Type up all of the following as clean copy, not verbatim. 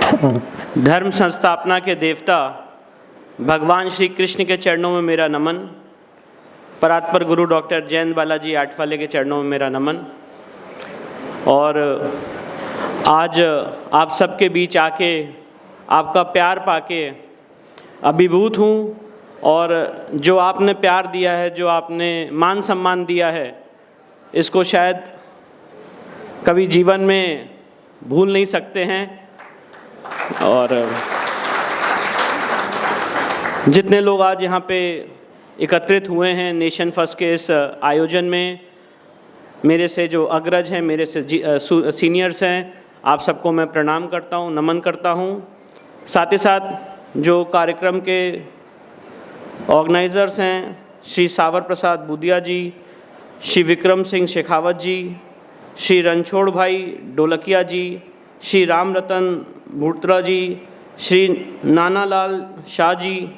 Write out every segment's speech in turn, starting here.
धर्म संस्थापना के देवता भगवान श्री कृष्ण के चरणों में मेरा नमन। परात्पर गुरु डॉक्टर जयंत बालाजी आठवाले के चरणों में मेरा नमन। और आज आप सबके बीच आके आपका प्यार पाके अभिभूत हूँ। और जो आपने प्यार दिया है, जो आपने मान सम्मान दिया है, इसको शायद कभी जीवन में भूल नहीं सकते हैं। और जितने लोग आज यहाँ पे एकत्रित हुए हैं नेशन फर्स्ट के इस आयोजन में, मेरे से जो अग्रज हैं, मेरे से सीनियर्स हैं, आप सबको मैं प्रणाम करता हूँ, नमन करता हूँ। साथ ही साथ जो कार्यक्रम के ऑर्गेनाइज़र्स हैं, श्री सावर प्रसाद बुदिया जी, श्री विक्रम सिंह शेखावत जी, श्री रणछोड़ भाई ढोलकिया जी, श्री राम रतन भूतरा जी, श्री नानालाल शाह जी,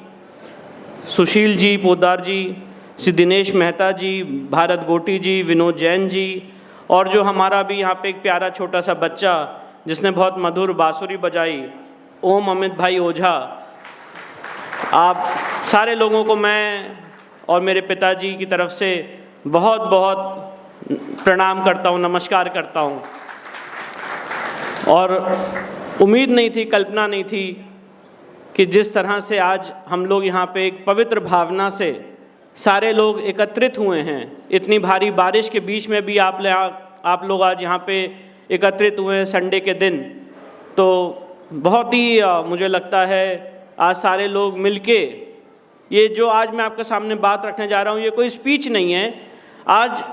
सुशील जी पोदार जी, श्री दिनेश मेहता जी, भारत गोटी जी, विनोद जैन जी, और जो हमारा भी यहाँ पे एक प्यारा छोटा सा बच्चा जिसने बहुत मधुर बांसुरी बजाई, ओम अमित भाई ओझा, आप सारे लोगों को मैं और मेरे पिताजी की तरफ से बहुत बहुत प्रणाम करता हूँ, नमस्कार करता हूँ। और उम्मीद नहीं थी, कल्पना नहीं थी कि जिस तरह से आज हम लोग यहाँ पे एक पवित्र भावना से सारे लोग एकत्रित हुए हैं, इतनी भारी बारिश के बीच में भी आप लोग आज यहाँ पे एकत्रित हुए हैं संडे के दिन, तो बहुत ही मुझे लगता है आज सारे लोग मिलके, ये जो आज मैं आपके सामने बात रखने जा रहा हूँ, ये कोई स्पीच नहीं है। आज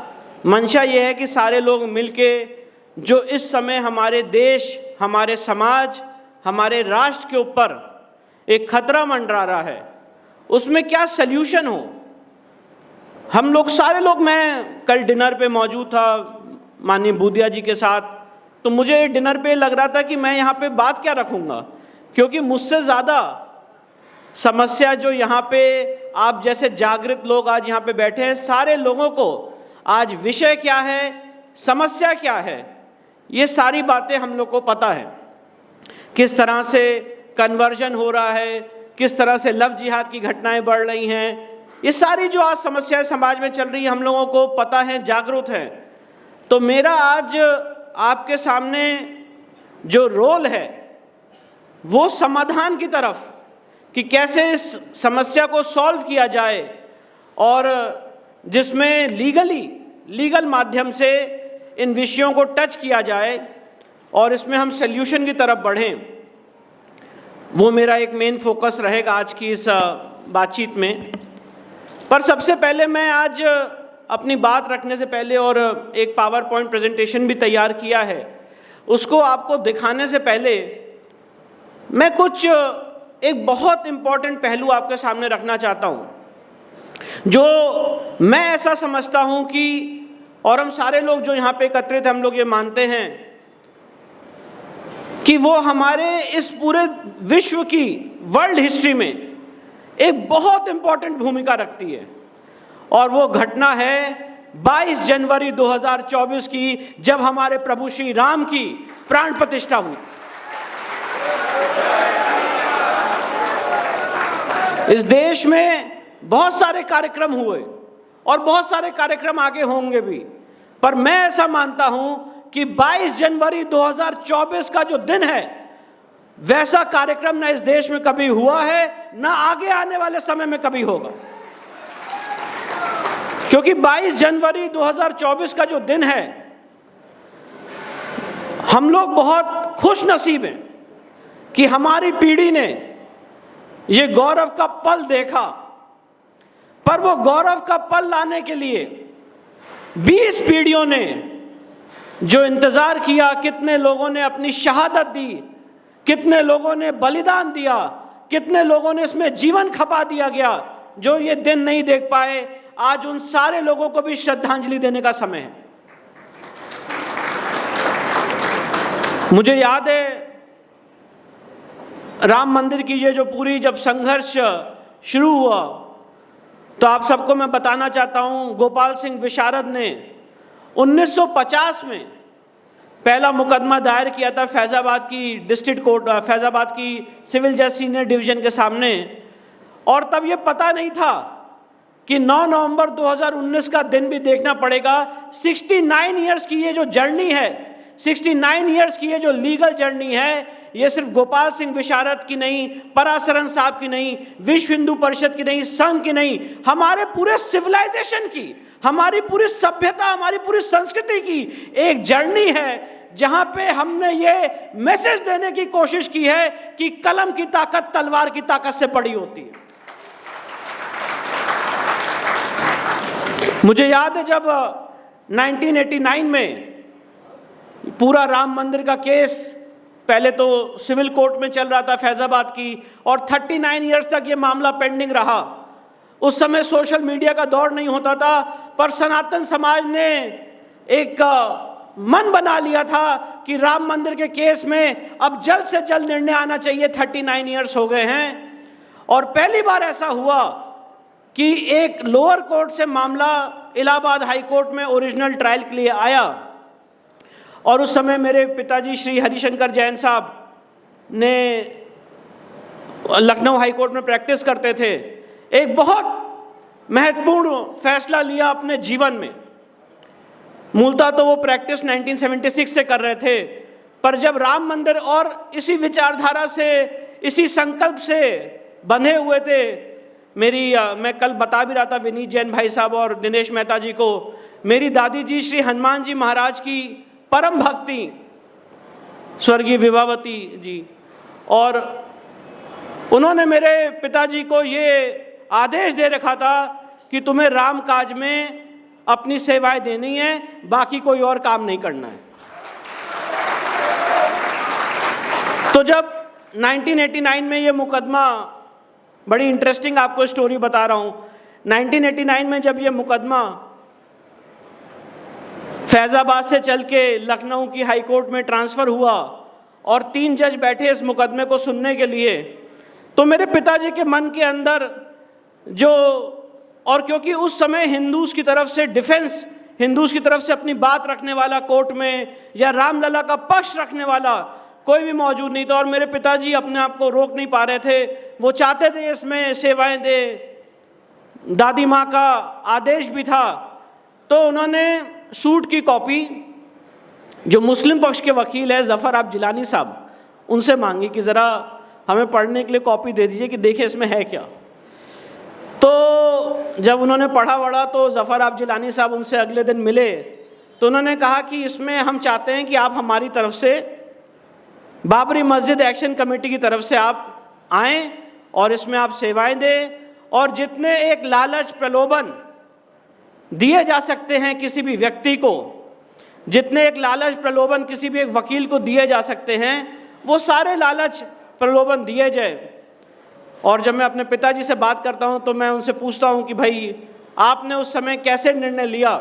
मंशा ये है कि सारे लोग मिलके जो इस समय हमारे देश, हमारे समाज, हमारे राष्ट्र के ऊपर एक खतरा मंडरा रहा है, उसमें क्या सल्यूशन हो। हम लोग सारे लोग, मैं कल डिनर पे मौजूद था माननीय बुदिया जी के साथ, तो मुझे डिनर पे लग रहा था कि मैं यहाँ पे बात क्या रखूँगा, क्योंकि मुझसे ज़्यादा समस्या जो यहाँ पे आप जैसे जागृत लोग आज यहाँ पे बैठे हैं, सारे लोगों को आज विषय क्या है, समस्या क्या है, ये सारी बातें हम लोग को पता है। किस तरह से कन्वर्जन हो रहा है, किस तरह से लव जिहाद की घटनाएं बढ़ रही हैं, ये सारी जो आज समस्याएं समाज में चल रही है, हम लोगों को पता है, जागरूक है। तो मेरा आज आपके सामने जो रोल है वो समाधान की तरफ, कि कैसे इस समस्या को सॉल्व किया जाए और जिसमें लीगल माध्यम से इन विषयों को टच किया जाए और इसमें हम सल्यूशन की तरफ बढ़ें, वो मेरा एक मेन फोकस रहेगा आज की इस बातचीत में। पर सबसे पहले मैं आज अपनी बात रखने से पहले, और एक पावर पॉइंट प्रेजेंटेशन भी तैयार किया है, उसको आपको दिखाने से पहले मैं कुछ एक बहुत इम्पॉर्टेंट पहलू आपके सामने रखना चाहता हूँ, जो मैं ऐसा समझता हूँ कि, और हम सारे लोग जो यहाँ पे एकत्रित, हम लोग ये मानते हैं कि वो हमारे इस पूरे विश्व की, वर्ल्ड हिस्ट्री में एक बहुत इम्पॉर्टेंट भूमिका रखती है। और वो घटना है 22 जनवरी 2024 की, जब हमारे प्रभु श्री राम की प्राण प्रतिष्ठा हुई। इस देश में बहुत सारे कार्यक्रम हुए और बहुत सारे कार्यक्रम आगे होंगे भी, पर मैं ऐसा मानता हूं कि 22 जनवरी 2024 का जो दिन है, वैसा कार्यक्रम ना इस देश में कभी हुआ है, ना आगे आने वाले समय में कभी होगा। क्योंकि 22 जनवरी 2024 का जो दिन है, हम लोग बहुत खुश नसीब हैं कि हमारी पीढ़ी ने ये गौरव का पल देखा। पर वो गौरव का पल लाने के लिए 20 पीढ़ियों ने जो इंतजार किया, कितने लोगों ने अपनी शहादत दी, कितने लोगों ने बलिदान दिया, कितने लोगों ने इसमें जीवन खपा दिया गया, जो ये दिन नहीं देख पाए, आज उन सारे लोगों को भी श्रद्धांजलि देने का समय है। मुझे याद है राम मंदिर की ये जो पूरी जब संघर्ष शुरू हुआ, तो आप सबको मैं बताना चाहता हूं, गोपाल सिंह विशारद ने 1950 में पहला मुकदमा दायर किया था फैज़ाबाद की डिस्ट्रिक्ट कोर्ट, फैज़ाबाद की सिविल जज सीनियर डिवीज़न के सामने, और तब ये पता नहीं था कि 9 नवंबर 2019 का दिन भी देखना पड़ेगा। 69 इयर्स की ये जो जर्नी है, 69 इयर्स की ये जो लीगल जर्नी है, ये सिर्फ गोपाल सिंह विशारद की नहीं, पराशरन साहब की नहीं, विश्व हिंदू परिषद की नहीं, संघ की नहीं, हमारे पूरे सिविलाइजेशन की, हमारी पूरी सभ्यता, हमारी पूरी संस्कृति की एक जर्नी है, जहां पे हमने ये मैसेज देने की कोशिश की है कि कलम की ताकत तलवार की ताकत से बड़ी होती है। मुझे याद है जब 1989 में पूरा राम मंदिर का केस पहले तो सिविल कोर्ट में चल रहा था फैज़ाबाद की, और 39 इयर्स तक ये मामला पेंडिंग रहा। उस समय सोशल मीडिया का दौर नहीं होता था, पर सनातन समाज ने एक मन बना लिया था कि राम मंदिर के केस में अब जल्द से जल्द निर्णय आना चाहिए। 39 इयर्स हो गए हैं, और पहली बार ऐसा हुआ कि एक लोअर कोर्ट से मामला इलाहाबाद हाई कोर्ट में ओरिजिनल ट्रायल के लिए आया, और उस समय मेरे पिताजी श्री हरिशंकर जैन साहब ने लखनऊ हाई कोर्ट में प्रैक्टिस करते थे। एक बहुत महत्वपूर्ण फैसला लिया अपने जीवन में। मूलतः तो वो प्रैक्टिस 1976 से कर रहे थे, पर जब राम मंदिर और इसी विचारधारा से, इसी संकल्प से बंधे हुए थे, मैं कल बता भी रहा था विनीत जैन भाई साहब और दिनेश मेहता जी को, मेरी दादी जी श्री हनुमान जी महाराज की परम भक्ति स्वर्गीय विभावती जी, और उन्होंने मेरे पिताजी को ये आदेश दे रखा था कि तुम्हें राम काज में अपनी सेवाएं देनी है, बाकी कोई और काम नहीं करना है। तो जब 1989 में ये मुकदमा, बड़ी इंटरेस्टिंग आपको स्टोरी बता रहा हूं, 1989 में जब ये मुकदमा फैज़ाबाद से चल के लखनऊ की हाई कोर्ट में ट्रांसफ़र हुआ और 3 जज बैठे इस मुकदमे को सुनने के लिए, तो मेरे पिताजी के मन के अंदर जो, और क्योंकि उस समय हिंदूज़ की तरफ से डिफेंस, हिंदूज़ की तरफ से अपनी बात रखने वाला कोर्ट में या रामलला का पक्ष रखने वाला कोई भी मौजूद नहीं था, और मेरे पिताजी अपने आप को रोक नहीं पा रहे थे। वो चाहते थे इसमें सेवाएं दे, दादी माँ का आदेश भी था। तो उन्होंने सूट की कॉपी जो मुस्लिम पक्ष के वकील है ज़फ़र आप जिलानी साहब, उनसे मांगी कि ज़रा हमें पढ़ने के लिए कॉपी दे दीजिए कि देखिए इसमें है क्या। तो जब उन्होंने पढ़ा तो ज़फ़र आप जिलानी साहब उनसे अगले दिन मिले, तो उन्होंने कहा कि इसमें हम चाहते हैं कि आप हमारी तरफ से, बाबरी मस्जिद एक्शन कमेटी की तरफ से आप आएँ और इसमें आप सेवाएं दें, और जितने एक लालच प्रलोभन दिए जा सकते हैं किसी भी व्यक्ति को, जितने एक लालच प्रलोभन किसी भी एक वकील को दिए जा सकते हैं, वो सारे लालच प्रलोभन दिए जाए। और जब मैं अपने पिताजी से बात करता हूं तो मैं उनसे पूछता हूं कि भाई आपने उस समय कैसे निर्णय लिया,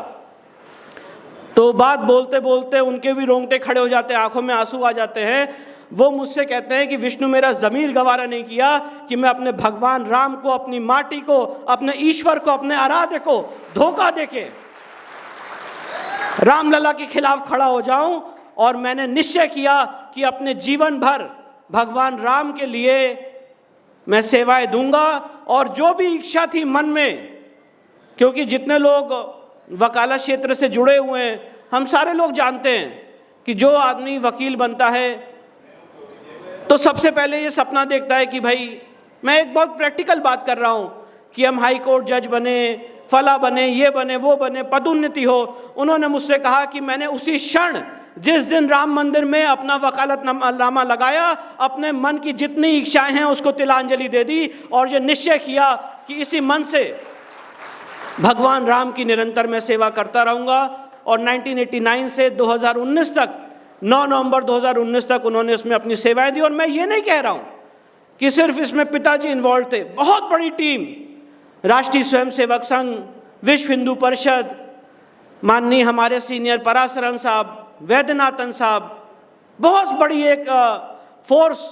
तो बात बोलते बोलते उनके भी रोंगटे खड़े हो जाते हैं, आंखों में आंसू आ जाते हैं। वो मुझसे कहते हैं कि विष्णु, मेरा ज़मीर गवारा नहीं किया कि मैं अपने भगवान राम को, अपनी माटी को, अपने ईश्वर को, अपने आराध्य को धोखा देके रामलला के खिलाफ खड़ा हो जाऊं, और मैंने निश्चय किया कि अपने जीवन भर भगवान राम के लिए मैं सेवाएं दूंगा। और जो भी इच्छा थी मन में, क्योंकि जितने लोग वकालत क्षेत्र से जुड़े हुए हैं, हम सारे लोग जानते हैं कि जो आदमी वकील बनता है तो सबसे पहले ये सपना देखता है कि भाई, मैं एक बहुत प्रैक्टिकल बात कर रहा हूँ, कि हम हाई कोर्ट जज बने, फला बने, ये बने, वो बने, पदोन्नति हो। उन्होंने मुझसे कहा कि मैंने उसी क्षण जिस दिन राम मंदिर में अपना वकालतनामा लगाया, अपने मन की जितनी इच्छाएं हैं उसको तिलांजलि दे दी, और ये निश्चय किया कि इसी मन से भगवान राम की निरंतर मैं सेवा करता रहूँगा। और 1989 से 2019 तक, 9 नवंबर 2019 तक उन्होंने इसमें अपनी सेवाएं दी। और मैं ये नहीं कह रहा हूँ कि सिर्फ इसमें पिताजी इन्वॉल्व थे, बहुत बड़ी टीम, राष्ट्रीय स्वयंसेवक संघ, विश्व हिंदू परिषद, माननीय हमारे सीनियर पराशरन साहब, वैद्यनाथन साहब, बहुत बड़ी एक फोर्स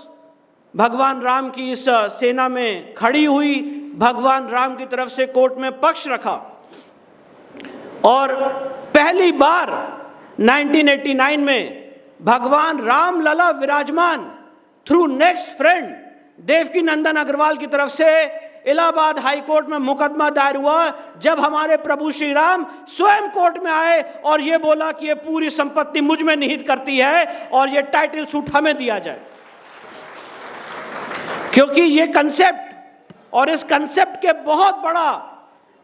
भगवान राम की इस सेना में खड़ी हुई, भगवान राम की तरफ से कोर्ट में पक्ष रखा। और पहली बार 1989 में भगवान राम लला विराजमान थ्रू नेक्स्ट फ्रेंड देवकी नंदन अग्रवाल की तरफ से इलाहाबाद हाई कोर्ट में मुकदमा दायर हुआ, जब हमारे प्रभु श्री राम स्वयं कोर्ट में आए और ये बोला कि ये पूरी संपत्ति मुझ में निहित करती है और ये टाइटल सूट हमें दिया जाए। क्योंकि ये कंसेप्ट और इस कंसेप्ट के बहुत बड़ा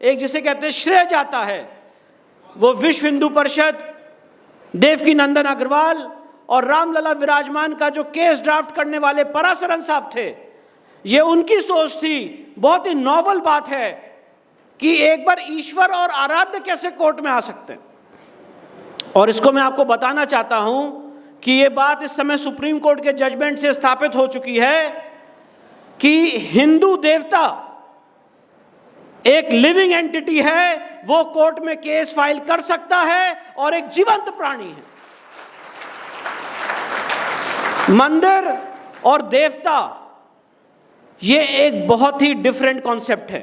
एक जिसे कहते हैं श्रेय जाता है वो विश्व हिंदू परिषद, देवकी नंदन अग्रवाल और रामलला विराजमान का जो केस ड्राफ्ट करने वाले पराशरन साहब थे। ये उनकी सोच थी। बहुत ही नॉवल बात है कि एक बार ईश्वर और आराध्य कैसे कोर्ट में आ सकते हैं। और इसको मैं आपको बताना चाहता हूं कि ये बात इस समय सुप्रीम कोर्ट के जजमेंट से स्थापित हो चुकी है कि हिंदू देवता एक लिविंग एंटिटी है, वो कोर्ट में केस फाइल कर सकता है और एक जीवंत प्राणी है। मंदिर और देवता ये एक बहुत ही डिफरेंट कॉन्सेप्ट है।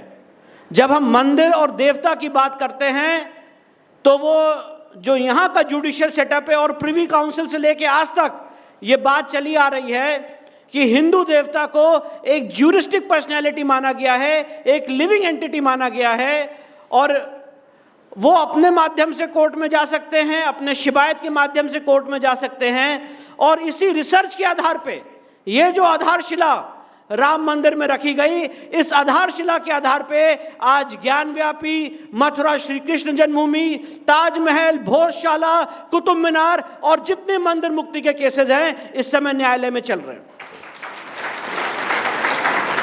जब हम मंदिर और देवता की बात करते हैं तो वो जो यहाँ का जुडिशियल सेटअप है और प्रिवी काउंसिल से लेके आज तक ये बात चली आ रही है कि हिंदू देवता को एक ज्यूरिस्टिक पर्सनैलिटी माना गया है, एक लिविंग एंटिटी माना गया है और वो अपने माध्यम से कोर्ट में जा सकते हैं, अपने शिकायत के माध्यम से कोर्ट में जा सकते हैं। और इसी रिसर्च के आधार पे ये जो आधारशिला राम मंदिर में रखी गई, इस आधारशिला के आधार पे आज ज्ञानव्यापी, मथुरा श्री कृष्ण जन्मभूमि, ताजमहल, भोजशाला, कुतुब मीनार और जितने मंदिर मुक्ति के केसेस हैं इस समय न्यायालय में चल रहे हैं।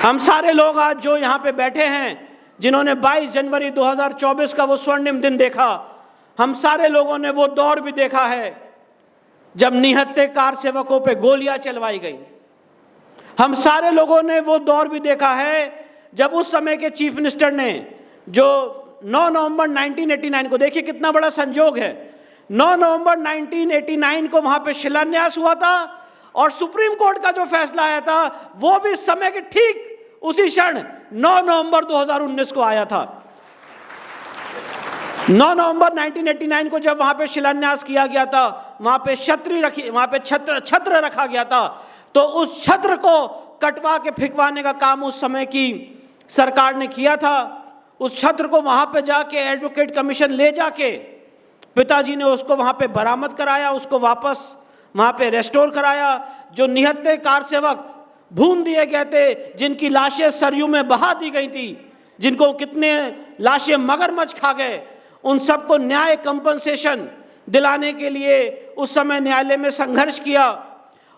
हम सारे लोग आज जो यहाँ पे बैठे हैं, जिन्होंने 22 जनवरी 2024 का वो स्वर्णिम दिन देखा, हम सारे लोगों ने वो दौर भी देखा है जब निहत्थे कार सेवकों पे गोलियां चलवाई गई। हम सारे लोगों ने वो दौर भी देखा है जब उस समय के चीफ मिनिस्टर ने जो 9 नवंबर 1989 को, देखिए कितना बड़ा संजोग है, 9 नवंबर 1989 को वहां पे शिलान्यास हुआ था और सुप्रीम कोर्ट का जो फैसला आया था वो भी इस समय के ठीक उसी क्षण 9 नवंबर 2019 को आया था। 9 नवंबर 1989 को जब वहां पे शिलान्यास किया गया था, वहां पे छत्र रखा गया था, तो उस छत्र को कटवा के फेंकवाने का काम उस समय की सरकार ने किया था। उस छत्र को वहां पे जाके एडवोकेट कमीशन ले जाके पिताजी ने उसको वहां पे बरामद कराया, उसको वापस वहां पे रेस्टोर कराया। जो निहत्थे कार सेवक भून दिए गए थे, जिनकी लाशें सरयू में बहा दी गई थी, जिनको कितने लाशें मगरमच्छ खा गए, उन सबको न्याय कंपनसेशन दिलाने के लिए उस समय न्यायालय में संघर्ष किया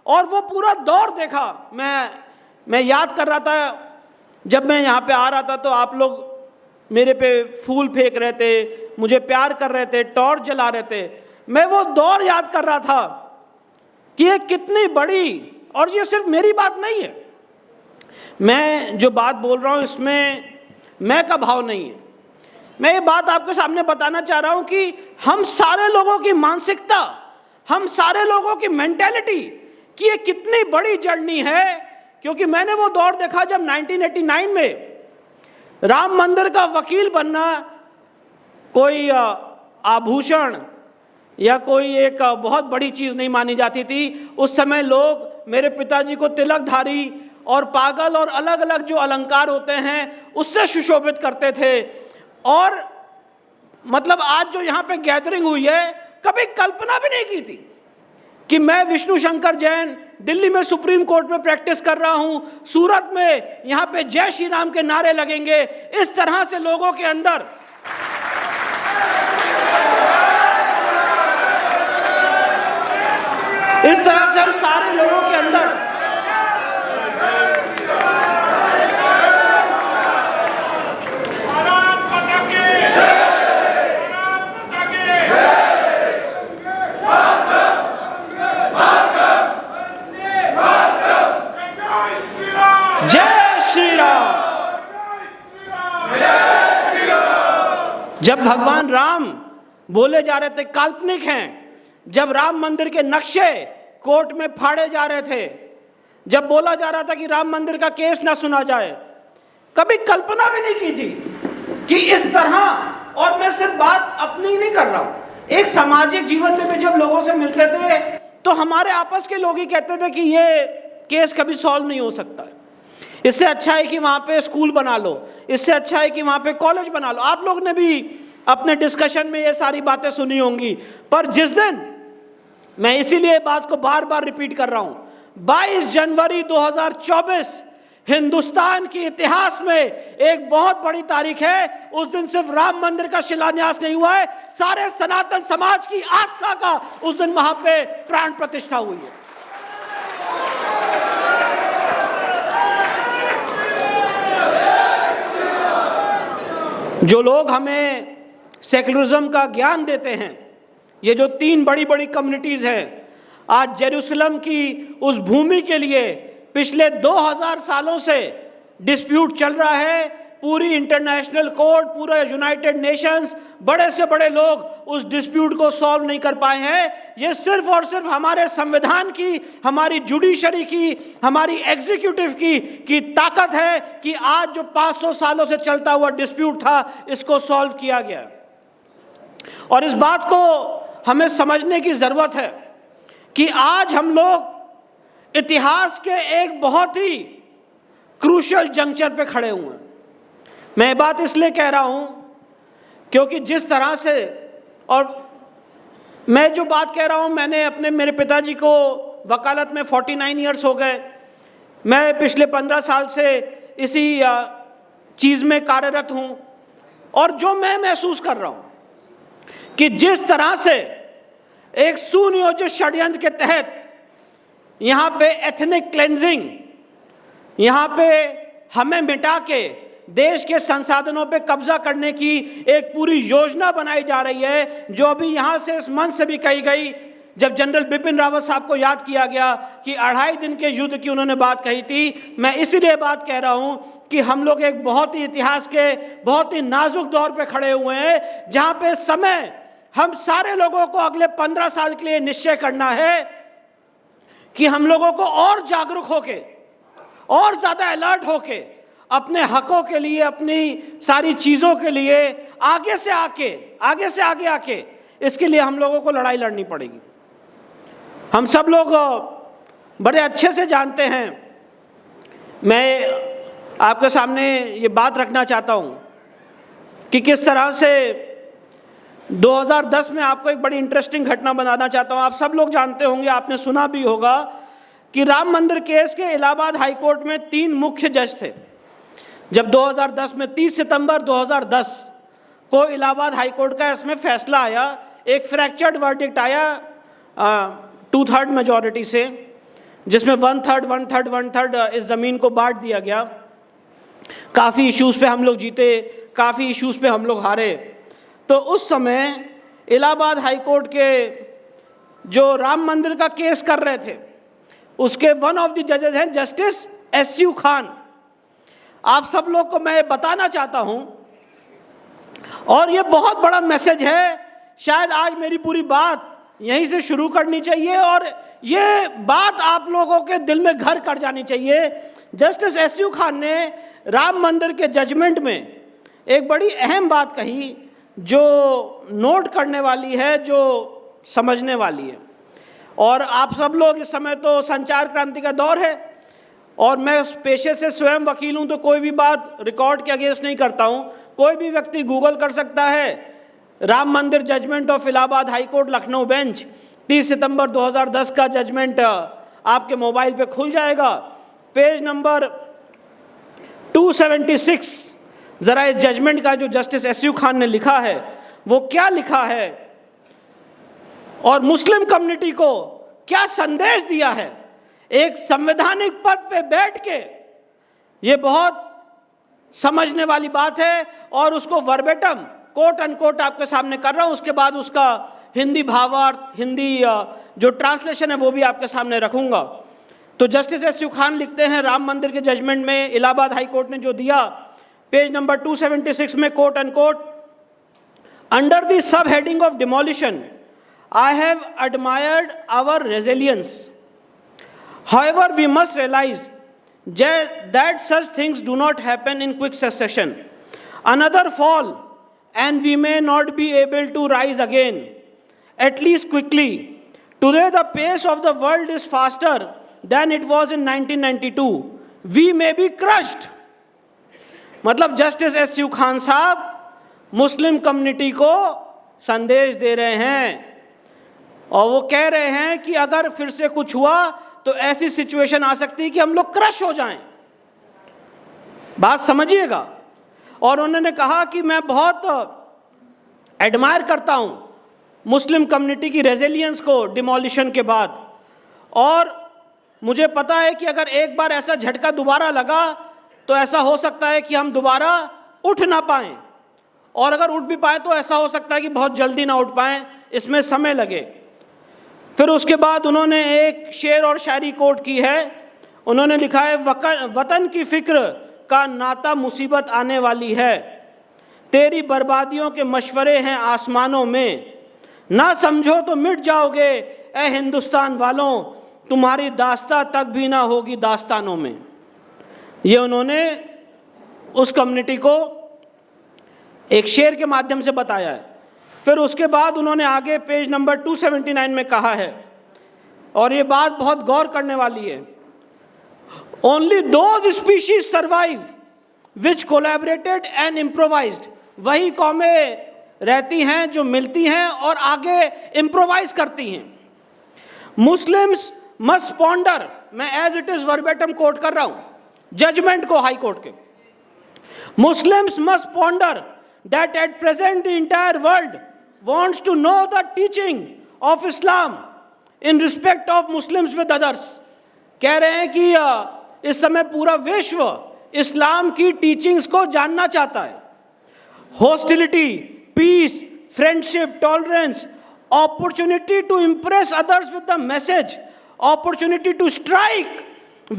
और वो पूरा दौर देखा। मैं याद कर रहा था, जब मैं यहाँ पे आ रहा था तो आप लोग मेरे पे फूल फेंक रहे थे, मुझे प्यार कर रहे थे, टॉर्च जला रहे थे। मैं वो दौर याद कर रहा था कि ये कितनी बड़ी, और ये सिर्फ मेरी बात नहीं है, मैं जो बात बोल रहा हूँ इसमें मैं का भाव नहीं है। मैं ये बात आपके सामने बताना चाह रहा हूँ कि हम सारे लोगों की मानसिकता, हम सारे लोगों की मेंटेलिटी कि ये कितनी बड़ी जर्नी है। क्योंकि मैंने वो दौर देखा जब 1989 में राम मंदिर का वकील बनना कोई आभूषण या कोई एक बहुत बड़ी चीज नहीं मानी जाती थी। उस समय लोग मेरे पिताजी को तिलकधारी और पागल और अलग अलग जो अलंकार होते हैं उससे सुशोभित करते थे। और मतलब आज जो यहाँ पे गैदरिंग हुई है, कभी कल्पना भी नहीं की थी कि मैं विष्णु शंकर जैन दिल्ली में सुप्रीम कोर्ट में प्रैक्टिस कर रहा हूं, सूरत में यहाँ पे जय श्री राम के नारे लगेंगे। इस तरह से लोगों के अंदर इस तरह से हम सारे लोगों के अंदर जय श्री राम। जब भगवान राम बोले जा रहे थे काल्पनिक हैं, जब राम मंदिर के नक्शे कोर्ट में फाड़े जा रहे थे, जब बोला जा रहा था कि राम मंदिर का केस ना सुना जाए, कभी कल्पना भी नहीं की थी कि इस तरह, और मैं सिर्फ बात अपनी ही नहीं कर रहा हूं, एक सामाजिक जीवन में भी जब लोगों से मिलते थे तो हमारे आपस के लोग ही कहते थे कि ये केस कभी सॉल्व नहीं हो सकता है, इससे अच्छा है कि वहाँ पे स्कूल बना लो, इससे अच्छा है कि वहाँ पे कॉलेज बना लो। आप लोग ने भी अपने डिस्कशन में ये सारी बातें सुनी होंगी। पर जिस दिन, मैं इसीलिए बात को बार बार रिपीट कर रहा हूँ, 22 जनवरी 2024 हिंदुस्तान के इतिहास में एक बहुत बड़ी तारीख है। उस दिन सिर्फ राम मंदिर का शिलान्यास नहीं हुआ है, सारे सनातन समाज की आस्था का उस दिन वहां पे प्राण प्रतिष्ठा हुई है। जो लोग हमें सेकुलरिज्म का ज्ञान देते हैं, ये जो 3 बड़ी बड़ी कम्युनिटीज हैं, आज जेरूसलम की उस भूमि के लिए पिछले 2000 सालों से डिस्प्यूट चल रहा है। पूरी इंटरनेशनल कोर्ट, पूरा यूनाइटेड नेशंस, बड़े से बड़े लोग उस डिस्प्यूट को सॉल्व नहीं कर पाए हैं। ये सिर्फ और सिर्फ हमारे संविधान की, हमारी जुडिशरी की, हमारी एग्जीक्यूटिव की ताकत है कि आज जो 500 सालों से चलता हुआ डिस्प्यूट था, इसको सॉल्व किया गया। और इस बात को हमें समझने की जरूरत है कि आज हम लोग इतिहास के एक बहुत ही क्रूशियल जंक्चर पे खड़े हुए हैं। मैं ये बात इसलिए कह रहा हूं क्योंकि जिस तरह से, और मैं जो बात कह रहा हूं, मैंने मेरे पिताजी को वकालत में 49 ईयर्स हो गए। मैं पिछले 15 साल से इसी चीज में कार्यरत हूं, और जो मैं महसूस कर रहा हूं कि जिस तरह से एक सुनियोजित षड्यंत्र के तहत यहाँ पे एथनिक क्लेंजिंग, यहाँ पे हमें मिटा के देश के संसाधनों पे कब्जा करने की एक पूरी योजना बनाई जा रही है, जो अभी यहाँ से इस मंच से भी कही गई। जब जनरल बिपिन रावत साहब को याद किया गया कि 2.5 दिन के युद्ध की उन्होंने बात कही थी, मैं इसीलिए बात कह रहा हूँ कि हम लोग एक बहुत ही इतिहास के बहुत ही नाजुक दौर पे खड़े हुए हैं, जहाँ पे समय हम सारे लोगों को अगले 15 साल के लिए निश्चय करना है कि हम लोगों को और जागरूक होके, और ज्यादा अलर्ट होके, अपने हकों के लिए, अपनी सारी चीजों के लिए आगे से आगे आके इसके लिए हम लोगों को लड़ाई लड़नी पड़ेगी। हम सब लोग बड़े अच्छे से जानते हैं, मैं आपके सामने ये बात रखना चाहता हूं कि किस तरह से 2010 में आपको एक बड़ी इंटरेस्टिंग घटना बनाना चाहता हूं। आप सब लोग जानते होंगे, आपने सुना भी होगा कि राम मंदिर केस के इलाहाबाद हाई कोर्ट में 3 मुख्य जज थे। जब 2010 में 30 सितंबर 2010 को इलाहाबाद हाई कोर्ट का इसमें फैसला आया, एक फ्रैक्चर्ड वर्डिक्ट आया 2/3 मेजॉरिटी से, जिसमें 1/3 इस जमीन को बांट दिया गया। काफ़ी इश्यूज़ पे हम लोग जीते, काफ़ी इश्यूज़ पे हम लोग हारे। तो उस समय इलाहाबाद हाई कोर्ट के जो राम मंदिर का केस कर रहे थे, उसके वन ऑफ द जजेस हैं जस्टिस SU खान। आप सब लोग को मैं बताना चाहता हूं, और ये बहुत बड़ा मैसेज है, शायद आज मेरी पूरी बात यहीं से शुरू करनी चाहिए और ये बात आप लोगों के दिल में घर कर जानी चाहिए। जस्टिस SU खान ने राम मंदिर के जजमेंट में एक बड़ी अहम बात कही, जो नोट करने वाली है, जो समझने वाली है। और आप सब लोग, इस समय तो संचार क्रांति का दौर है, और मैं पेशे से स्वयं वकील हूं, तो कोई भी बात रिकॉर्ड के अगेंस्ट नहीं करता हूं। कोई भी व्यक्ति गूगल कर सकता है, Ram Mandir judgment of Allahabad high court Lucknow bench 30 सितंबर 2010 का जजमेंट आपके मोबाइल पे खुल जाएगा। पेज नंबर 276, जरा इस जजमेंट का जो जस्टिस SU खान ने लिखा है वो क्या लिखा है, और मुस्लिम कम्युनिटी को क्या संदेश दिया है एक संवैधानिक पद पे बैठ के। ये बहुत समझने वाली बात है, और उसको वर्बेटम कोट अनकोट आपके सामने कर रहा हूं। उसके बाद उसका हिंदी भावार्थ, हिंदी जो ट्रांसलेशन है वो भी आपके सामने रखूंगा। तो जस्टिस SU खान लिखते हैं, राम मंदिर के जजमेंट में इलाहाबाद हाई कोर्ट ने जो दिया, पेज नंबर 276 में quote unquote, under the sub heading of demolition I have admired our resilience. However, we must realize that such things do not happen in quick succession. Another fall, and we may not be able to rise again, at least quickly, Today the pace of the world is faster than it was in 1992. We may be crushed. मतलब justice SU Khan साहब Muslim community को संदेश दे रहे हैं और वो कह रहे हैं कि अगर फिर से कुछ हुआ तो ऐसी सिचुएशन आ सकती है कि हम लोग क्रश हो जाएं। बात समझिएगा। और उन्होंने कहा कि मैं बहुत एडमायर करता हूं मुस्लिम कम्युनिटी की रेजिलियंस को डिमोलिशन के बाद, और मुझे पता है कि अगर एक बार ऐसा झटका दोबारा लगा तो ऐसा हो सकता है कि हम दोबारा उठ ना पाएं, और अगर उठ भी पाएं तो ऐसा हो सकता है कि बहुत जल्दी ना उठ पाएं, इसमें समय लगे। फिर उसके बाद उन्होंने एक शेर और शायरी कोट की है। उन्होंने लिखा है, वतन की फिक्र का नाता मुसीबत आने वाली है, तेरी बर्बादियों के मशवरे हैं आसमानों में, ना समझो तो मिट जाओगे ए हिंदुस्तान वालों, तुम्हारी दास्तां तक भी ना होगी दास्तानों में। ये उन्होंने उस कम्युनिटी को एक शेर के माध्यम से बताया है। फिर उसके बाद उन्होंने आगे पेज नंबर 279 में कहा है, और ये बात बहुत गौर करने वाली है, only those species survive which collaborated and improvised. वही कौमें रहती हैं जो मिलती हैं और आगे इम्प्रोवाइज करती हैं। मुस्लिम्स मस्ट पॉन्डर, मैं as it is verbatim quote कर रहा हूं जजमेंट को हाई कोर्ट के, Muslims must ponder that at present the entire world wants to know the teaching of Islam in respect of Muslims with others। कह रहे हैं कि इस समय पूरा विश्व इस्लाम की टीचिंग्स को जानना चाहता है। Hostility, peace, friendship, tolerance, opportunity to impress others with the message, opportunity to strike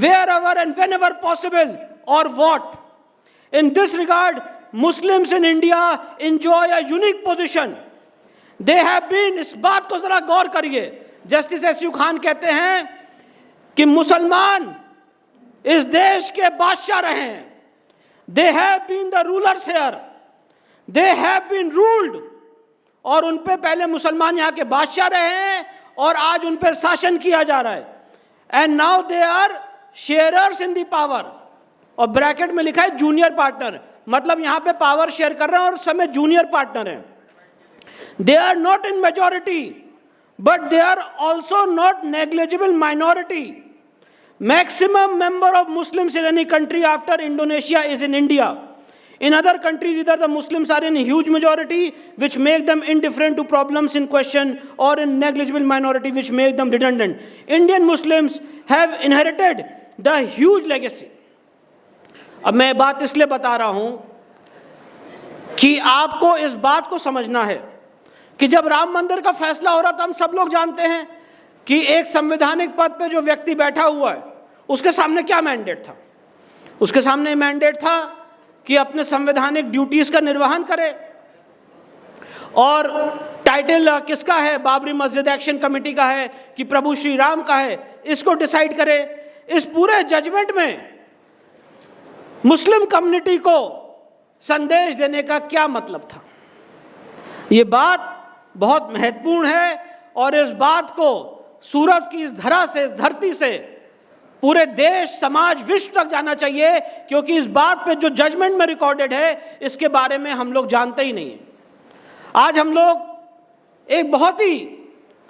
wherever and whenever possible or what। In this regard, Muslims in India enjoy a unique position। They have been, इस बात को जरा गौर करिए, justice SU Khan कहते हैं कि मुसलमान इस देश के बादशाह रहे हैं। They have been the rulers here, they have been ruled, और उन पे पहले मुसलमान यहाँ के बादशाह रहे हैं और आज उन पे शासन किया जा रहा है। And now they are sharers in the power, और ब्रैकेट में लिखा है जूनियर पार्टनर, मतलब यहां पे पावर शेयर कर रहे हैं और उस समय जूनियर पार्टनर हैं। They are not in majority but they are also not negligible minority. Maximum member of Muslims in any country after Indonesia is in India. In other countries, either the Muslims are in a huge majority, which make them indifferent to problems in question, or in negligible minority, which make them redundant. Indian Muslims have inherited the huge legacy. अब मैं बात इसलिए बता रहा हूं कि आपको इस बात को समझना है कि जब राम मंदिर का फैसला हो रहा था, हम सब लोग जानते हैं कि एक संवैधानिक पद पे जो व्यक्ति बैठा हुआ है, उसके सामने क्या मैंडेट था? उसके सामने मैंडेट था कि अपने संवैधानिक ड्यूटीज का निर्वहन करे। और टाइटल किसका है? बाबरी मस्जिद एक्शन कमेटी का है कि प्रभु श्री राम का है, इसको डिसाइड करे। इस पूरे जजमेंट में मुस्लिम कम्युनिटी को संदेश देने का क्या मतलब था? ये बात बहुत महत्वपूर्ण है और इस बात को सूरत की इस धरा से, इस धरती से पूरे देश, समाज, विश्व तक जाना चाहिए, क्योंकि इस बात पे जो जजमेंट में रिकॉर्डेड है इसके बारे में हम लोग जानते ही नहीं है। आज हम लोग एक बहुत ही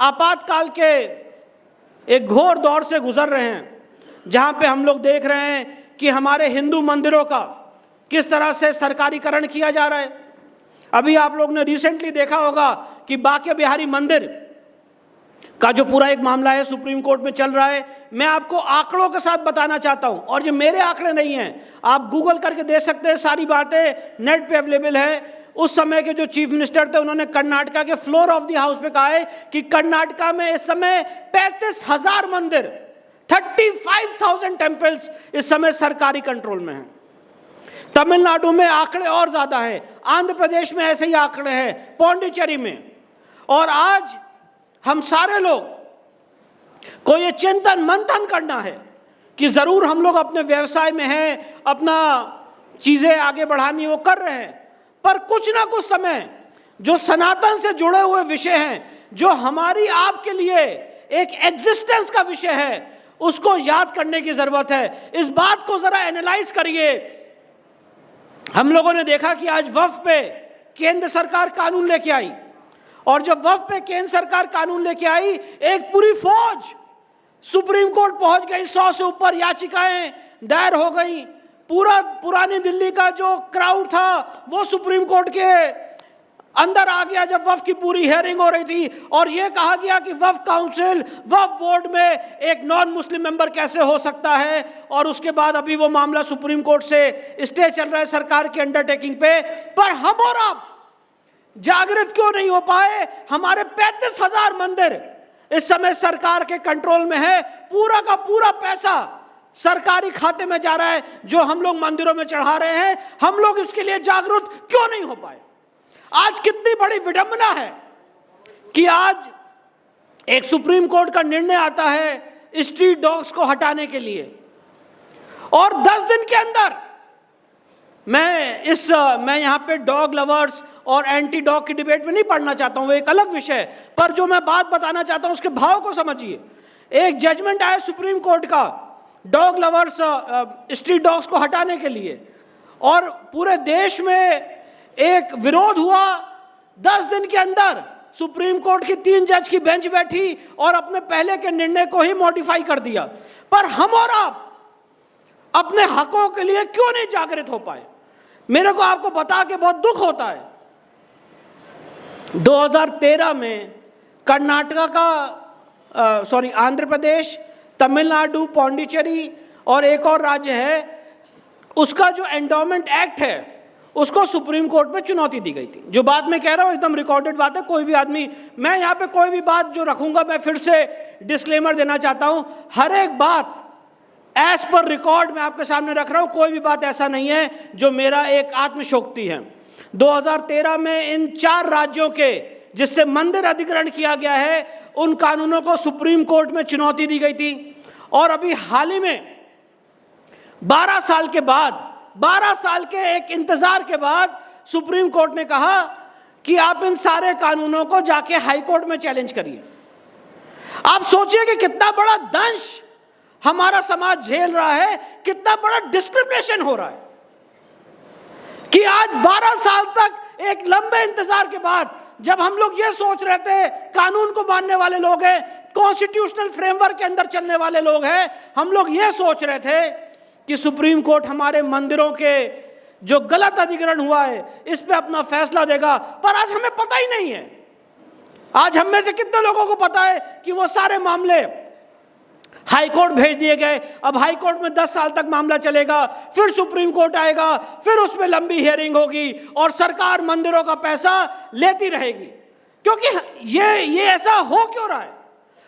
आपातकाल के एक घोर दौर से गुजर रहे हैं, जहां पे हम लोग देख रहे हैं कि हमारे हिंदू मंदिरों का किस तरह से सरकारीकरण किया जा रहा है। अभी आप लोग ने रिसेंटली देखा होगा कि बांके बिहारी मंदिर का जो पूरा एक मामला है सुप्रीम कोर्ट में चल रहा है। मैं आपको आंकड़ों के साथ बताना चाहता हूं, और ये मेरे आंकड़े नहीं हैं, आप गूगल करके देख सकते हैं, सारी बातें नेट पे अवेलेबल है। उस समय के जो चीफ मिनिस्टर थे, उन्होंने कर्नाटका के फ्लोर ऑफ द हाउस पे कहा है कि कर्नाटका में इस समय 35,000 मंदिर, 35,000 टेम्पल्स इस समय सरकारी कंट्रोल में हैं। तमिलनाडु में आंकड़े और ज्यादा है, आंध्र प्रदेश में ऐसे ही आंकड़े हैं, पौंडीचेरी में। और आज हम सारे लोग को ये चिंतन मंथन करना है कि जरूर हम लोग अपने व्यवसाय में हैं, अपना चीजें आगे बढ़ानी वो कर रहे हैं, पर कुछ ना कुछ समय जो सनातन से जुड़े हुए विषय हैं, जो हमारी आपके लिए एक एग्जिस्टेंस का विषय है, उसको याद करने की जरूरत है। इस बात को जरा एनालाइज करिए। हम लोगों ने देखा कि आज वक्फ पे केंद्र सरकार कानून लेके आई, और जब वक्फ पे केंद्र सरकार कानून लेके आई, एक पूरी फौज सुप्रीम कोर्ट पहुंच गई, 100 से ऊपर याचिकाएं दायर हो गई। पूरा पुरानी दिल्ली का जो क्राउड था वो सुप्रीम कोर्ट के अंदर आ गया जब वक्फ की पूरी हियरिंग हो रही थी, और यह कहा गया कि वक्फ काउंसिल, वक्फ बोर्ड में एक नॉन मुस्लिम मेंबर कैसे हो सकता है। और उसके बाद अभी वो मामला सुप्रीम कोर्ट से स्टे चल रहा है सरकार की अंडरटेकिंग पे। पर हम और आप जागृत क्यों नहीं हो पाए? हमारे 35,000 मंदिर इस समय सरकार के कंट्रोल में है, पूरा का पूरा पैसा सरकारी खाते में जा रहा है जो हम लोग मंदिरों में चढ़ा रहे हैं। हम लोग इसके लिए जागरूक क्यों नहीं हो पाए? आज कितनी बड़ी विडंबना है कि आज एक सुप्रीम कोर्ट का निर्णय आता है स्ट्रीट डॉग्स को हटाने के लिए, और 10 दिन के अंदर मैं यहां पे डॉग लवर्स और एंटी डॉग की डिबेट में नहीं पढ़ना चाहता हूं, वो एक अलग विषय है। पर जो मैं बात बताना चाहता हूं उसके भाव को समझिए। एक जजमेंट आया सुप्रीम कोर्ट का डॉग लवर्स स्ट्रीट डॉग्स को हटाने के लिए, और पूरे देश में एक विरोध हुआ। 10 दिन के अंदर सुप्रीम कोर्ट की 3 जज की बेंच बैठी और अपने पहले के निर्णय को ही मॉडिफाई कर दिया। पर हम और आप अपने हकों के लिए क्यों नहीं जागृत हो पाए? मेरे को आपको बता के बहुत दुख होता है। 2013 में कर्नाटका का आंध्र प्रदेश, तमिलनाडु, पौंडीचेरी और एक और राज्य है, उसका जो एंडोमेंट एक्ट है उसको सुप्रीम कोर्ट में चुनौती दी गई थी। जो बात मैं कह रहा हूं एकदम रिकॉर्डेड बात है, कोई भी आदमी, मैं यहां पे कोई भी बात जो रखूंगा, मैं फिर से डिस्क्लेमर देना चाहता हूं, हर एक बात एज पर रिकॉर्ड मैं आपके सामने रख रहा हूं। कोई भी बात ऐसा नहीं है जो मेरा एक आत्मशोक्ति है। 2013 में इन 4 राज्यों के जिससे मंदिर अधिग्रहण किया गया है, उन कानूनों को सुप्रीम कोर्ट में चुनौती दी गई थी। और अभी हाल ही में 12 साल के बाद, 12 साल के एक इंतजार के बाद सुप्रीम कोर्ट ने कहा कि आप इन सारे कानूनों को जाके हाई कोर्ट में चैलेंज करिए। आप सोचिए कि कितना बड़ा दंश हमारा समाज झेल रहा है, कितना बड़ा डिस्क्रिमिनेशन हो रहा है कि आज 12 साल तक एक लंबे इंतजार के बाद, जब हम लोग ये सोच रहे थे कानून को मानने वाले लोग हैं, कॉन्स्टिट्यूशनल फ्रेमवर्क के अंदर चलने वाले लोग हैं, हम लोग ये सोच रहे थे कि सुप्रीम कोर्ट हमारे मंदिरों के जो गलत अधिग्रहण हुआ है इस पे अपना फैसला देगा। पर आज हमें पता ही नहीं है। आज हम में से कितने लोगों को पता है कि वो सारे मामले हाई कोर्ट भेज दिए गए। अब हाई कोर्ट में 10 साल तक मामला चलेगा, फिर सुप्रीम कोर्ट आएगा, फिर उसमें लंबी हियरिंग होगी और सरकार मंदिरों का पैसा लेती रहेगी। क्योंकि ये ऐसा हो क्यों रहा है?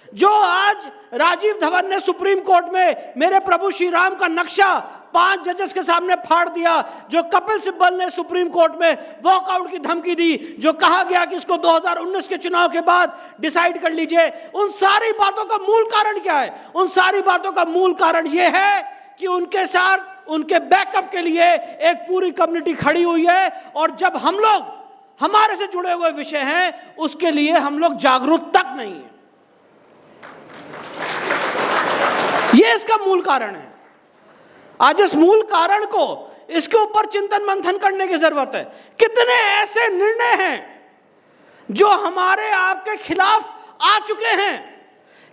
जो आज राजीव धवन ने सुप्रीम कोर्ट में मेरे प्रभु श्री राम का नक्शा 5 जजेस के सामने फाड़ दिया, जो कपिल सिब्बल ने सुप्रीम कोर्ट में वॉकआउट की धमकी दी, जो कहा गया कि इसको 2019 के चुनाव के बाद डिसाइड कर लीजिए, उन सारी बातों का मूल कारण क्या है? उन सारी बातों का मूल कारण यह है कि उनके साथ, उनके बैकअप के लिए एक पूरी कम्युनिटी खड़ी हुई है। और जब हम लोग, हमारे से जुड़े हुए विषय हैं, उसके लिए हम लोग जागरूक तक नहीं है। यह इसका मूल कारण है। आज इस मूल कारण को, इसके ऊपर चिंतन मंथन करने की जरूरत है। कितने ऐसे निर्णय हैं जो हमारे आपके खिलाफ आ चुके हैं,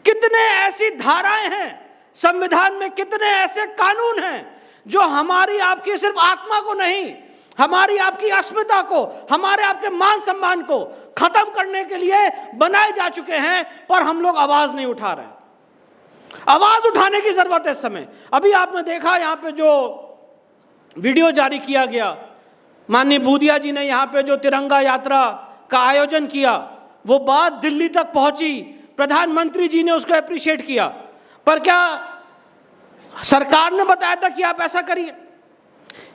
कितने ऐसी धाराएं हैं संविधान में, कितने ऐसे कानून हैं जो हमारी आपकी सिर्फ आत्मा को नहीं, हमारी आपकी अस्मिता को, हमारे आपके मान सम्मान को खत्म करने के लिए बनाए जा चुके हैं, पर हम लोग आवाज नहीं उठा रहे हैं। आवाज उठाने की जरूरत है इस समय। अभी आपने देखा यहां पे जो वीडियो जारी किया गया, माननीय बूदिया जी ने यहां पे जो तिरंगा यात्रा का आयोजन किया, वो बात दिल्ली तक पहुंची, प्रधानमंत्री जी ने उसको अप्रिशिएट किया। पर क्या सरकार ने बताया था कि आप ऐसा करिए?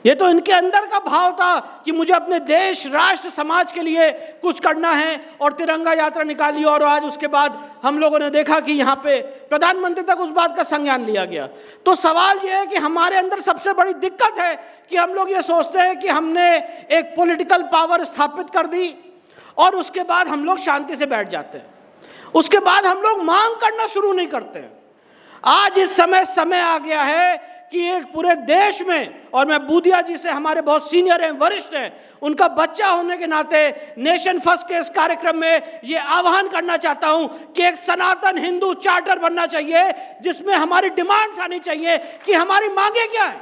ये तो इनके अंदर का भाव था कि मुझे अपने देश, राष्ट्र, समाज के लिए कुछ करना है, और तिरंगा यात्रा निकाली। और आज उसके बाद हम लोगों ने देखा कि यहाँ पे प्रधानमंत्री तक उस बात का संज्ञान लिया गया। तो सवाल ये है कि हमारे अंदर सबसे बड़ी दिक्कत है कि हम लोग ये सोचते हैं कि हमने एक पॉलिटिकल पावर स्थापित कर दी और उसके बाद हम लोग शांति से बैठ जाते हैं। उसके बाद हम लोग मांग करना शुरू नहीं करते हैं। आज इस समय आ गया है कि एक पूरे देश में, और मैं बूदिया जी से, हमारे बहुत सीनियर हैं, वरिष्ठ हैं, उनका बच्चा होने के नाते नेशन फर्स्ट के इस कार्यक्रम में ये आह्वान करना चाहता हूं कि एक सनातन हिंदू चार्टर बनना चाहिए जिसमें हमारी डिमांड्स आनी चाहिए कि हमारी मांगे क्या है।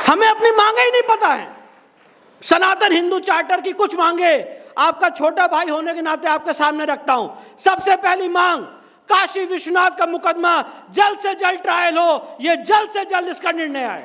हमें अपनी मांगे ही नहीं पता है। सनातन हिंदू चार्टर की कुछ मांगे आपका छोटा भाई होने के नाते आपके सामने रखता हूं। सबसे पहली मांग, काशी विश्वनाथ का मुकदमा जल्द से जल्द ट्रायल हो, यह जल्द से जल्द इसका निर्णय आए।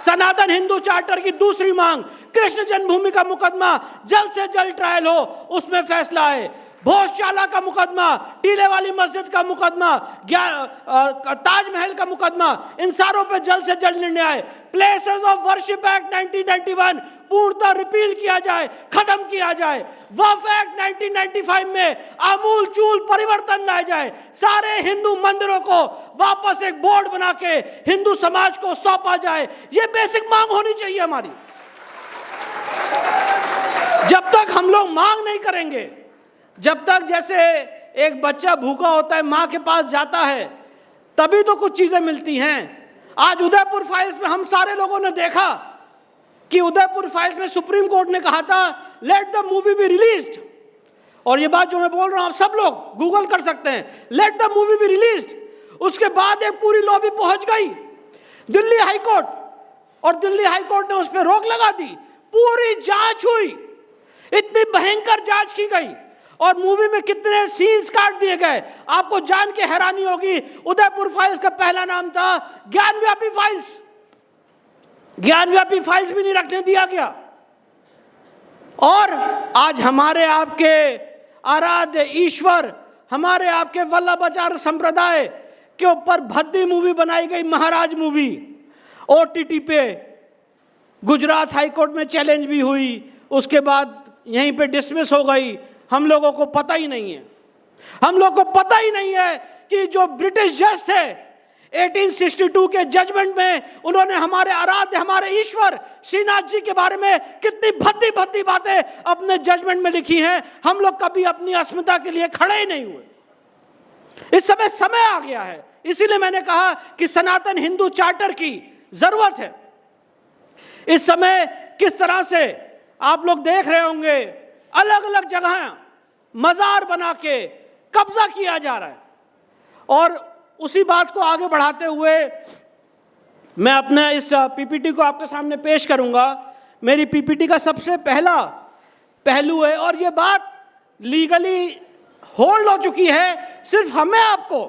सनातन हिंदू चार्टर की दूसरी मांग, कृष्ण जन्मभूमि का मुकदमा जल्द से जल्द ट्रायल हो, उसमें फैसला आए। भोजशाला का मुकदमा, टीले वाली मस्जिद का मुकदमा, ताजमहल का मुकदमा, इन सारों पे जल्द से जल्द निर्णय आए। प्लेसेस ऑफ वर्शिप एक्ट 1991 पूर्णतः रिपील किया जाए, खत्म किया जाए। वक्फ एक्ट 1995 में आमूल चूल परिवर्तन लाया जाए। सारे हिंदू मंदिरों को वापस एक बोर्ड बना के हिंदू समाज को सौंपा जाए। यह बेसिक मांग होनी चाहिए हमारी। जब तक हम लोग मांग नहीं करेंगे, जब तक जैसे एक बच्चा भूखा होता है, मां के पास जाता है, तभी तो कुछ चीजें मिलती हैं। आज उदयपुर फाइल्स में हम सारे लोगों ने देखा कि उदयपुर फाइल्स में सुप्रीम कोर्ट ने कहा था let the movie be released, और ये बात जो मैं बोल रहा हूं आप सब लोग गूगल कर सकते हैं, let the movie be released. उसके बाद एक पूरी लॉबी पहुंच गई दिल्ली हाईकोर्ट, और दिल्ली हाईकोर्ट ने उस पर रोक लगा दी। पूरी जांच हुई, इतनी भयंकर जांच की गई, और मूवी में कितने सीन्स काट दिए गए। आपको जान के हैरानी होगी, उदयपुर फाइल्स का पहला नाम था ज्ञानव्यापी फाइल्स। ज्ञानव्यापी फाइल्स भी नहीं रखने दिया गया। और आज हमारे आपके आराध्य ईश्वर, हमारे आपके वल्लभाचार्य संप्रदाय के ऊपर भद्दी मूवी बनाई गई, महाराज मूवी, OTT पे। गुजरात हाईकोर्ट में चैलेंज भी हुई, उसके बाद यहीं पे डिसमिस हो गई। हम लोगों को पता ही नहीं है, हम लोग को पता ही नहीं है कि जो ब्रिटिश जज थे 1862 के जजमेंट में उन्होंने हमारे आराध्य, हमारे ईश्वर श्रीनाथ जी के बारे में कितनी भद्दी भद्दी बातें अपने जजमेंट में लिखी हैं। हम लोग कभी अपनी अस्मिता के लिए खड़े ही नहीं हुए। इस समय आ गया है, इसीलिए मैंने कहा कि सनातन हिंदू चार्टर की जरूरत है। इस समय किस तरह से आप लोग देख रहे होंगे, अलग अलग जगह मजार बना के कब्जा किया जा रहा है। और उसी बात को आगे बढ़ाते हुए मैं अपने इस पीपीटी को आपके सामने पेश करूंगा। मेरी पीपीटी का सबसे पहला पहलू है, और ये बात लीगली होल्ड हो चुकी है, सिर्फ हमें आपको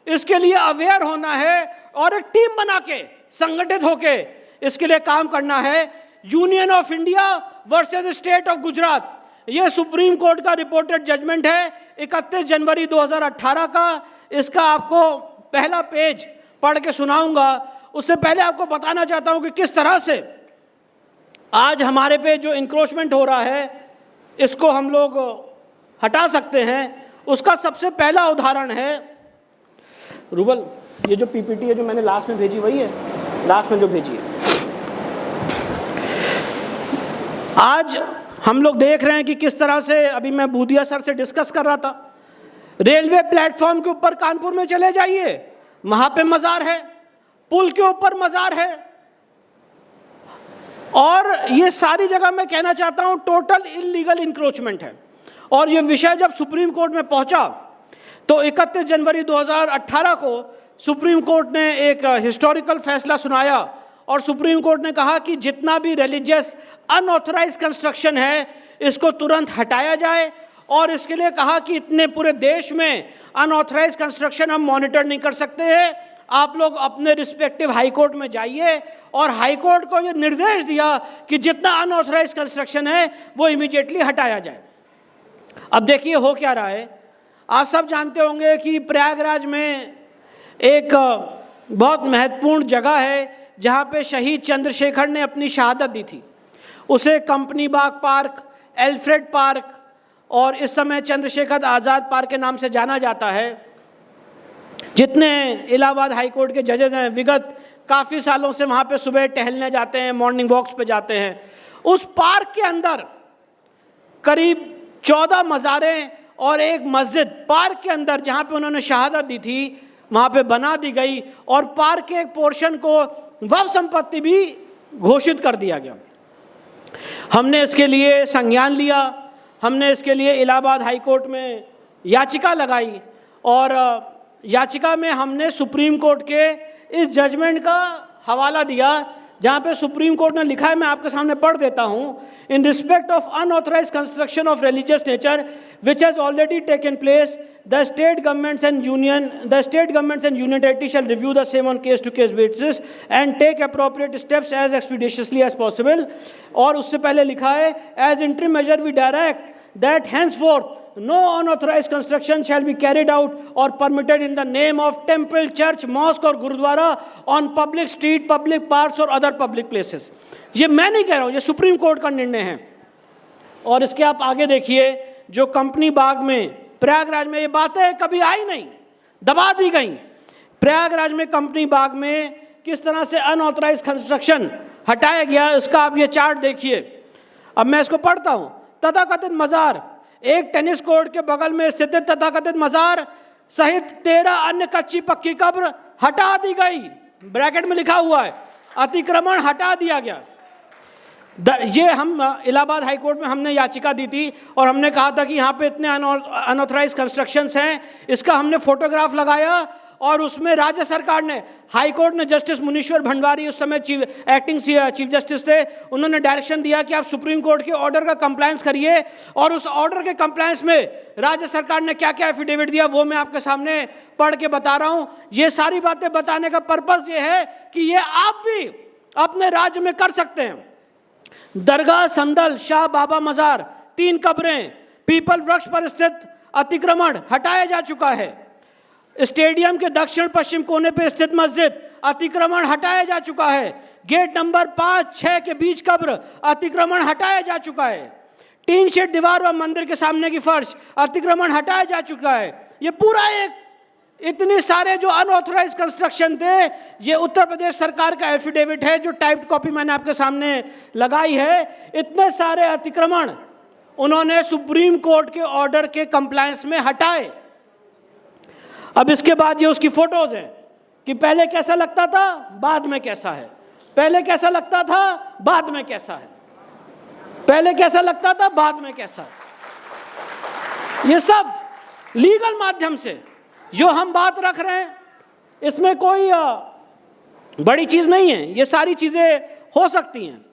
इसके लिए अवेयर होना है और एक टीम बना के संगठित होके इसके लिए काम करना है। Union of India versus state of Gujarat, यह सुप्रीम कोर्ट का रिपोर्टेड जजमेंट है 31 जनवरी 2018 का। इसका आपको पहला पेज पढ़ के सुनाऊंगा। उससे पहले आपको बताना चाहता हूं कि किस तरह से आज हमारे पे जो इंक्रोचमेंट हो रहा है इसको हम लोग हटा सकते हैं। उसका सबसे पहला उदाहरण है, रूबल ये जो पीपीटी है जो मैंने लास्ट में भेजी वही है, लास्ट में जो भेजी है। आज हम लोग देख रहे हैं कि किस तरह से, अभी मैं बूदिया सर से डिस्कस कर रहा था, रेलवे प्लेटफॉर्म के ऊपर कानपुर में चले जाइए, वहां पे मजार है, पुल के ऊपर मजार है, और ये सारी जगह मैं कहना चाहता हूं टोटल इलीगल इंक्रोचमेंट है। और ये विषय जब सुप्रीम कोर्ट में पहुंचा तो 31 जनवरी 2018 को सुप्रीम कोर्ट ने एक हिस्टोरिकल फैसला सुनाया, और सुप्रीम कोर्ट ने कहा कि जितना भी रिलीजियस अनऑथराइज कंस्ट्रक्शन है इसको तुरंत हटाया जाए। और इसके लिए कहा कि इतने पूरे देश में अनऑथराइज कंस्ट्रक्शन हम मॉनिटर नहीं कर सकते हैं, आप लोग अपने रिस्पेक्टिव हाई कोर्ट में जाइए। और हाई कोर्ट को ये निर्देश दिया कि जितना अनऑथराइज कंस्ट्रक्शन है वो इमीडिएटली हटाया जाए। अब देखिए हो क्या रहा है, आप सब जानते होंगे कि प्रयागराज में एक बहुत महत्वपूर्ण जगह है जहाँ पे शहीद चंद्रशेखर ने अपनी शहादत दी थी। उसे कंपनी बाग पार्क, एल्फ्रेड पार्क और इस समय चंद्रशेखर आज़ाद पार्क के नाम से जाना जाता है। जितने इलाहाबाद हाई कोर्ट के जजेज हैं विगत काफ़ी सालों से वहाँ पे सुबह टहलने जाते हैं, मॉर्निंग वॉक्स पे जाते हैं। उस पार्क के अंदर करीब 14 मज़ारें और एक मस्जिद पार्क के अंदर जहाँ पे उन्होंने शहादत दी थी वहाँ पे बना दी गई, और पार्क के एक पोर्शन को वक्फ संपत्ति भी घोषित कर दिया गया। हमने इसके लिए संज्ञान लिया, हमने इसके लिए इलाहाबाद हाई कोर्ट में याचिका लगाई, और याचिका में हमने सुप्रीम कोर्ट के इस जजमेंट का हवाला दिया जहाँ पे सुप्रीम कोर्ट ने लिखा है, मैं आपके सामने पढ़ देता हूँ। In respect of unauthorised construction of religious nature which has already taken place, the state governments and union territory shall review the same on case to case basis and take appropriate steps as expeditiously as possible। और उससे पहले लिखा है, as interim measure we direct that henceforth no unauthorized construction shall be carried out or permitted in the name of temple, church, mosque और gurdwara on public street, public parks और other public places। ये मैं नहीं कह रहा हूँ, ये supreme court का निर्णय है। और इसके आप आगे देखिए, जो कंपनी बाग में प्रयागराज में, ये बातें कभी आई नहीं, दबा दी गई। प्रयागराज में कंपनी बाग में किस तरह से अनऑथराइज कंस्ट्रक्शन हटाया गया, इसका आप ये चार्ट देखिए। अब मैं इसको पढ़ता हूँ। तथाकथित मज़ार, एक टेनिस कोर्ट के बगल में स्थित तथाकथित मज़ार सहित 13 अन्य कच्ची पक्की कब्र हटा दी गई। ब्रैकेट में लिखा हुआ है अतिक्रमण हटा दिया गया। ये हम इलाहाबाद हाई कोर्ट में हमने याचिका दी थी और हमने कहा था कि यहाँ पे इतने अनऑथराइज कंस्ट्रक्शंस हैं, इसका हमने फोटोग्राफ लगाया, और उसमें राज्य सरकार ने, हाई कोर्ट ने, जस्टिस मुनीश्वर भंडारी उस समय एक्टिंग चीफ जस्टिस थे, उन्होंने डायरेक्शन दिया कि आप सुप्रीम कोर्ट के ऑर्डर का कंप्लायंस करिए। और उस ऑर्डर के कंप्लायंस में राज्य सरकार ने क्या क्या एफिडेविट दिया वो मैं आपके सामने पढ़ के बता रहा हूँ। ये सारी बातें बताने का पर्पस ये है कि ये आप भी अपने राज्य में कर सकते हैं। दरगाह संदल शाह बाबा मज़ार 3 कब्रें, पीपल वृक्ष पर स्थित अतिक्रमण हटाया जा चुका है। स्टेडियम के दक्षिण पश्चिम कोने पर स्थित मस्जिद अतिक्रमण हटाया जा चुका है। गेट नंबर 5-6 के बीच कब्र अतिक्रमण हटाया जा चुका है। टीन शेड दीवार व मंदिर के सामने की फर्श अतिक्रमण हटाया जा चुका है। ये पूरा एक, इतने सारे जो अनऑथराइज कंस्ट्रक्शन थे, ये उत्तर प्रदेश सरकार का एफिडेविट है, जो टाइप्ड कॉपी मैंने आपके सामने लगाई है। इतने सारे अतिक्रमण उन्होंने सुप्रीम कोर्ट के ऑर्डर के कंप्लायंस में हटाए। अब इसके बाद ये उसकी फोटोज हैं कि पहले कैसा लगता था, बाद में कैसा है, पहले कैसा लगता था, बाद में कैसा है, पहले कैसा लगता था, बाद में कैसा है। ये सब लीगल माध्यम से जो हम बात रख रहे हैं, इसमें कोई बड़ी चीज़ नहीं है, ये सारी चीज़ें हो सकती हैं।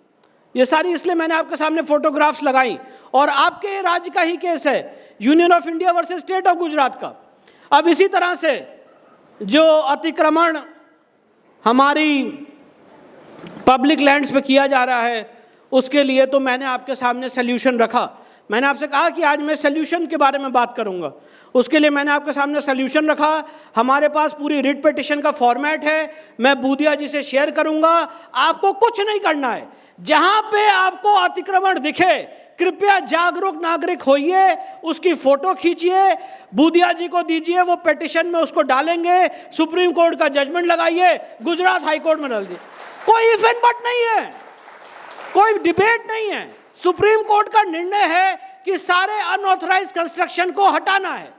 ये सारी, इसलिए मैंने आपके सामने फोटोग्राफ्स लगाई। और आपके राज्य का ही केस है, union of India versus state of Gujarat का। अब इसी तरह से जो अतिक्रमण हमारी पब्लिक लैंड्स पे किया जा रहा है, उसके लिए तो मैंने आपके सामने सल्यूशन रखा। मैंने आपसे कहा कि आज मैं सल्यूशन के बारे में बात करूंगा, उसके लिए मैंने आपके सामने सल्यूशन रखा। हमारे पास पूरी रिट पिटिशन का फॉर्मेट है, मैं बूदिया जी से शेयर करूंगा। आपको कुछ नहीं करना है, जहां पे आपको अतिक्रमण दिखे, कृपया जागरूक नागरिक होइए, उसकी फोटो खींचिए, बूदिया जी को दीजिए, वो पिटिशन में उसको डालेंगे, सुप्रीम कोर्ट का जजमेंट लगाइए, गुजरात हाई कोर्ट में डाल दिए। कोई इफ एंड बट नहीं है, कोई डिबेट नहीं है। सुप्रीम कोर्ट का निर्णय है कि सारे अनऑथराइज कंस्ट्रक्शन को हटाना है,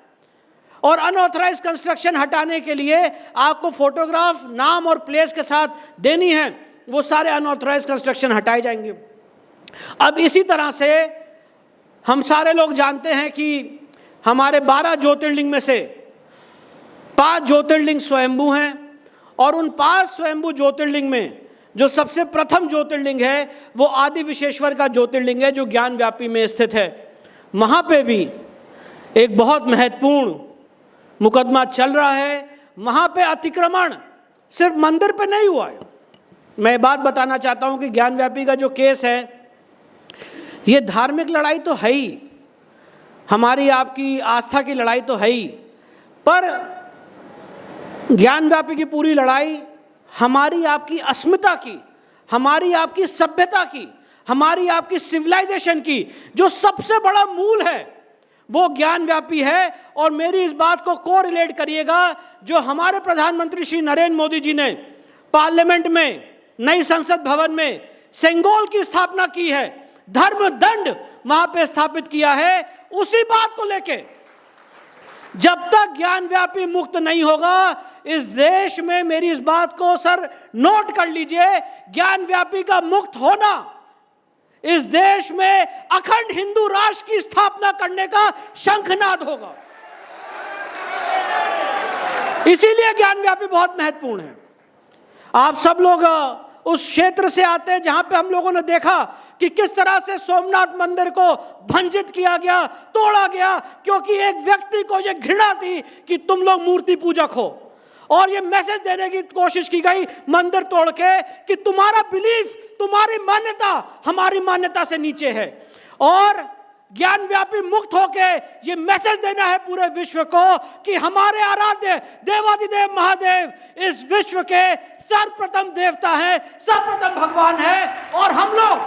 और अनऑथराइज कंस्ट्रक्शन हटाने के लिए आपको फोटोग्राफ नाम और प्लेस के साथ देनी है, वो सारे अनऑथराइज कंस्ट्रक्शन हटाए जाएंगे। अब इसी तरह से हम सारे लोग जानते हैं कि हमारे 12 ज्योतिर्लिंग में से 5 ज्योतिर्लिंग स्वयंभू हैं, और उन 5 स्वयंभू ज्योतिर्लिंग में जो सबसे प्रथम ज्योतिर्लिंग है वो आदि विश्वेश्वर का ज्योतिर्लिंग है, जो ज्ञान व्यापी में स्थित है। वहाँ पे भी एक बहुत महत्वपूर्ण मुकदमा चल रहा है। वहाँ पे अतिक्रमण सिर्फ मंदिर पे नहीं हुआ है। मैं बात बताना चाहता हूँ कि ज्ञान व्यापी का जो केस है, ये धार्मिक लड़ाई तो है ही, हमारी आपकी आस्था की लड़ाई तो है ही, पर ज्ञान व्यापी की पूरी लड़ाई हमारी आपकी अस्मिता की, हमारी आपकी सभ्यता की, हमारी आपकी सिविलाइजेशन की जो सबसे बड़ा मूल है वो ज्ञान व्यापी है। और मेरी इस बात को कोरिलेट करिएगा, जो हमारे प्रधानमंत्री श्री नरेंद्र मोदी जी ने पार्लियामेंट में, नई संसद भवन में सेंगोल की स्थापना की है, धर्म दंड वहां पे स्थापित किया है, उसी बात को लेके जब तक ज्ञानव्यापी मुक्त नहीं होगा इस देश में, मेरी इस बात को सर नोट कर लीजिए, ज्ञानव्यापी का मुक्त होना इस देश में अखंड हिंदू राष्ट्र की स्थापना करने का शंखनाद होगा। इसीलिए ज्ञानव्यापी बहुत महत्वपूर्ण है। आप सब लोग उस क्षेत्र से आते हैं जहां पे हम लोगों ने देखा कि किस तरह से सोमनाथ मंदिर को भंजित किया गया, तोड़ा गया, क्योंकि एक व्यक्ति को यह घृणा थी कि तुम लोग मूर्ति पूजक हो, और ये मैसेज देने की कोशिश की गई मंदिर तोड़ के कि तुम्हारा बिलीफ, तुम्हारी मान्यता हमारी मान्यता से नीचे है। और ज्ञानव्यापी मुक्त होके ये मैसेज देना है पूरे विश्व को कि हमारे आराध्य देवादिदेव महादेव इस विश्व के सर्वप्रथम देवता है, सर्वप्रथम भगवान है, और हम लोग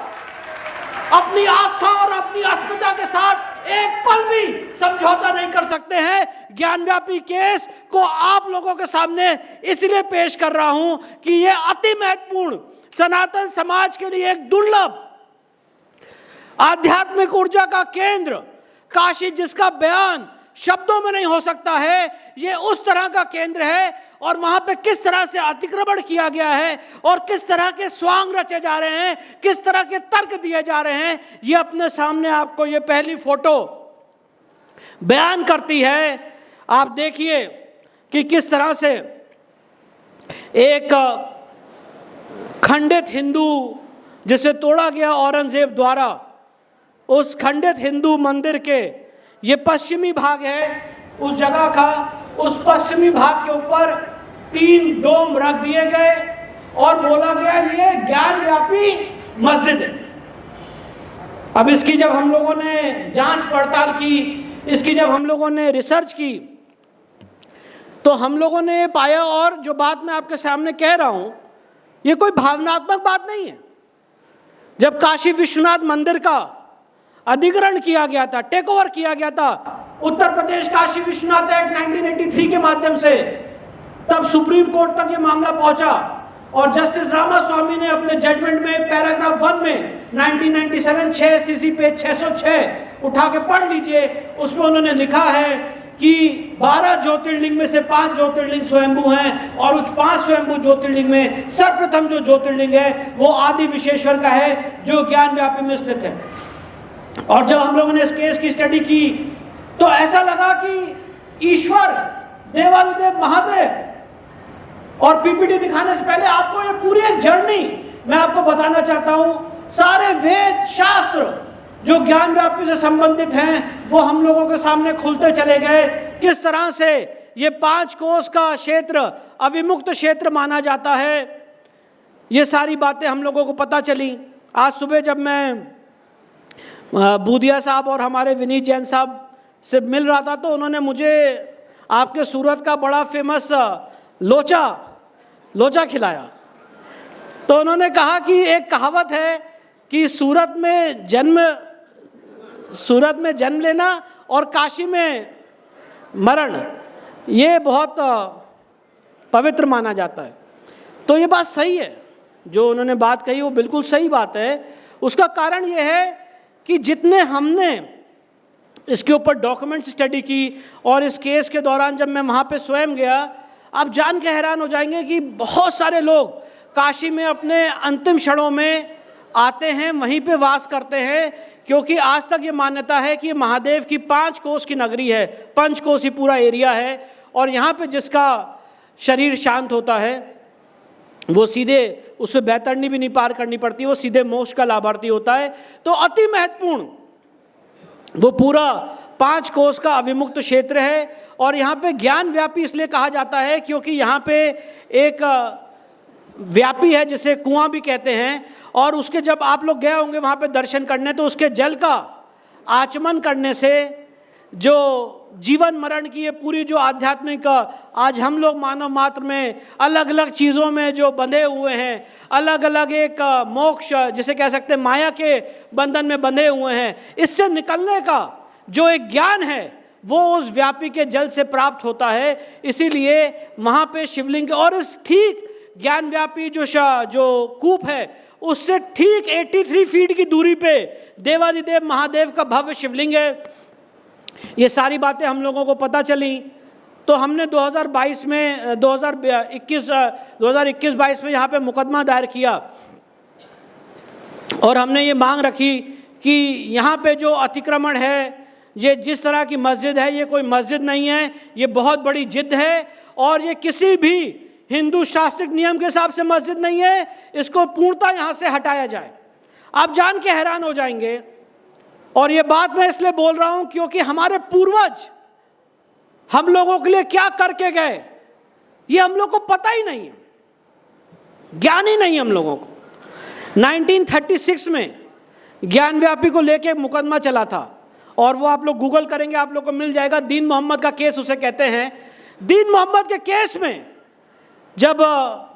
अपनी आस्था और अपनी अस्मिता के साथ एक पल भी समझौता नहीं कर सकते हैं। ज्ञानव्यापी केस को आप लोगों के सामने इसलिए पेश कर रहा हूं कि यह अति महत्वपूर्ण, सनातन समाज के लिए एक दुर्लभ आध्यात्मिक ऊर्जा का केंद्र काशी, जिसका बयान शब्दों में नहीं हो सकता है, ये उस तरह का केंद्र है। और वहां पे किस तरह से अतिक्रमण किया गया है और किस तरह के स्वांग रचे जा रहे हैं, किस तरह के तर्क दिए जा रहे हैं, ये अपने सामने आपको ये पहली फोटो बयान करती है। आप देखिए कि किस तरह से एक खंडित हिंदू जिसे तोड़ा गया औरंगजेब द्वारा, उस खंडित हिंदू मंदिर के ये पश्चिमी भाग है उस जगह का, उस पश्चिमी भाग के ऊपर 3 डोम रख दिए गए और बोला गया ये ज्ञानव्यापी मस्जिद है। अब इसकी जब हम लोगों ने जांच पड़ताल की, इसकी जब हम लोगों ने रिसर्च की, तो हम लोगों ने ये पाया, और जो बात मैं आपके सामने कह रहा हूं ये कोई भावनात्मक बात नहीं है। जब काशी विश्वनाथ मंदिर का अधिग्रहण किया गया था, टेक ओवर किया गया था उत्तर प्रदेश काशी विश्वनाथ एक्ट 1983 के माध्यम से, तब सुप्रीम कोर्ट तक ये मामला पहुंचा और जस्टिस रामास्वामी ने अपने जजमेंट में पैराग्राफ 1 में 1997 6 सीसी पेज 606 उठा के पढ़ लीजिए, उसमें उन्होंने लिखा है कि 12 ज्योतिर्लिंग में से 5 ज्योतिर्लिंग स्वयंभू हैं, और उस 5 स्वयंभू ज्योतिर्लिंग में सर्वप्रथम जो ज्योतिर्लिंग है वो आदि विश्वेश्वर का है, जो ज्ञानव्यापी में स्थित है। और जब हम लोगों ने इस केस की स्टडी की तो ऐसा लगा कि ईश्वर देवादिदेव महादेव, और पीपीटी दिखाने से पहले आपको ये पूरी एक जर्नी मैं आपको बताना चाहता हूं। सारे वेद शास्त्र जो ज्ञानव्यापी से संबंधित हैं वो हम लोगों के सामने खुलते चले गए। किस तरह से ये 5 कोस का क्षेत्र अविमुक्त क्षेत्र माना जाता है, ये सारी बातें हम लोगों को पता चली। आज सुबह जब मैं बूदिया साहब और हमारे विनीत जैन साहब से मिल रहा था तो उन्होंने मुझे आपके सूरत का बड़ा फेमस लोचा खिलाया। तो उन्होंने कहा कि एक कहावत है कि सूरत में जन्म लेना और काशी में मरण, ये बहुत पवित्र माना जाता है। तो ये बात सही है, जो उन्होंने बात कही वो बिल्कुल सही बात है। उसका कारण ये है कि जितने हमने इसके ऊपर डॉक्यूमेंट स्टडी की, और इस केस के दौरान जब मैं वहाँ पे स्वयं गया, आप जान के हैरान हो जाएंगे कि बहुत सारे लोग काशी में अपने अंतिम क्षणों में आते हैं, वहीं पे वास करते हैं, क्योंकि आज तक ये मान्यता है कि महादेव की 5 कोस की नगरी है, 5 कोस ही पूरा एरिया है, और यहाँ पे जिसका शरीर शांत होता है वो सीधे, उसे बैतरणी भी नहीं पार करनी पड़ती, वो सीधे मोक्ष का लाभार्थी होता है। तो अति महत्वपूर्ण वो पूरा 5 कोस का अविमुक्त क्षेत्र है। और यहाँ पे ज्ञानव्यापी इसलिए कहा जाता है क्योंकि यहाँ पे एक व्यापी है जिसे कुआं भी कहते हैं, और उसके जब आप लोग गए होंगे वहाँ पे दर्शन करने, तो उसके जल का आचमन करने से जो जीवन मरण की ये पूरी जो आध्यात्मिक, आज हम लोग मानव मात्र में अलग अलग चीज़ों में जो बंधे हुए हैं, अलग अलग एक मोक्ष जिसे कह सकते हैं माया के बंधन में बंधे हुए हैं, इससे निकलने का जो एक ज्ञान है वो उस व्यापी के जल से प्राप्त होता है। इसीलिए वहाँ पे शिवलिंग, और इस ठीक ज्ञानव्यापी जो कूप है उससे ठीक 83 फीट की दूरी पे देवादिदेव महादेव का भव्य शिवलिंग है। ये सारी बातें हम लोगों को पता चली, तो हमने 2021 में यहाँ पे मुकदमा दायर किया और हमने ये मांग रखी कि यहाँ पे जो अतिक्रमण है, ये जिस तरह की मस्जिद है, ये कोई मस्जिद नहीं है, ये बहुत बड़ी जिद है और ये किसी भी हिंदू शास्त्रिक नियम के हिसाब से मस्जिद नहीं है, इसको पूर्णतः यहाँ से हटाया जाए। आप जान के हैरान हो जाएंगे, और ये बात मैं इसलिए बोल रहा हूँ क्योंकि हमारे पूर्वज हम लोगों के लिए क्या करके गए ये हम लोग को पता ही नहीं है, ज्ञान ही नहीं हम लोगों को। 1936 में ज्ञानव्यापी को लेके मुकदमा चला था और वो आप लोग गूगल करेंगे आप लोग को मिल जाएगा, दीन मोहम्मद का केस उसे कहते हैं। दीन मोहम्मद के केस में जब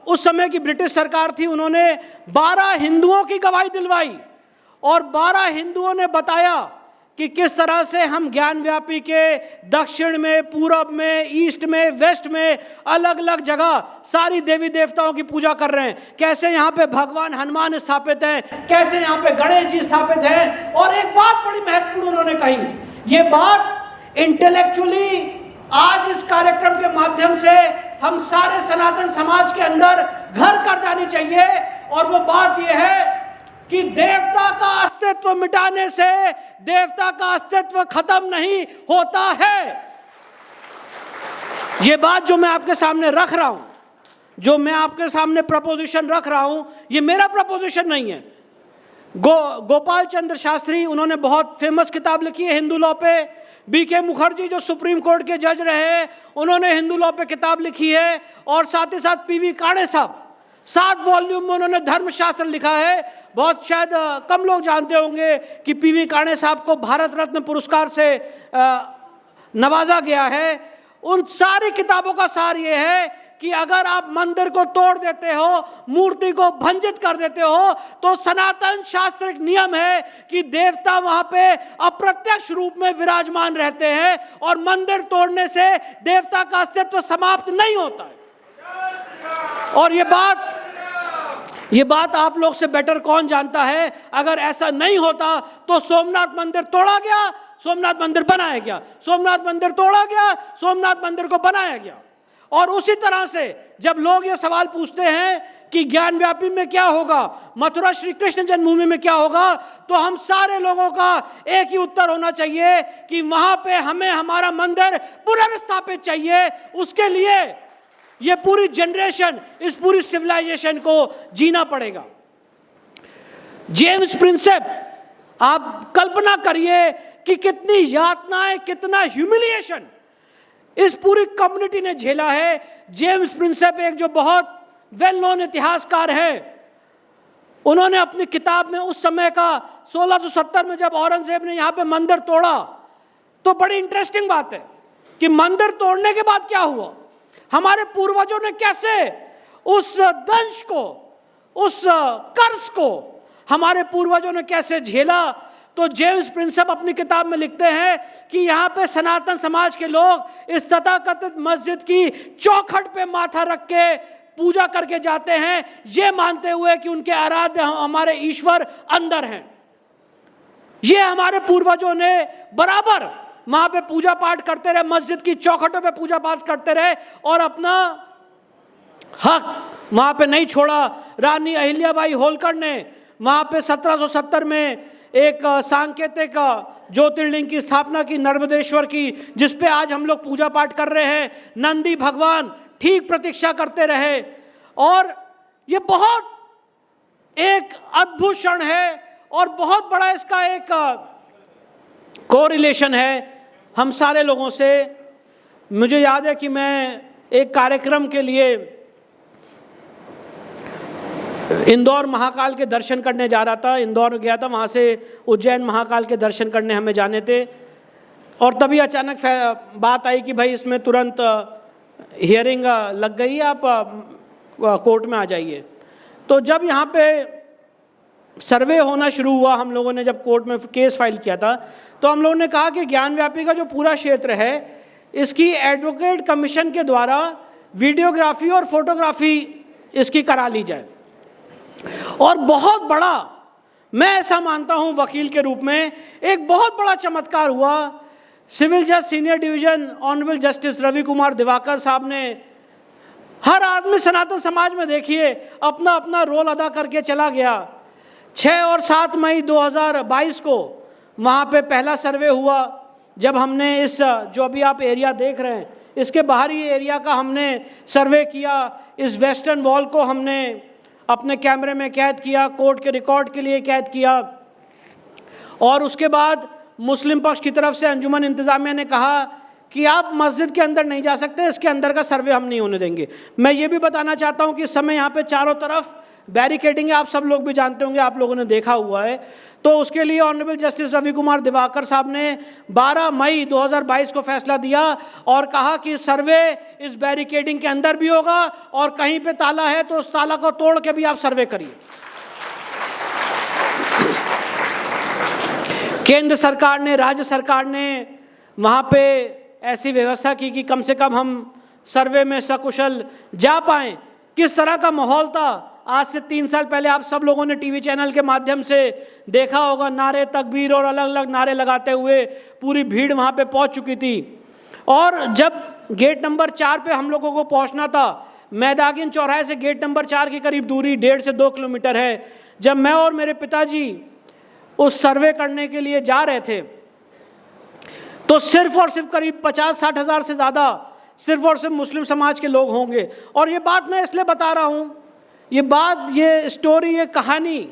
उस समय की ब्रिटिश सरकार थी, उन्होंने 12 हिंदुओं की गवाही दिलवाई और 12 हिंदुओं ने बताया कि किस तरह से हम ज्ञानव्यापी के दक्षिण में, पूरब में, ईस्ट में, वेस्ट में अलग अलग जगह सारी देवी देवताओं की पूजा कर रहे हैं, कैसे यहाँ पे भगवान हनुमान स्थापित हैं, कैसे यहाँ पे गणेश जी स्थापित हैं। और एक बात बड़ी महत्वपूर्ण उन्होंने कही, ये बात इंटेलेक्चुअली आज इस कार्यक्रम के माध्यम से हम सारे सनातन समाज के अंदर घर कर जानी चाहिए, और वो बात यह है कि देवता का अस्तित्व मिटाने से देवता का अस्तित्व खत्म नहीं होता है। ये बात जो मैं आपके सामने रख रहा हूं, जो मैं आपके सामने प्रपोजिशन रख रहा हूं, ये मेरा प्रपोजिशन नहीं है। गोपाल चंद्र शास्त्री, उन्होंने बहुत फेमस किताब लिखी है हिंदू लॉ पे। बीके मुखर्जी जो सुप्रीम कोर्ट के जज रहे हैं, उन्होंने हिंदू लॉ पे किताब लिखी है। और साथ ही साथ पीवी काणे साहब 7 वॉल्यूम में उन्होंने धर्मशास्त्र लिखा है। बहुत शायद कम लोग जानते होंगे कि पीवी काणे साहब को भारत रत्न पुरस्कार से नवाजा गया है। उन सारी किताबों का सार ये है कि अगर आप मंदिर को तोड़ देते हो, मूर्ति को भंजित कर देते हो, तो सनातन शास्त्रिक नियम है कि देवता वहां पे अप्रत्यक्ष रूप में विराजमान रहते हैं और मंदिर तोड़ने से देवता का अस्तित्व समाप्त नहीं होता है। और ये बात आप लोग से बेटर कौन जानता है। अगर ऐसा नहीं होता तो सोमनाथ मंदिर तोड़ा गया, सोमनाथ मंदिर बनाया गया, सोमनाथ मंदिर तोड़ा गया, सोमनाथ मंदिर को बनाया गया। और उसी तरह से जब लोग ये सवाल पूछते हैं कि ज्ञानव्यापी में क्या होगा, मथुरा श्री कृष्ण जन्मभूमि में क्या होगा, तो हम सारे लोगों का एक ही उत्तर होना चाहिए कि वहां पे हमें हमारा मंदिर पुनर्स्थापित चाहिए। उसके लिए ये पूरी जनरेशन, इस पूरी सिविलाइजेशन को जीना पड़ेगा। जेम्स प्रिंसेप, आप कल्पना करिए कि कितनी यातनाएं, कितना ह्यूमिलिएशन इस पूरी कम्युनिटी ने झेला है। जेम्स प्रिंसेप एक जो बहुत वेल नोन इतिहासकार है, उन्होंने अपनी किताब में उस समय का 1670 में जब औरंगजेब ने यहाँ पे मंदिर तोड़ा, तो बड़ी इंटरेस्टिंग बात है कि मंदिर तोड़ने के बाद क्या हुआ, हमारे पूर्वजों ने कैसे उस दंश को, उस कर्ज को हमारे पूर्वजों ने कैसे झेला। तो जेम्स प्रिंसेप अपनी किताब में लिखते हैं कि यहाँ पे सनातन समाज के लोग इस तथाकथित मस्जिद की चौखट पे माथा रख के पूजा करके जाते हैं, ये मानते हुए कि उनके आराध्य हमारे ईश्वर अंदर हैं। ये हमारे पूर्वजों ने बराबर वहां पे पूजा पाठ करते रहे, मस्जिद की चौखटों पे पूजा पाठ करते रहे और अपना हक वहां पे नहीं छोड़ा। रानी अहिल्याबाई होलकर ने वहां पे 1770 में एक सांकेतिक ज्योतिर्लिंग की स्थापना की, नर्मदेश्वर की, जिसपे आज हम लोग पूजा पाठ कर रहे हैं। नंदी भगवान ठीक प्रतीक्षा करते रहे। और ये बहुत एक अद्भुत क्षण है और बहुत बड़ा इसका एक कोरिलेशन है हम सारे लोगों से। मुझे याद है कि मैं एक कार्यक्रम के लिए इंदौर महाकाल के दर्शन करने जा रहा था। इंदौर गया था, वहाँ से उज्जैन महाकाल के दर्शन करने हमें जाने थे। और तभी अचानक बात आई कि भाई इसमें तुरंत हियरिंग लग गई, आप कोर्ट में आ जाइए। तो जब यहाँ पे सर्वे होना शुरू हुआ, हम लोगों ने जब कोर्ट में केस फाइल किया था, तो हम लोगों ने कहा कि ज्ञानव्यापी का जो पूरा क्षेत्र है, इसकी एडवोकेट कमीशन के द्वारा वीडियोग्राफी और फोटोग्राफी इसकी करा ली जाए। और बहुत बड़ा, मैं ऐसा मानता हूं वकील के रूप में, एक बहुत बड़ा चमत्कार हुआ सिविल जज senior division honourable justice Ravi Kumar Diwakar साहब ने, हर आदमी सनातन समाज में देखिए अपना अपना रोल अदा करके चला गया। 6 और 7 मई 2022 को वहाँ पे पहला सर्वे हुआ, जब हमने इस जो अभी आप एरिया देख रहे हैं इसके बाहरी एरिया का हमने सर्वे किया। इस वेस्टर्न वॉल को हमने अपने कैमरे में कैद किया, कोर्ट के रिकॉर्ड के लिए कैद किया। और उसके बाद मुस्लिम पक्ष की तरफ से अंजुमन इंतजामिया ने कहा कि आप मस्जिद के अंदर नहीं जा सकते, इसके अंदर का सर्वे हम नहीं होने देंगे। मैं ये भी बताना चाहता हूँ कि इस समय यहाँ पे चारों तरफ बैरिकेडिंग है, आप सब लोग भी जानते होंगे, आप लोगों ने देखा हुआ है। तो उसके लिए ऑनरेबल जस्टिस रवि कुमार दिवाकर साहब ने 12 मई 2022 को फैसला दिया और कहा कि सर्वे इस बैरिकेडिंग के अंदर भी होगा और कहीं पे ताला है तो उस ताला को तोड़ के भी आप सर्वे करिए। केंद्र सरकार ने, राज्य सरकार ने वहाँ पे ऐसी व्यवस्था की कि कम से कम हम सर्वे में सकुशल जा पाएँ। किस तरह का माहौल था आज से 3 साल पहले, आप सब लोगों ने टीवी चैनल के माध्यम से देखा होगा, नारे तकबीर और अलग अलग नारे लगाते हुए पूरी भीड़ वहाँ पे पहुँच चुकी थी। और जब गेट नंबर 4 पे हम लोगों को पहुँचना था, मैदागिन चौराहे से गेट नंबर 4 की करीब दूरी 1.5 से 2 किलोमीटर है। जब मैं और मेरे पिताजी उस सर्वे करने के लिए जा रहे थे तो सिर्फ और सिर्फ करीब 50-60 हज़ार से ज़्यादा सिर्फ और सिर्फ मुस्लिम समाज के लोग होंगे। और ये बात मैं इसलिए बता रहा हूँ, ये बात, ये स्टोरी, ये कहानी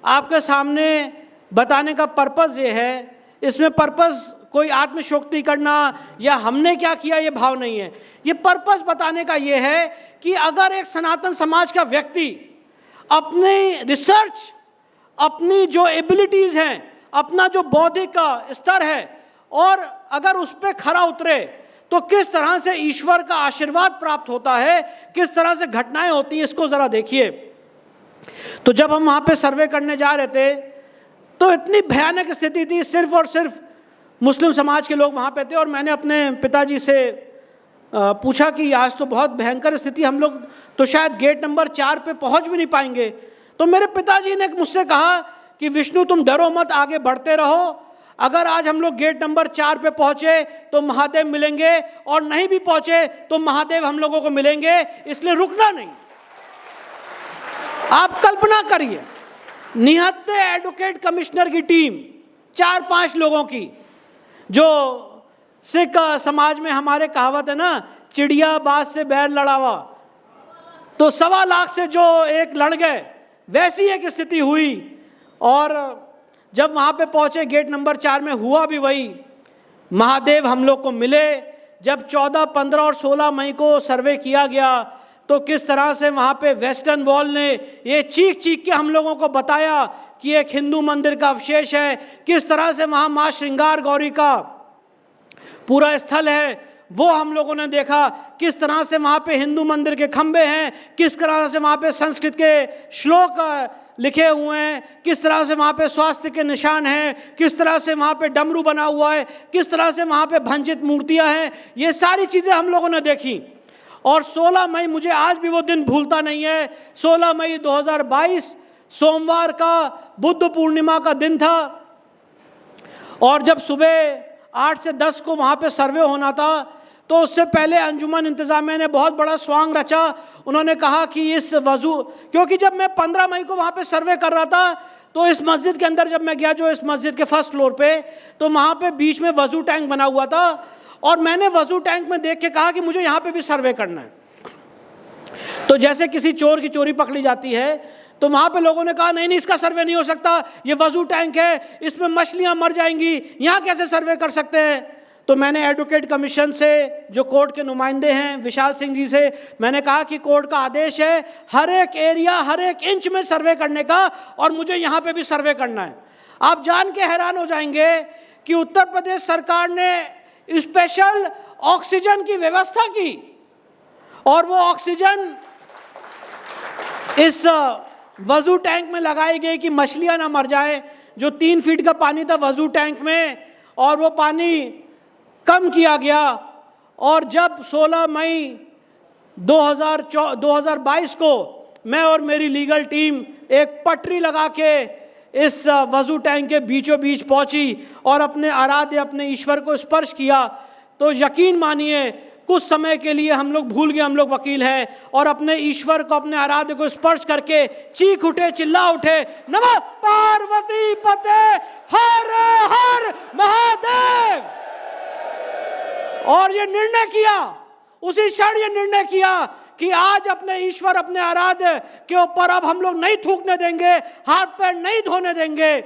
आपके सामने बताने का पर्पज़ ये है, इसमें पर्पज़ कोई आत्मशोक्ति करना या हमने क्या किया ये भाव नहीं है। ये पर्पज़ बताने का ये है कि अगर एक सनातन समाज का व्यक्ति अपनी रिसर्च, अपनी जो एबिलिटीज़ हैं, अपना जो बौद्धिक स्तर है, और अगर उस पर खरा उतरे तो किस तरह से ईश्वर का आशीर्वाद प्राप्त होता है, किस तरह से घटनाएं होती हैं, इसको ज़रा देखिए। तो जब हम वहाँ पे सर्वे करने जा रहे थे तो इतनी भयानक स्थिति थी, सिर्फ और सिर्फ मुस्लिम समाज के लोग वहाँ पे थे। और मैंने अपने पिताजी से पूछा कि आज तो बहुत भयंकर स्थिति, हम लोग तो शायद गेट नंबर 4 पे पहुँच भी नहीं पाएंगे। तो मेरे पिताजी ने मुझसे कहा कि विष्णु तुम डरो मत, आगे बढ़ते रहो। अगर आज हम लोग गेट नंबर 4 पे पहुंचे तो महादेव मिलेंगे, और नहीं भी पहुंचे तो महादेव हम लोगों को मिलेंगे, इसलिए रुकना नहीं। आप कल्पना करिए, निहत्थे एडवोकेट कमिश्नर की टीम 4-5 लोगों की, जो सिख समाज में हमारे कहावत है ना, चिड़िया बाज से बैर लड़ावा, तो 1.25 लाख से जो एक लड़ गए, वैसी एक स्थिति हुई। और जब वहाँ पे पहुँचे गेट नंबर 4 में, हुआ भी वही, महादेव हम लोग को मिले। जब 14, 15 और 16 मई को सर्वे किया गया तो किस तरह से वहाँ पे वेस्टर्न वॉल ने ये चीख चीख के हम लोगों को बताया कि एक हिंदू मंदिर का अवशेष है, किस तरह से वहाँ माँ श्रृंगार गौरी का पूरा स्थल है वो हम लोगों ने देखा, किस तरह से वहाँ पे हिंदू मंदिर के खंबे हैं, किस तरह से वहाँ पे संस्कृत के श्लोक लिखे हुए हैं, किस तरह से वहाँ पे स्वास्थ्य के निशान हैं, किस तरह से वहाँ पे डमरू बना हुआ है, किस तरह से वहाँ पे भंजित मूर्तियाँ हैं। ये सारी चीज़ें हम लोगों ने देखी। और 16 मई, मुझे आज भी वो दिन भूलता नहीं है, 16 मई 2022 सोमवार का बुद्ध पूर्णिमा का दिन था। और जब सुबह 8 से 10 को वहाँ पे सर्वे होना था तो उससे पहले अंजुमन इंतजामिया ने बहुत बड़ा स्वांग रचा। उन्होंने कहा कि इस वजू, क्योंकि जब मैं 15 मई को वहाँ पे सर्वे कर रहा था तो इस मस्जिद के अंदर जब मैं गया, जो इस मस्जिद के फर्स्ट फ्लोर पे, तो वहाँ पे बीच में वजू टैंक बना हुआ था और मैंने वजू टैंक में देख के कहा कि मुझे यहाँ पे भी सर्वे करना है। तो जैसे किसी चोर की चोरी पकड़ी जाती है तो वहाँ पे लोगों ने कहा नहीं नहीं, इसका सर्वे नहीं हो सकता, ये वजू टैंक है, इसमें मछलियाँ मर जाएंगी, यहाँ कैसे सर्वे कर सकते हैं। तो मैंने एडवोकेट कमीशन से, जो कोर्ट के नुमाइंदे हैं, विशाल सिंह जी से मैंने कहा कि कोर्ट का आदेश है हर एक एरिया, हर एक इंच में सर्वे करने का, और मुझे यहाँ पे भी सर्वे करना है। आप जान के हैरान हो जाएंगे कि उत्तर प्रदेश सरकार ने स्पेशल ऑक्सीजन की व्यवस्था की, और वो ऑक्सीजन इस वजू टैंक में लगाई गई कि मछलियाँ ना मर जाए। जो 3 फीट का पानी था वजू टैंक में, और वो पानी कम किया गया। और जब 16 मई 2022 को मैं और मेरी लीगल टीम एक पटरी लगा के इस वजू टैंक के बीचों बीच पहुंची और अपने आराध्य अपने ईश्वर को स्पर्श किया, तो यकीन मानिए कुछ समय के लिए हम लोग भूल गए हम लोग वकील हैं, और अपने ईश्वर को अपने आराध्य को स्पर्श करके चीख उठे, चिल्ला उठे, नमः पार्वती पते हर हर महादेव। और ये निर्णय किया, उसी क्षण ये निर्णय किया कि आज अपने ईश्वर अपने आराध्य के ऊपर अब हम लोग नहीं थूकने देंगे, हाथ पैर नहीं धोने देंगे।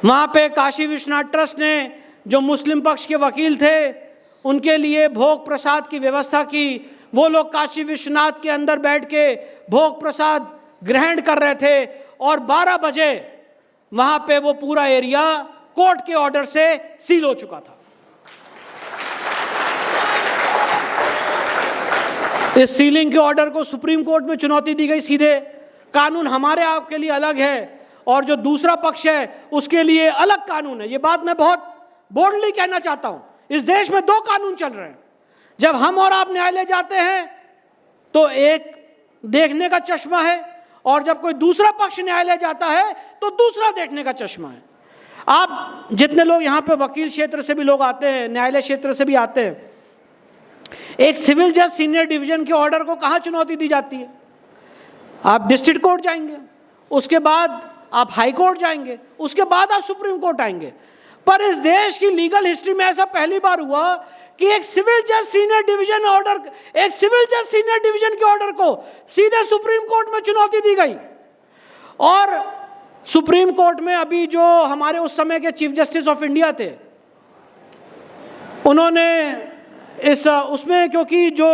वहां पे काशी विश्वनाथ ट्रस्ट ने, जो मुस्लिम पक्ष के वकील थे, उनके लिए भोग प्रसाद की व्यवस्था की। वो लोग काशी विश्वनाथ के अंदर बैठ के भोग प्रसाद ग्रहण कर रहे थे, और 12 बजे वहां पे वो पूरा एरिया कोर्ट के ऑर्डर से सील हो चुका था। इस सीलिंग के ऑर्डर को सुप्रीम कोर्ट में चुनौती दी गई सीधे। कानून हमारे आपके लिए अलग है और जो दूसरा पक्ष है उसके लिए अलग कानून है। ये बात मैं बहुत बोल्डली कहना चाहता हूं। इस देश में 2 कानून चल रहे हैं। जब हम और आप न्यायालय जाते हैं तो एक देखने का चश्मा है, और जब कोई दूसरा पक्ष न्यायालय जाता है तो दूसरा देखने का चश्मा है। आप जितने लोग यहाँ पे वकील क्षेत्र से भी लोग आते हैं, न्यायालय क्षेत्र से भी आते हैं, एक सिविल जज सीनियर डिवीजन के ऑर्डर को कहां चुनौती दी जाती है? आप डिस्ट्रिक्ट कोर्ट जाएंगे, उसके बाद आप हाई कोर्ट जाएंगे, उसके बाद आप सुप्रीम कोर्ट आएंगे। पर इस देश की लीगल हिस्ट्री में ऐसा पहली बार हुआ कि एक सिविल जज सीनियर डिवीजन ऑर्डर, एक सिविल जज सीनियर डिवीजन के ऑर्डर को सीधे सुप्रीम कोर्ट में चुनौती दी गई। और सुप्रीम कोर्ट में अभी जो हमारे उस समय के चीफ जस्टिस ऑफ इंडिया थे, उन्होंने उसमें, क्योंकि जो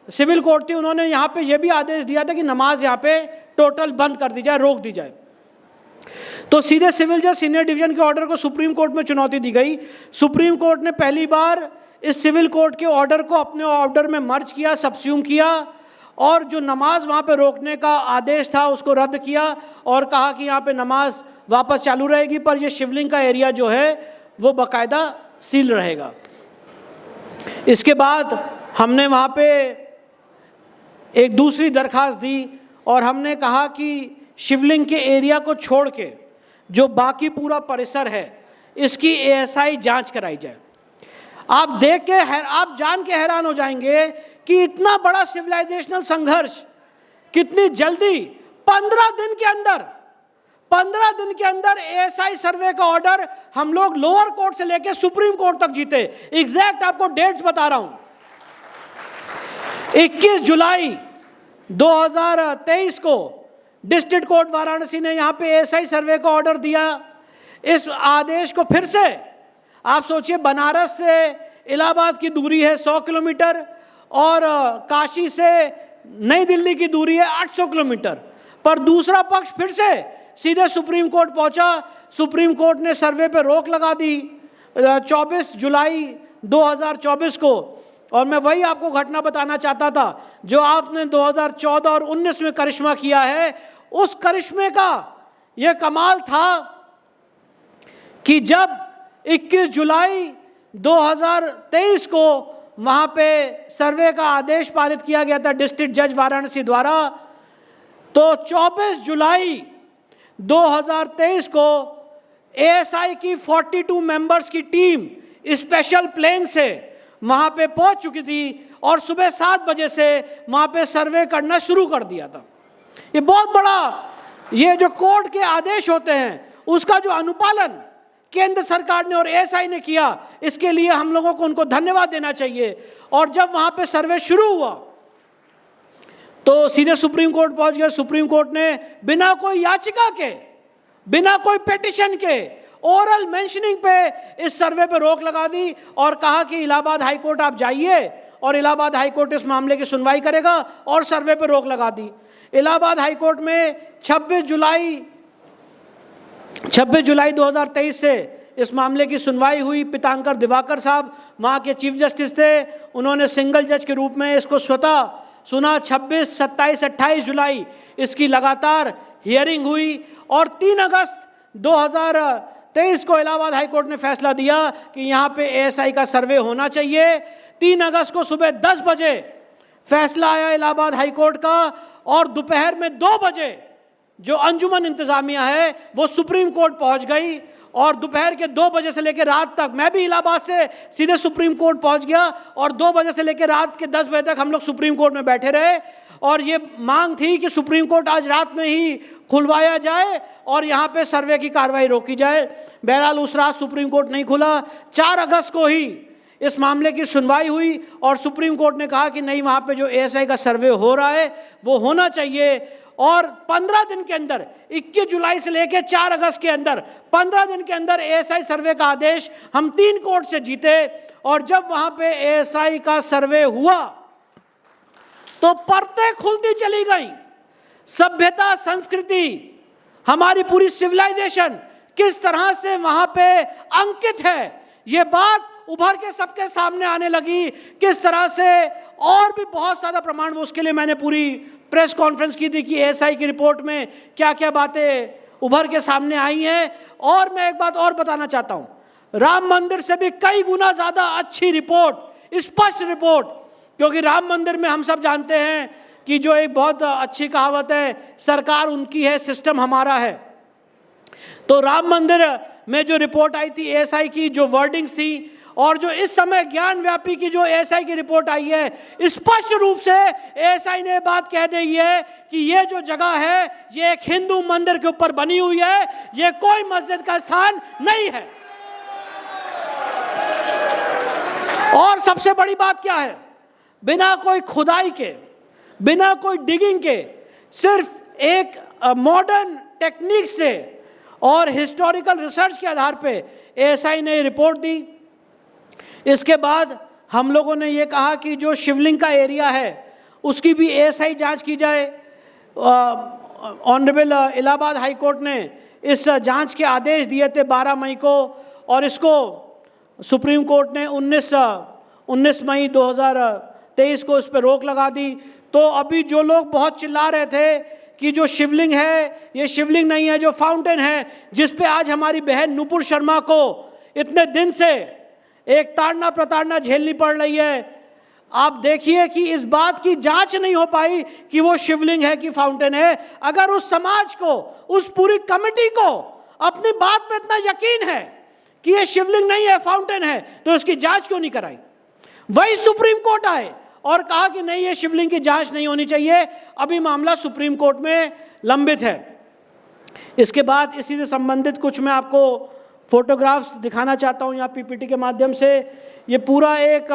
सिविल कोर्ट थी, उन्होंने यहाँ पे ये भी आदेश दिया था कि नमाज यहाँ पे टोटल बंद कर दी जाए, रोक दी जाए। तो सीधे सिविल जज सीनियर डिवीजन के ऑर्डर को सुप्रीम कोर्ट में चुनौती दी गई। सुप्रीम कोर्ट ने पहली बार इस सिविल कोर्ट के ऑर्डर को अपने ऑर्डर में मर्ज किया, सबस्यूम किया, और जो नमाज वहाँ पे रोकने का आदेश था उसको रद्द किया और कहा कि यहाँ पे नमाज वापस चालू रहेगी, पर ये शिवलिंग का एरिया जो है वो बाकायदा सील रहेगा। इसके बाद हमने वहाँ पे एक दूसरी दरखास्त दी और हमने कहा कि शिवलिंग के एरिया को छोड़ के जो बाकी पूरा परिसर है इसकी ASI जांच कराई जाए। आप देख के आप जान के हैरान हो जाएंगे कि इतना बड़ा सिविलाइजेशनल संघर्ष कितनी जल्दी 15 दिन के अंदर ASI सर्वे का ऑर्डर हम लोग लोअर कोर्ट से लेकर सुप्रीम कोर्ट तक जीते। एग्जैक्ट आपको डेट्स बता रहा हूं। 21 जुलाई 2023 को डिस्ट्रिक्ट कोर्ट वाराणसी ने यहां पे ASI सर्वे का ऑर्डर दिया। इस आदेश को फिर से, आप सोचिए, बनारस से इलाहाबाद की दूरी है 100 किलोमीटर और काशी से नई दिल्ली की दूरी है 800 किलोमीटर, पर दूसरा पक्ष फिर से सीधे सुप्रीम कोर्ट पहुंचा। सुप्रीम कोर्ट ने सर्वे पे रोक लगा दी 24 जुलाई 2024 को। और मैं वही आपको घटना बताना चाहता था जो आपने 2014 और 19 में करिश्मा किया है। उस करिश्मे का यह कमाल था कि जब 21 जुलाई 2023 को वहां पे सर्वे का आदेश पारित किया गया था डिस्ट्रिक्ट जज वाराणसी द्वारा, तो 24 जुलाई 2023 को ASI की 42 मेंबर्स की टीम स्पेशल प्लेन से वहां पे पहुंच चुकी थी और सुबह 7 बजे से वहां पे सर्वे करना शुरू कर दिया था। ये बहुत बड़ा, ये जो कोर्ट के आदेश होते हैं उसका जो अनुपालन केंद्र सरकार ने और ASI ने किया, इसके लिए हम लोगों को उनको धन्यवाद देना चाहिए। और जब वहां पे सर्वे शुरू हुआ तो सीधे सुप्रीम कोर्ट पहुंच गए। सुप्रीम कोर्ट ने बिना कोई याचिका के, बिना कोई पिटीशन के, ओरल मेंशनिंग पे इस सर्वे पे रोक लगा दी और कहा कि इलाहाबाद हाई कोर्ट आप जाइए और इलाहाबाद हाई कोर्ट इस मामले की सुनवाई करेगा, और सर्वे पे रोक लगा दी। इलाहाबाद हाई कोर्ट में 26 जुलाई 2023 से इस मामले की सुनवाई हुई। पीतांकर दिवाकर साहब वहाँ के चीफ जस्टिस थे, उन्होंने सिंगल जज के रूप में इसको स्वतः सुना। 26, 27, 28 जुलाई इसकी लगातार हियरिंग हुई और 3 अगस्त 2023 को इलाहाबाद हाई कोर्ट ने फैसला दिया कि यहाँ पे ASI का सर्वे होना चाहिए। 3 अगस्त को सुबह 10 बजे फैसला आया इलाहाबाद हाई कोर्ट का और दोपहर में 2 बजे जो अंजुमन इंतजामिया है वो सुप्रीम कोर्ट पहुंच गई और दोपहर के 2 बजे से लेकर रात तक, मैं भी इलाहाबाद से सीधे सुप्रीम कोर्ट पहुंच गया और 2 बजे से लेकर रात के 10 बजे तक हम लोग सुप्रीम कोर्ट में बैठे रहे और ये मांग थी कि सुप्रीम कोर्ट आज रात में ही खुलवाया जाए और यहाँ पे सर्वे की कार्रवाई रोकी जाए। बहरहाल उस रात सुप्रीम कोर्ट नहीं खुला। 4 अगस्त को ही इस मामले की सुनवाई हुई और सुप्रीम कोर्ट ने कहा कि नहीं, वहाँ पे जो एएसआई का सर्वे हो रहा है वो होना चाहिए और 15 दिन के अंदर, 21 जुलाई से लेकर 4 अगस्त के अंदर 15 दिन के अंदर एएसआई सर्वे का आदेश हम 3 कोर्ट से जीते। और जब वहाँ पे एएसआई का सर्वे हुआ तो परतें खुलती चली गई। सभ्यता, संस्कृति, हमारी पूरी सिविलाइजेशन किस तरह से वहां पे अंकित है, ये बात उभर के सबके सामने आने लगी। किस तरह से और भी बहुत सारा प्रमाण, उसके लिए मैंने पूरी प्रेस कॉन्फ्रेंस की थी कि एएसआई की रिपोर्ट में क्या क्या बातें उभर के सामने आई हैं। और मैं एक बात और बताना चाहता हूं, राम मंदिर से भी कई गुना ज्यादा अच्छी रिपोर्ट, स्पष्ट रिपोर्ट, क्योंकि राम मंदिर में हम सब जानते हैं कि जो एक बहुत अच्छी कहावत है, सरकार उनकी है, सिस्टम हमारा है। तो राम मंदिर में जो रिपोर्ट आई थी एएसआई की, जो वर्डिंग्स थी, और जो इस समय ज्ञान व्यापी की जो एएसआई की रिपोर्ट आई है, स्पष्ट रूप से एएसआई ने बात कह दी है कि ये जो जगह है ये एक हिंदू मंदिर के ऊपर बनी हुई है, ये कोई मस्जिद का स्थान नहीं है। और सबसे बड़ी बात क्या है, बिना कोई खुदाई के, बिना कोई डिगिंग के, सिर्फ एक मॉडर्न टेक्निक से और हिस्टोरिकल रिसर्च के आधार पे एएसआई ने रिपोर्ट दी। इसके बाद हम लोगों ने ये कहा कि जो शिवलिंग का एरिया है उसकी भी एएसआई जांच की जाए। ऑनरेबल इलाहाबाद हाई कोर्ट ने इस जांच के आदेश दिए थे 12 मई को और इसको सुप्रीम कोर्ट ने 19 मई 2023 को इस पर रोक लगा दी। तो अभी जो लोग बहुत चिल्ला रहे थे कि जो शिवलिंग है ये शिवलिंग नहीं है, जो फाउंटेन है जिस पे आज हमारी बहन नुपुर शर्मा को इतने दिन से एक ताड़ना प्रताड़ना झेलनी पड़ रही है, आप देखिए कि इस बात की जांच नहीं हो पाई कि वो शिवलिंग है कि फाउंटेन है। अगर उस समाज को, उस पूरी कमेटी को अपनी बात पे इतना यकीन है कि ये शिवलिंग नहीं है, फाउंटेन है, तो इसकी जांच क्यों नहीं कराई? वही सुप्रीम कोर्ट आए और कहा कि नहीं, ये शिवलिंग की जांच नहीं होनी चाहिए। अभी मामला सुप्रीम कोर्ट में लंबित है। इसके बाद इसी से संबंधित कुछ मैं आपको फोटोग्राफ्स दिखाना चाहता हूं यहाँ पीपीटी के माध्यम से। ये पूरा एक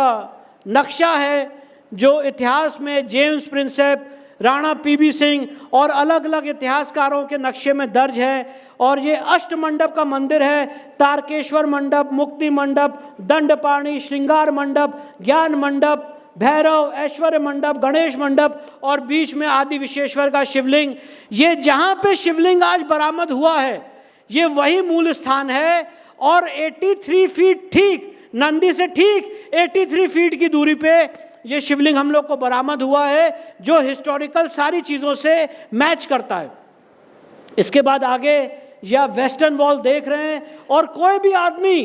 नक्शा है जो इतिहास में James Prinsep, Rana PB Singh और अलग अलग इतिहासकारों के नक्शे में दर्ज है। और ये अष्ट मंडप का मंदिर है, तारकेश्वर मंडप, मुक्ति मंडप, दंडपाणी, श्रृंगार मंडप, ज्ञान मंडप, भैरव, ऐश्वर्य मंडप, गणेश मंडप और बीच में आदि विश्वेश्वर का शिवलिंग। ये जहाँ पे शिवलिंग आज बरामद हुआ है ये वही मूल स्थान है और 83 फीट ठीक, नंदी से ठीक 83 फीट की दूरी पे ये शिवलिंग हम लोग को बरामद हुआ है, जो हिस्टोरिकल सारी चीज़ों से मैच करता है। इसके बाद आगे या वेस्टर्न वॉल देख रहे हैं और कोई भी आदमी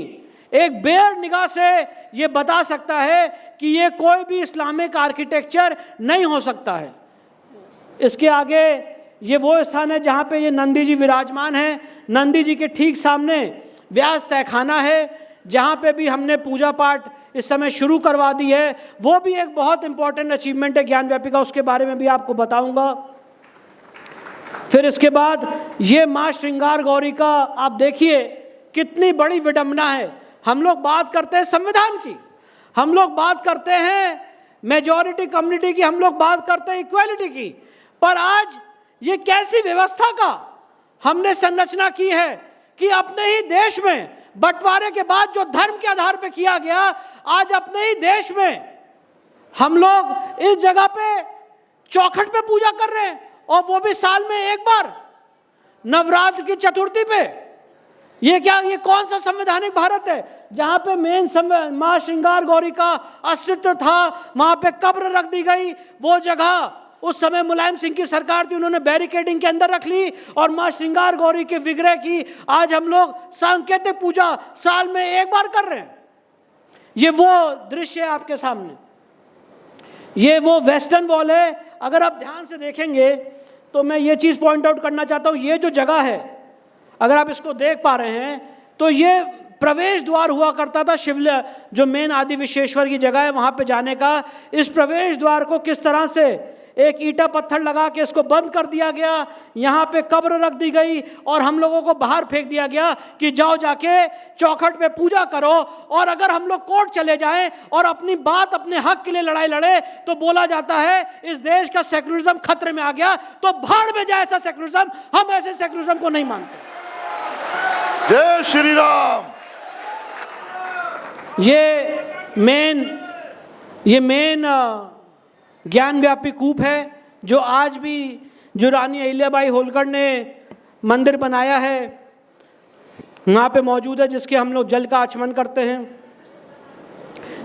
एक बेयर निगाह से ये बता सकता है कि ये कोई भी इस्लामिक आर्किटेक्चर नहीं हो सकता है। इसके आगे ये वो स्थान है जहाँ पे ये नंदी जी विराजमान है। नंदी जी के ठीक सामने व्यास तहखाना है जहाँ पे भी हमने पूजा पाठ इस समय शुरू करवा दी है। वो भी एक बहुत इंपॉर्टेंट अचीवमेंट है ज्ञान व्यापी का, उसके बारे में भी आपको बताऊंगा। फिर इसके बाद ये माँ श्रृंगार गौरी का आप देखिए कितनी बड़ी विडंबना है। हम लोग बात करते हैं संविधान की, हम लोग बात करते हैं मेजॉरिटी कम्युनिटी की, हम लोग बात करते हैं इक्वालिटी की, पर आज ये कैसी व्यवस्था का हमने संरचना की है कि अपने ही देश में बंटवारे के बाद जो धर्म के आधार पे किया गया, आज अपने ही देश में हम लोग इस जगह पे चौखट पे पूजा कर रहे हैं और वो भी साल में एक बार, नवरात्र की चतुर्थी पे। ये क्या, ये कौन सा संवैधानिक भारत है जहां पे मेन मां श्रृंगार गौरी का अस्तित्व था, वहां पे कब्र रख दी गई। वो जगह उस समय मुलायम सिंह की सरकार थी, उन्होंने बैरिकेडिंग के अंदर रख ली और मां श्रृंगार गौरी के विग्रह की आज हम लोग सांकेतिक पूजा साल में एक बार कर रहे हैं। ये वो दृश्य है आपके सामने, ये वो वेस्टर्न वॉल है। अगर आप ध्यान से देखेंगे तो मैं ये चीज़ पॉइंट आउट करना चाहता हूँ, ये जो जगह है अगर आप इसको देख पा रहे हैं तो ये प्रवेश द्वार हुआ करता था शिवलिंग, जो मेन आदि विश्वेश्वर की जगह है वहाँ पे जाने का। इस प्रवेश द्वार को किस तरह से एक ईंटा पत्थर लगा के इसको बंद कर दिया गया, यहाँ पे कब्र रख दी गई और हम लोगों को बाहर फेंक दिया गया कि जाओ जाके चौखट पे पूजा करो। और अगर हम लोग कोर्ट चले जाएं और अपनी बात, अपने हक के लिए लड़ाई लड़े तो बोला जाता है इस देश का सेक्युलरिज्म खतरे में आ गया। तो भाड़ में जाए ऐसा सेक्युलरिज्म, हम ऐसे सेक्युलरिज्म को नहीं मानते। जय श्री राम। ये मेन ज्ञान व्यापी कूप है जो आज भी जो रानी अहिल्याबाई होलकर ने मंदिर बनाया है वहाँ पे मौजूद है, जिसके हम लोग जल का आचमन करते हैं।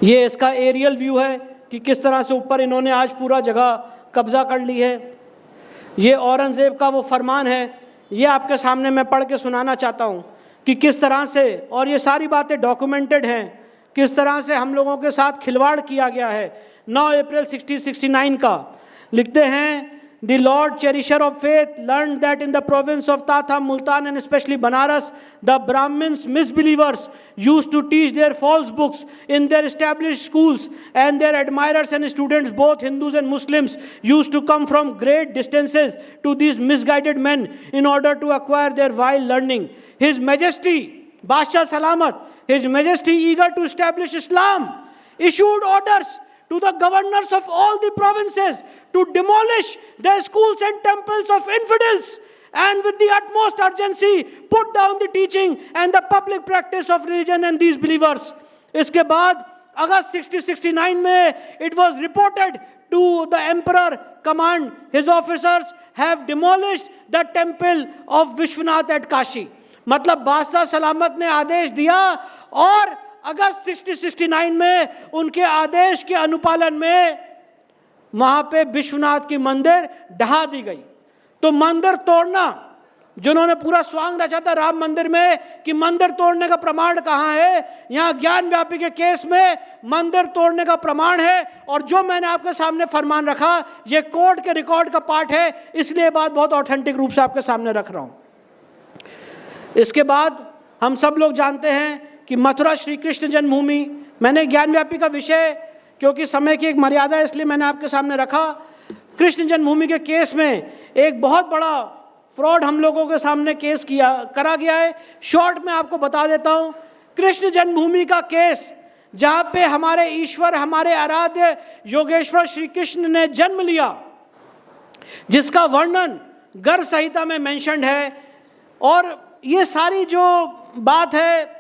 ये इसका एरियल व्यू है कि किस तरह से ऊपर इन्होंने आज पूरा जगह कब्जा कर ली है। ये औरंगजेब का वो फरमान है, ये आपके सामने मैं पढ़ के सुनाना चाहता हूँ कि किस तरह से, और ये सारी बातें डॉक्यूमेंटेड हैं, किस तरह से हम लोगों के साथ खिलवाड़ किया गया है। 9 अप्रैल 1669 का लिखते हैं, The Lord cherisher of faith learned that in the province of Tatha, Multan and especially Banaras, the Brahmins, misbelievers, used to teach their false books in their established schools, and their admirers and students, both Hindus and Muslims, used to come from great distances to these misguided men in order to acquire their vile learning. His Majesty, Basha Salamat, His Majesty, eager to establish Islam, issued orders to the governors of all the provinces to demolish the schools and temples of infidels, and with the utmost urgency put down the teaching and the public practice of religion and these believers. इसके बाद अगस्त 1669 में it was reported to the emperor command, his officers have demolished the temple of Vishwanath at Kashi. मतलब बादशाह सलामत ने आदेश दिया और अगस्त 1669 में उनके आदेश के अनुपालन में वहां पे विश्वनाथ की मंदिर ढहा दी गई। तो मंदिर तोड़ना, जिन्होंने पूरा स्वांग रचा था राम मंदिर में कि मंदिर तोड़ने का प्रमाण कहाँ है, यहाँ ज्ञान व्यापी के केस में मंदिर तोड़ने का प्रमाण है। और जो मैंने आपके सामने फरमान रखा ये कोर्ट के रिकॉर्ड का पार्ट है, इसलिए बात बहुत ऑथेंटिक रूप से आपके सामने रख रहा हूं। इसके बाद हम सब लोग जानते हैं कि मथुरा श्री कृष्ण जन्मभूमि, मैंने ज्ञान व्यापी का विषय क्योंकि समय की एक मर्यादा है इसलिए मैंने आपके सामने रखा। कृष्ण जन्मभूमि के केस में एक बहुत बड़ा फ्रॉड हम लोगों के सामने केस करा गया है। शॉर्ट में आपको बता देता हूँ, कृष्ण जन्मभूमि का केस जहाँ पे हमारे ईश्वर, हमारे आराध्य योगेश्वर श्री कृष्ण ने जन्म लिया, जिसका वर्णन गर्ग संहिता में मेंशन्ड है। और ये सारी जो बात है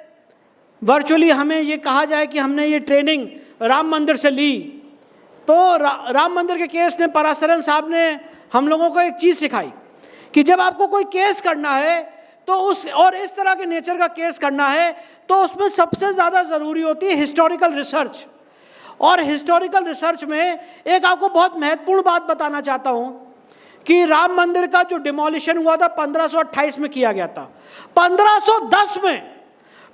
वर्चुअली हमें ये कहा जाए कि हमने ये ट्रेनिंग राम मंदिर से ली, तो राम मंदिर के केस ने पराशरन साहब ने हम लोगों को एक चीज़ सिखाई कि जब आपको कोई केस करना है तो उस, और इस तरह के नेचर का केस करना है, तो उसमें सबसे ज़्यादा ज़रूरी होती है हिस्टोरिकल रिसर्च। और हिस्टोरिकल रिसर्च में एक आपको बहुत महत्वपूर्ण बात बताना चाहता हूँ कि राम मंदिर का जो डिमोलिशन हुआ था 1528 में किया गया था।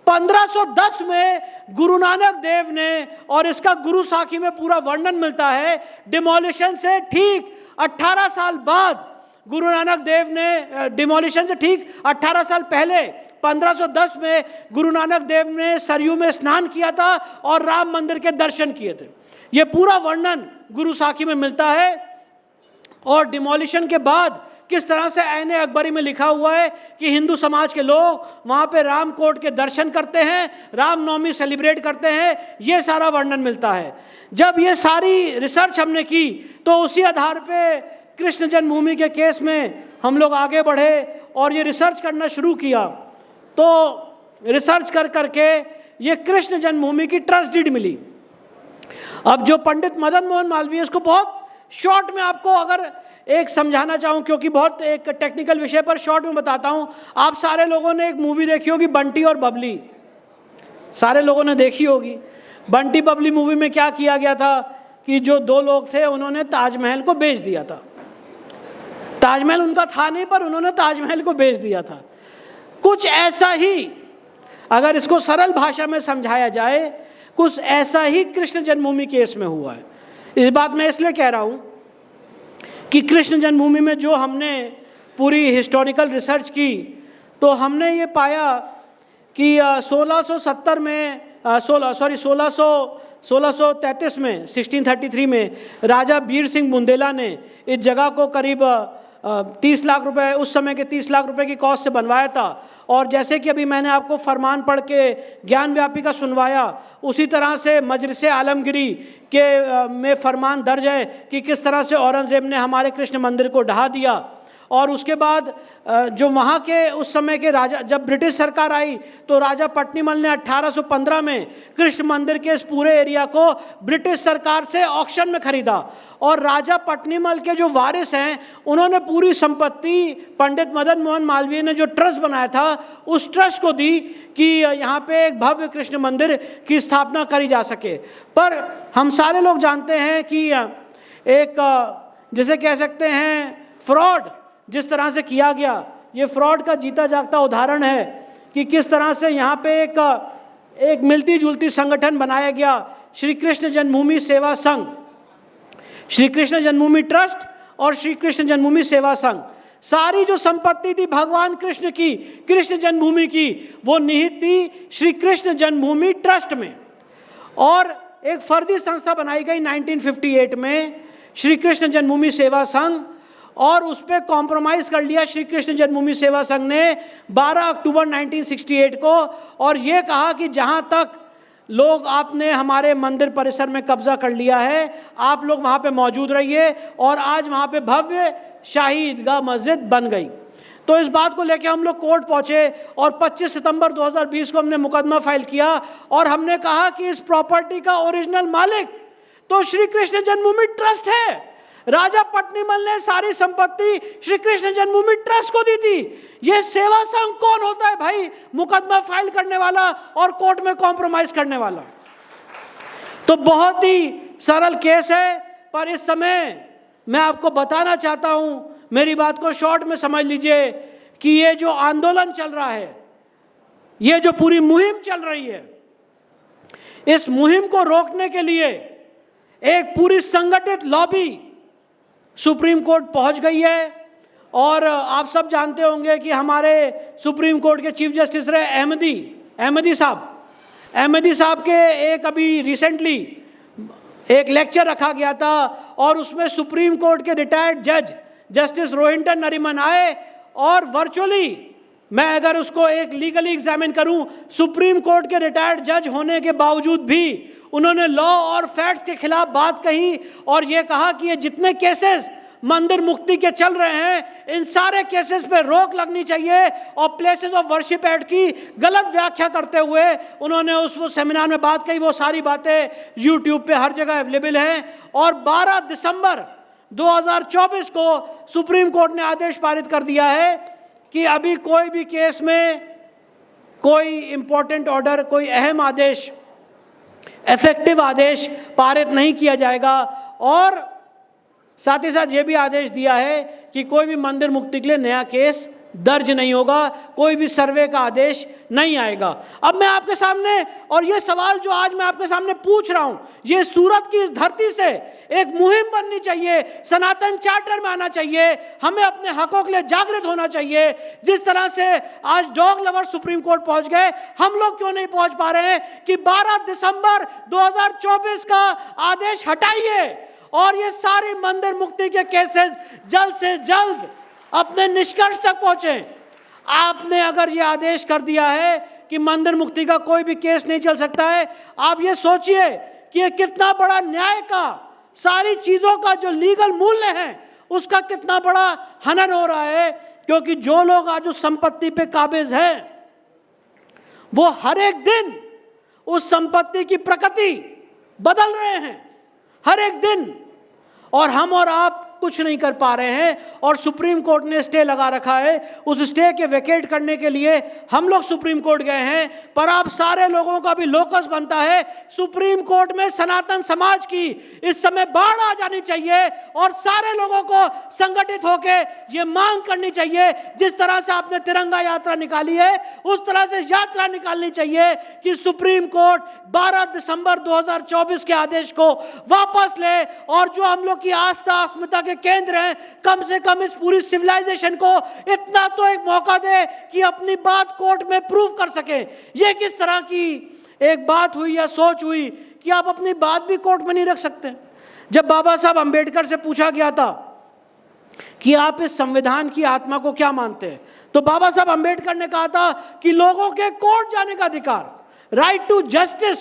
1510 में गुरु नानक देव ने, और इसका गुरु साखी में पूरा वर्णन मिलता है, डिमोलिशन से ठीक 18 साल बाद गुरु नानक देव ने, डिमोलिशन से ठीक 18 साल पहले 1510 में गुरु नानक देव ने सरयू में स्नान किया था और राम मंदिर के दर्शन किए थे। ये पूरा वर्णन गुरु साखी में मिलता है। और डिमोलिशन के बाद किस तरह से ऐने अकबरी में लिखा हुआ है कि हिंदू समाज के लोग वहाँ पे राम कोट के दर्शन करते हैं, रामनवमी सेलिब्रेट करते हैं, ये सारा वर्णन मिलता है। जब ये सारी रिसर्च हमने की तो उसी आधार पे कृष्ण जन्मभूमि के केस में हम लोग आगे बढ़े और ये रिसर्च करना शुरू किया। तो रिसर्च कर करके ये कृष्ण जन्मभूमि की ट्रस्ट डीड मिली। अब जो पंडित मदन मोहन मालवीय, इसको बहुत शॉर्ट में आपको अगर एक समझाना चाहूँ, क्योंकि बहुत एक टेक्निकल विषय पर शॉर्ट में बताता हूँ। आप सारे लोगों ने एक मूवी देखी होगी बंटी और बबली, सारे लोगों ने देखी होगी। बंटी बबली मूवी में क्या किया गया था कि जो दो लोग थे उन्होंने ताजमहल को बेच दिया था। ताजमहल उनका था नहीं पर उन्होंने ताजमहल को बेच दिया था। कुछ ऐसा ही, अगर इसको सरल भाषा में समझाया जाए, कुछ ऐसा ही कृष्ण जन्मभूमि केस में हुआ है। इस बात मैं इसलिए कह रहा हूं कि कृष्ण जन्मभूमि में जो हमने पूरी हिस्टोरिकल रिसर्च की, तो हमने ये पाया कि 1633 में 1633 में राजा बीर सिंह बुंदेला ने इस जगह को करीब 30 लाख रुपए, उस समय के 30 लाख रुपए की कॉस्ट से बनवाया था। और जैसे कि अभी मैंने आपको फरमान पढ़ के ज्ञान व्यापी का सुनवाया, उसी तरह से मजलिस आलमगिरी के में फरमान दर्ज है कि किस तरह से औरंगजेब ने हमारे कृष्ण मंदिर को ढहा दिया। और उसके बाद जो वहाँ के उस समय के राजा, जब ब्रिटिश सरकार आई तो राजा पट्नीमल ने 1815 में कृष्ण मंदिर के इस पूरे एरिया को ब्रिटिश सरकार से ऑक्शन में खरीदा। और राजा पट्नीमल के जो वारिस हैं उन्होंने पूरी संपत्ति पंडित मदन मोहन मालवीय ने जो ट्रस्ट बनाया था उस ट्रस्ट को दी कि यहाँ पे एक भव्य कृष्ण मंदिर की स्थापना करी जा सके। पर हम सारे लोग जानते हैं कि एक जिसे कह सकते हैं फ्रॉड जिस तरह से किया गया, ये फ्रॉड का जीता जागता उदाहरण है कि किस तरह से यहाँ पे एक मिलती जुलती संगठन बनाया गया, श्री कृष्ण जन्मभूमि सेवा संघ, श्री कृष्ण जन्मभूमि ट्रस्ट और श्री कृष्ण जन्मभूमि सेवा संघ। सारी जो संपत्ति थी भगवान कृष्ण की, कृष्ण जन्मभूमि की, वो निहित थी श्री कृष्ण जन्मभूमि ट्रस्ट में। और एक फर्जी संस्था बनाई गई 1958 में, श्री कृष्ण जन्मभूमि सेवा संघ, और उस पर कॉम्प्रोमाइज कर लिया श्री कृष्ण जन्मभूमि सेवा संघ ने 12 अक्टूबर 1968 को, और ये कहा कि जहां तक लोग आपने हमारे मंदिर परिसर में कब्जा कर लिया है, आप लोग वहां पे मौजूद रहिए। और आज वहां पे भव्य शाही ईदगाह मस्जिद बन गई। तो इस बात को लेकर हम लोग कोर्ट पहुंचे और 25 सितंबर 2020 को हमने मुकदमा फाइल किया और हमने कहा कि इस प्रॉपर्टी का ओरिजिनल मालिक तो श्री कृष्ण जन्मभूमि ट्रस्ट है। राजा पट्नीमल ने सारी संपत्ति श्री कृष्ण जन्मभूमि ट्रस्ट को दी थी। यह सेवा संघ कौन होता है भाई? मुकदमा फाइल करने वाला और कोर्ट में कॉम्प्रोमाइज करने वाला। तो बहुत ही सरल केस है, पर इस समय मैं आपको बताना चाहता हूं, मेरी बात को शॉर्ट में समझ लीजिए कि ये जो आंदोलन चल रहा है, ये जो पूरी मुहिम चल रही है, इस मुहिम को रोकने के लिए एक पूरी संगठित लॉबी सुप्रीम कोर्ट पहुंच गई है। और आप सब जानते होंगे कि हमारे सुप्रीम कोर्ट के चीफ जस्टिस रहे अहमदी साहब के एक अभी रिसेंटली एक लेक्चर रखा गया था और उसमें सुप्रीम कोर्ट के रिटायर्ड जज जस्टिस रोहिंटन नरीमन आए और वर्चुअली, मैं अगर उसको एक लीगली एग्जामिन करूं, सुप्रीम कोर्ट के रिटायर्ड जज होने के बावजूद भी उन्होंने लॉ और फैक्ट्स के खिलाफ बात कही और ये कहा कि ये जितने केसेस मंदिर मुक्ति के चल रहे हैं, इन सारे केसेस पे रोक लगनी चाहिए। और प्लेसेस ऑफ वर्शिप एक्ट की गलत व्याख्या करते हुए उन्होंने वो सेमिनार में बात कही। वो सारी बातें यूट्यूब पे हर जगह अवेलेबल हैं। और 12 दिसंबर 2024 को सुप्रीम कोर्ट ने आदेश पारित कर दिया है कि अभी कोई भी केस में कोई इंपॉर्टेंट ऑर्डर, कोई अहम आदेश, इफेक्टिव आदेश पारित नहीं किया जाएगा। और साथ ही साथ ये भी आदेश दिया है कि कोई भी मंदिर मुक्ति के लिए नया केस दर्ज नहीं होगा, कोई भी सर्वे का आदेश नहीं आएगा। अब मैं आपके सामने, और ये सवाल जो आज मैं आपके सामने पूछ रहा हूं, ये सूरत की इस धरती से एक मुहिम बननी चाहिए, सनातन चार्टर में आना चाहिए, हमें अपने हकों के लिए जागृत होना चाहिए। जिस तरह से आज डॉग लवर सुप्रीम कोर्ट पहुंच गए, हम लोग क्यों नहीं पहुंच पा रहे हैं कि 12 दिसंबर 2024 का आदेश हटाइए और ये सारी मंदिर मुक्ति के केसेस जल्द से जल्द अपने निष्कर्ष तक पहुंचे। आपने अगर ये आदेश कर दिया है कि मंदिर मुक्ति का कोई भी केस नहीं चल सकता है, आप ये सोचिए कि ये कितना बड़ा न्याय का, सारी चीजों का जो लीगल मूल्य है उसका कितना बड़ा हनन हो रहा है। क्योंकि जो लोग आज उस संपत्ति पे काबिज हैं, वो हर एक दिन उस संपत्ति की प्रकृति बदल रहे हैं, हर एक दिन। और हम और आप कुछ नहीं कर पा रहे हैं और सुप्रीम कोर्ट ने स्टे लगा रखा है। उस स्टे के वेकेट करने के लिए हम लोग सुप्रीम कोर्ट गए हैं, पर आप सारे लोगों का भी लोकस बनता है सुप्रीम कोर्ट में सनातन समाज की इस समय बाढ़ आ जानी चाहिए और सारे लोगों को संगठित होकर ये मांग करनी चाहिए, जिस तरह से आपने तिरंगा यात्रा निकाली है उस तरह से यात्रा निकालनी चाहिए कि सुप्रीम कोर्ट 12 दिसंबर 2024 के आदेश को वापस ले और जो हम लोग की आस्था अस्मिता के के केंद्र हैं, कम से कम इस पूरी सिविलाइजेशन को इतना तो एक मौका दे कि अपनी बात कोर्ट में प्रूव कर सके। ये किस तरह की एक बात हुई या सोच हुई कि आप अपनी बात भी कोर्ट में नहीं रख सकते। जब बाबा साहब अंबेडकर से पूछा गया था कि आप इस संविधान की आत्मा को क्या मानते हैं, तो बाबा साहब अंबेडकर ने कहा था कि लोगों के कोर्ट जाने का अधिकार, राइट टू जस्टिस,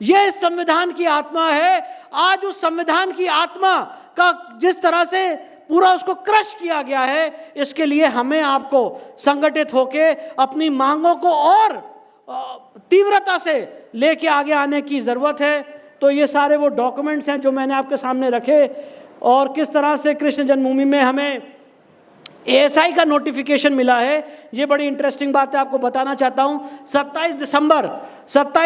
यह इस संविधान की आत्मा है। आज उस संविधान की आत्मा का जिस तरह से पूरा उसको क्रश किया गया है, इसके लिए हमें आपको संगठित होके अपनी मांगों को और तीव्रता से लेके आगे आने की जरूरत है। तो ये सारे वो डॉक्यूमेंट्स हैं जो मैंने आपके सामने रखे, और किस तरह से कृष्ण जन्मभूमि में हमें एएसआई का नोटिफिकेशन मिला है। ये बड़ी इंटरेस्टिंग बात है, आपको बताना चाहता हूं। 27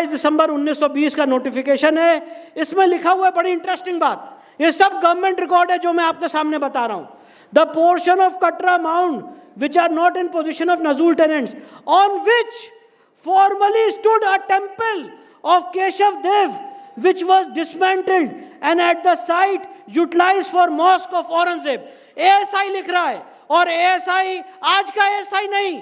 दिसंबर 1920 का नोटिफिकेशन है। इसमें लिखा हुआ है बड़ी इंटरेस्टिंग बात, ये सब गवर्नमेंट रिकॉर्ड है जो मैं आपके सामने बता रहा हूं। The portion of Katra mount which are not in position of नजूल tenants on which formerly stood a temple of Keshav Dev which was dismantled and at the site utilized for mosque of Aurangzeb। ASI लिख रहा है, और ASI आज का ASI नहीं,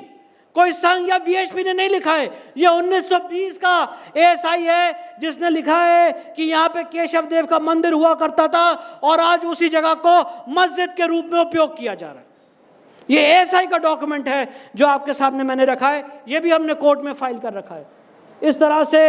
कोई संघ या VHP ने नहीं लिखा है, ये 1920 का ASI है जिसने लिखा है कि यहाँ पे केशव देव का मंदिर हुआ करता था और आज उसी जगह को मस्जिद के रूप में उपयोग किया जा रहा है। ये एएसआई का डॉक्यूमेंट है जो आपके सामने मैंने रखा है, ये भी हमने कोर्ट में फाइल कर रखा है। इस तरह से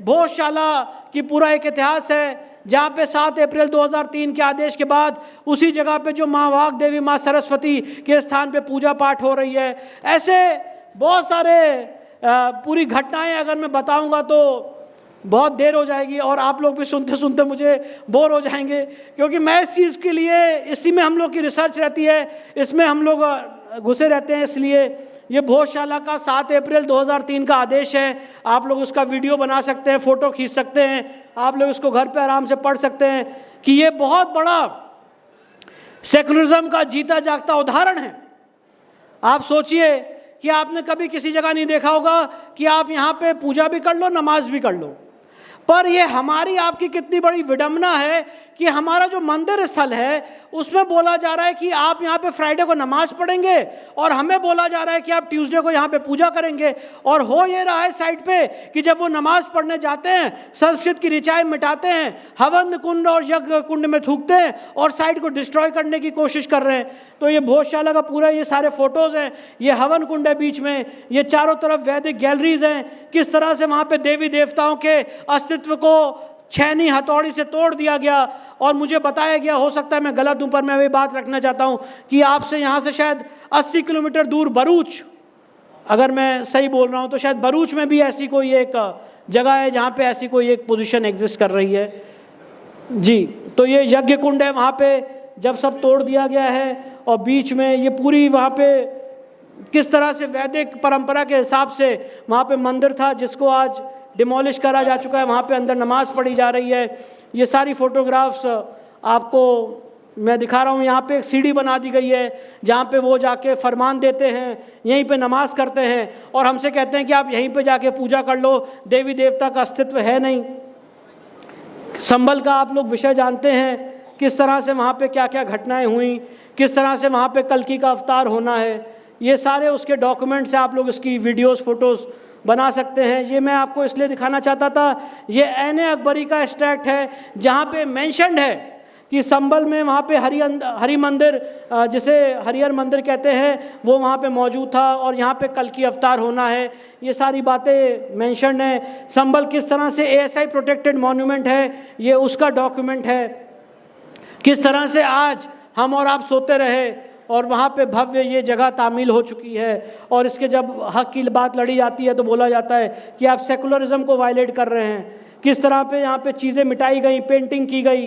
भोजशाला की पूरा एक इतिहास है जहाँ पे 7 अप्रैल 2003 के आदेश के बाद उसी जगह पे जो माँ वाग देवी, माँ सरस्वती के स्थान पे पूजा पाठ हो रही है। ऐसे बहुत सारे पूरी घटनाएं अगर मैं बताऊंगा तो बहुत देर हो जाएगी और आप लोग भी सुनते सुनते मुझे बोर हो जाएंगे, क्योंकि मैं इस चीज़ के लिए, इसी में हम लोग की रिसर्च रहती है, इसमें हम लोग घुसे रहते हैं। इसलिए ये भोजशाला का 7 अप्रैल 2003 का आदेश है। आप लोग उसका वीडियो बना सकते हैं, फ़ोटो खींच सकते हैं, आप लोग इसको घर पे आराम से पढ़ सकते हैं कि ये बहुत बड़ा सेकुलरिज्म का जीता जागता उदाहरण है। आप सोचिए कि आपने कभी किसी जगह नहीं देखा होगा कि आप यहाँ पे पूजा भी कर लो, नमाज भी कर लो, पर ये हमारी आपकी कितनी बड़ी विडंबना है कि हमारा जो मंदिर स्थल है उसमें बोला जा रहा है कि आप यहाँ पे फ्राइडे को नमाज पढ़ेंगे और हमें बोला जा रहा है कि आप ट्यूसडे को यहाँ पे पूजा करेंगे। और हो ये रहा है साइड पे कि जब वो नमाज पढ़ने जाते हैं संस्कृत की ऋचाएं मिटाते हैं, हवन कुंड और यज्ञ कुंड में थूकते हैं और साइट को डिस्ट्रॉय करने की कोशिश कर रहे हैं। तो ये भोजशाला का पूरा ये सारे फोटोज़ हैं, ये हवन कुंड है बीच में, ये चारों तरफ वैदिक गैलरीज हैं, किस तरह से वहाँ पे देवी देवताओं के अस्तित्व को छेनी हथौड़ी से तोड़ दिया गया। और मुझे बताया गया, हो सकता है मैं गलत हूं पर मैं वही बात रखना चाहता हूं कि आपसे यहाँ से शायद 80 किलोमीटर दूर भरूच, अगर मैं सही बोल रहा हूं तो शायद भरूच में भी ऐसी कोई एक जगह है जहाँ पे ऐसी कोई एक पोजीशन एग्जिस्ट कर रही है जी। तो ये यज्ञ कुंड है, वहाँ पे जब सब तोड़ दिया गया है और बीच में ये पूरी वहाँ पे किस तरह से वैदिक परंपरा के हिसाब से वहाँ पे मंदिर था जिसको आज डिमोलिश करा जा चुका है, वहाँ पे अंदर नमाज पढ़ी जा रही है। ये सारी फोटोग्राफ्स आपको मैं दिखा रहा हूँ। यहाँ पे एक सीढ़ी बना दी गई है जहाँ पे वो जाके फरमान देते हैं, यहीं पे नमाज करते हैं और हमसे कहते हैं कि आप यहीं पे जाके पूजा कर लो, देवी देवता का अस्तित्व है नहीं। संभल का आप लोग विषय जानते हैं, किस तरह से वहाँ पे क्या क्या घटनाएं हुई, किस तरह से वहाँ पे कल्कि का अवतार होना है। ये सारे उसके डॉक्यूमेंट्स हैं, आप लोग इसकी वीडियोस फोटोज़ बना सकते हैं। ये मैं आपको इसलिए दिखाना चाहता था, ये ऐने अकबरी का एक्सट्रैक्ट है जहाँ पे मेंशन्ड है कि संभल में वहाँ पे हरि मंदिर, जिसे हरिहर मंदिर कहते हैं, वो वहाँ पे मौजूद था और यहाँ पे कल्कि अवतार होना है। ये सारी बातें मेंशन्ड हैं। संभल किस तरह से एएसआई प्रोटेक्टेड मॉन्यूमेंट है, ये उसका डॉक्यूमेंट है। किस तरह से आज हम और आप सोते रहे और वहाँ पे भव्य ये जगह तामील हो चुकी है और इसके जब हक की बात लड़ी जाती है तो बोला जाता है कि आप सेकुलरिज्म को वायलेट कर रहे हैं। किस तरह पे यहाँ पे चीज़ें मिटाई गई, पेंटिंग की गई,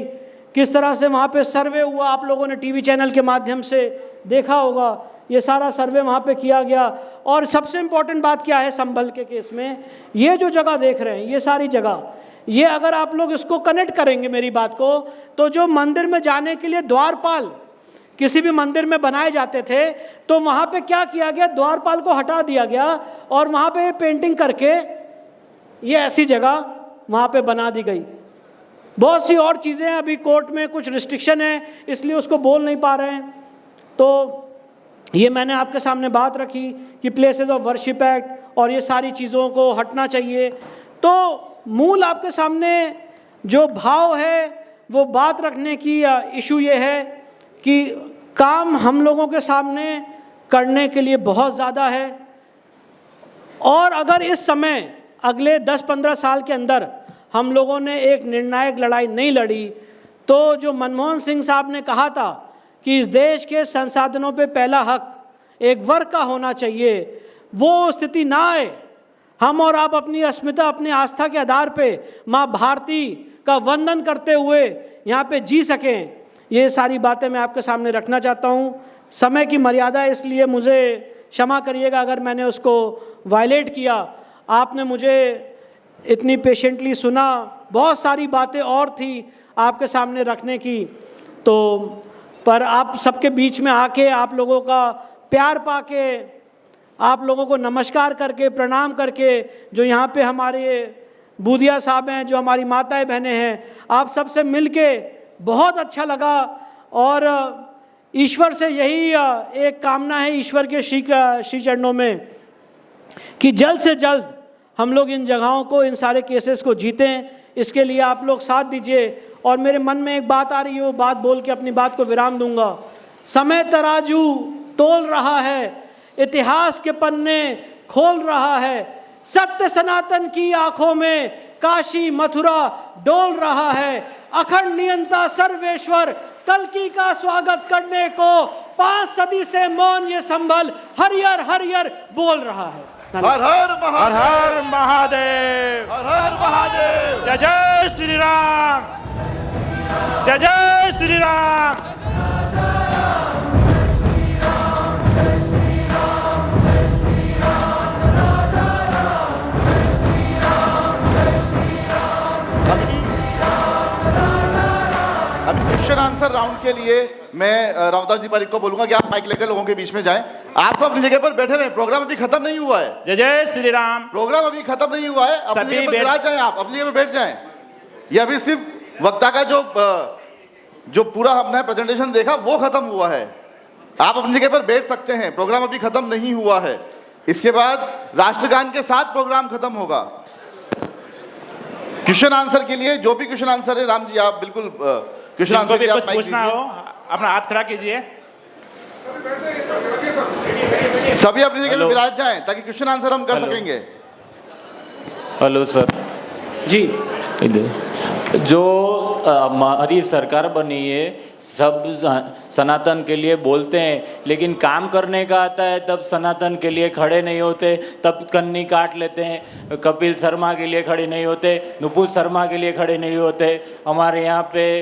किस तरह से वहाँ पे सर्वे हुआ, आप लोगों ने टीवी चैनल के माध्यम से देखा होगा। ये सारा सर्वे वहाँ पे किया गया। और सबसे इम्पोर्टेंट बात क्या है संभल के केस में, ये जो जगह देख रहे हैं, ये सारी जगह, ये अगर आप लोग इसको कनेक्ट करेंगे मेरी बात को, तो जो मंदिर में जाने के लिए द्वारपाल किसी भी मंदिर में बनाए जाते थे, तो वहाँ पे क्या किया गया, द्वारपाल को हटा दिया गया और वहाँ पे पेंटिंग करके ये ऐसी जगह वहाँ पे बना दी गई। बहुत सी और चीज़ें हैं, अभी कोर्ट में कुछ रिस्ट्रिक्शन है इसलिए उसको बोल नहीं पा रहे हैं। तो ये मैंने आपके सामने बात रखी कि प्लेसेस ऑफ वर्शिप एक्ट और ये सारी चीज़ों को हटना चाहिए। तो मूल आपके सामने जो भाव है वो बात रखने की इशू ये है कि काम हम लोगों के सामने करने के लिए बहुत ज़्यादा है, और अगर इस समय अगले 10-15 साल के अंदर हम लोगों ने एक निर्णायक लड़ाई नहीं लड़ी तो जो मनमोहन सिंह साहब ने कहा था कि इस देश के संसाधनों पे पहला हक एक वर्ग का होना चाहिए, वो स्थिति ना आए। हम और आप अपनी अस्मिता, अपनी आस्था के आधार पे माँ भारती का वंदन करते हुए यहाँ पे जी सकें। ये सारी बातें मैं आपके सामने रखना चाहता हूँ। समय की मर्यादा है इसलिए मुझे क्षमा करिएगा अगर मैंने उसको वायलेट किया। आपने मुझे इतनी पेशेंटली सुना, बहुत सारी बातें और थी आपके सामने रखने की, तो पर आप सबके बीच में आके आप लोगों का प्यार पाके, आप लोगों को नमस्कार करके, प्रणाम करके, जो यहाँ पे हमारे बूदिया साहब हैं, जो हमारी माताएं बहनें हैं, आप सबसे मिलके बहुत अच्छा लगा। और ईश्वर से यही एक कामना है ईश्वर के श्री चरणों में कि जल्द से जल्द हम लोग इन जगहों को, इन सारे केसेस को जीतें। इसके लिए आप लोग साथ दीजिए। और मेरे मन में एक बात आ रही है, वो बात बोल के अपनी बात को विराम दूंगा। समय तराजू तोल रहा है, इतिहास के पन्ने खोल रहा है, सत्य सनातन की आंखों में काशी मथुरा डोल रहा है, अखंड नियंता सर्वेश्वर कल्कि का स्वागत करने को 5 सदी से मौन ये संभल हरियर हरियर बोल रहा है। हर हर महादेव, हर हर महादेव, हर हर महादेव। जय जय श्री राम, जय जय श्री राम। अभी क्वेश्चन आंसर राउंड के लिए मैं रामदास जी पारिक को बोलूंगा कि आप माइक लेकर लोगों के बीच में जाएं। आप सब अपनी जगह पर बैठे रहें, प्रोग्राम अभी खत्म नहीं हुआ है। जय जय श्री राम। प्रोग्राम अभी खत्म नहीं हुआ है, अपनी सभी जगह पर बैठ जाएं, आप अपनी जगह पर बैठ जाएं। ये अभी सिर्फ वक्ता का जो पूरा हमने प्रेजेंटेशन देखा वो खत्म हुआ है। आप अपनी जगह पर बैठ सकते हैं, प्रोग्राम अभी खत्म नहीं हुआ है। इसके बाद राष्ट्रगान के साथ प्रोग्राम खत्म होगा। क्वेश्चन आंसर के लिए जो भी क्वेश्चन आंसर है, राम जी आप बिल्कुल क्वेश्चन आंसर के कुछ पूछना हो अपना हाथ खड़ा कीजिए। सभी अपनी जगह पर विराज जाएं ताकि क्वेश्चन आंसर हम कर सकेंगे। हेलो सर जी, जो हमारी सरकार बनी है, सब सनातन के लिए बोलते हैं, लेकिन काम करने का आता है तब सनातन के लिए खड़े नहीं होते, तब कन्नी काट लेते हैं। कपिल शर्मा के लिए खड़े नहीं होते, नुपुर शर्मा के लिए खड़े नहीं होते, हमारे यहाँ पे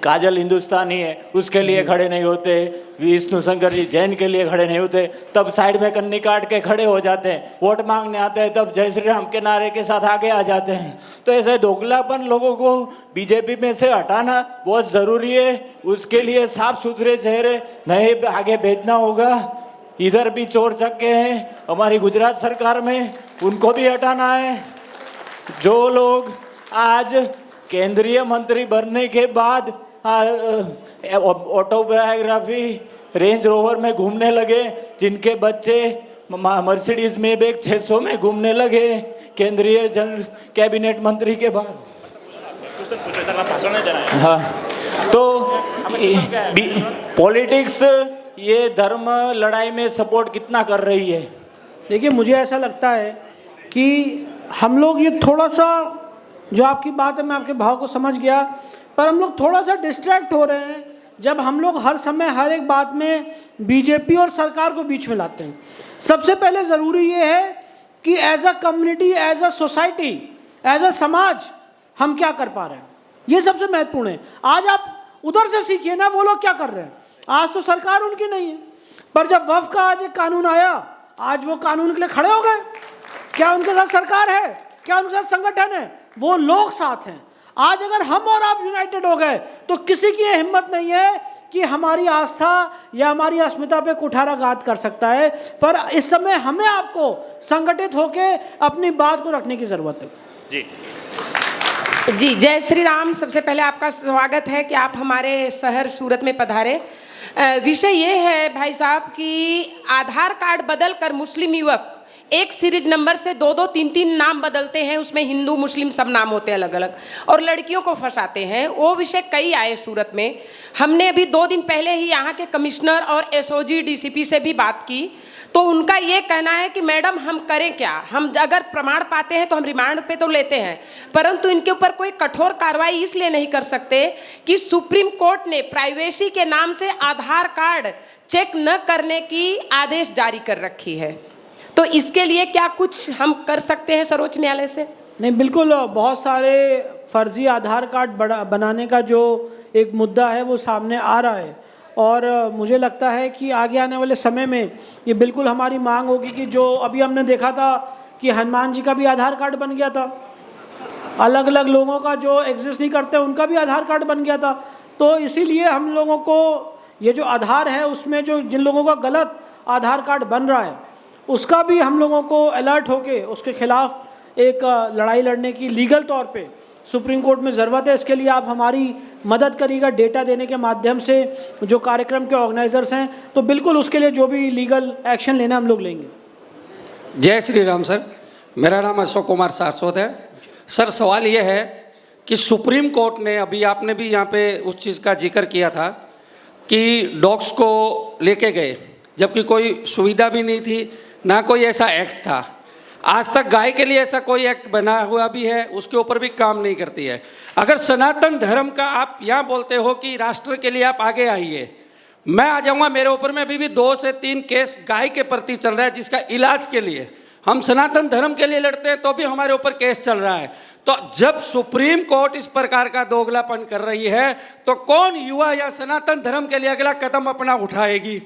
काजल हिंदुस्तानी है उसके लिए खड़े नहीं होते, विष्णु शंकर जी जैन के लिए खड़े नहीं होते, तब साइड में कन्नी काट के खड़े हो जाते हैं। वोट मांगने आते हैं तब जय श्री राम के नारे के साथ आगे आ जाते हैं। तो ऐसे दोगलापन लोगों को बीजेपी में से हटाना बहुत ज़रूरी है। उसके लिए साफ सुथरे चेहरे नए आगे भेजना होगा। इधर भी चोर चक्के हैं हमारी गुजरात सरकार में, उनको भी हटाना है। जो लोग आज केंद्रीय मंत्री बनने के बाद ऑटोबायोग्राफी रेंज रोवर में घूमने लगे, जिनके बच्चे मर्सिडीज में बैग 600 में घूमने लगे केंद्रीय कैबिनेट मंत्री के बाद। हाँ, तो पॉलिटिक्स ये धर्म लड़ाई में सपोर्ट कितना कर रही है? देखिए मुझे ऐसा लगता है कि हम लोग ये थोड़ा सा, जो आपकी बात है मैं आपके भाव को समझ गया, पर हम लोग थोड़ा सा डिस्ट्रैक्ट हो रहे हैं जब हम लोग हर समय हर एक बात में बीजेपी और सरकार को बीच में लाते हैं। सबसे पहले ज़रूरी ये है कि as a community, as a society, as a समाज हम क्या कर पा रहे हैं, ये सबसे महत्वपूर्ण है। आज आप उधर से सीखिए ना, वो लोग क्या कर रहे हैं। आज तो सरकार उनकी नहीं है, पर जब वफ़ का आज एक कानून आया, आज वो कानून के लिए खड़े हो गए। क्या उनके साथ सरकार है? क्या उनके साथ संगठन है? वो लोग साथ हैं। आज अगर हम और आप यूनाइटेड हो गए तो किसी की हिम्मत नहीं है कि हमारी आस्था या हमारी अस्मिता पे कुठाराघात कर सकता है। पर इस समय हमें आपको संगठित होकर अपनी बात को रखने की जरूरत है। जी जी, जय श्री राम। सबसे पहले आपका स्वागत है कि आप हमारे शहर सूरत में पधारे। विषय ये है भाई साहब कि आधार कार्ड बदल कर मुस्लिम युवक एक सीरीज नंबर से 2-2, 3-3 नाम बदलते हैं, उसमें हिंदू मुस्लिम सब नाम होते हैं अलग अलग, और लड़कियों को फंसाते हैं। वो विषय कई आए सूरत में। हमने अभी 2 दिन पहले ही यहाँ के कमिश्नर और एसओजी डीसीपी से भी बात की, तो उनका ये कहना है कि मैडम हम करें क्या, हम अगर प्रमाण पाते हैं तो हम रिमांड पे तो लेते हैं, परंतु इनके ऊपर कोई कठोर कार्रवाई इसलिए नहीं कर सकते कि सुप्रीम कोर्ट ने प्राइवेसी के नाम से आधार कार्ड चेक न करने की आदेश जारी कर रखी है। तो इसके लिए क्या कुछ हम कर सकते हैं सर्वोच्च न्यायालय से? नहीं, बिल्कुल। बहुत सारे फर्जी आधार कार्ड बनाने का जो एक मुद्दा है वो सामने आ रहा है, और मुझे लगता है कि आगे आने वाले समय में ये बिल्कुल हमारी मांग होगी कि जो अभी हमने देखा था कि हनुमान जी का भी आधार कार्ड बन गया था, अलग अलग लोगों का जो एग्जिस्ट नहीं करते उनका भी आधार कार्ड बन गया था। तो इसीलिए हम लोगों को ये जो आधार है उसमें जो जिन लोगों का गलत आधार कार्ड बन रहा है उसका भी हम लोगों को अलर्ट होके उसके खिलाफ एक लड़ाई लड़ने की लीगल तौर पे सुप्रीम कोर्ट में ज़रूरत है। इसके लिए आप हमारी मदद करिएगा डेटा देने के माध्यम से, जो कार्यक्रम के ऑर्गेनाइजर्स हैं, तो बिल्कुल उसके लिए जो भी लीगल एक्शन लेना हम लोग लेंगे। जय श्री राम सर, मेरा नाम अशोक कुमार सारस्वत है। सर, सवाल ये है कि सुप्रीम कोर्ट ने, अभी आपने भी यहाँ पे उस चीज़ का जिक्र किया था कि डॉग्स को लेके गए, जबकि कोई सुविधा भी नहीं थी, ना कोई ऐसा एक्ट था। आज तक गाय के लिए ऐसा कोई एक्ट बना हुआ भी है, उसके ऊपर भी काम नहीं करती है। अगर सनातन धर्म का आप यहाँ बोलते हो कि राष्ट्र के लिए आप आगे आइए, मैं आ जाऊँगा। मेरे ऊपर में अभी भी 2 से 3 केस गाय के प्रति चल रहा है, जिसका इलाज के लिए हम सनातन धर्म के लिए लड़ते हैं तो भी हमारे ऊपर केस चल रहा है। तो जब सुप्रीम कोर्ट इस प्रकार का दोगलापन कर रही है तो कौन युवा या सनातन धर्म के लिए अगला कदम अपना उठाएगी?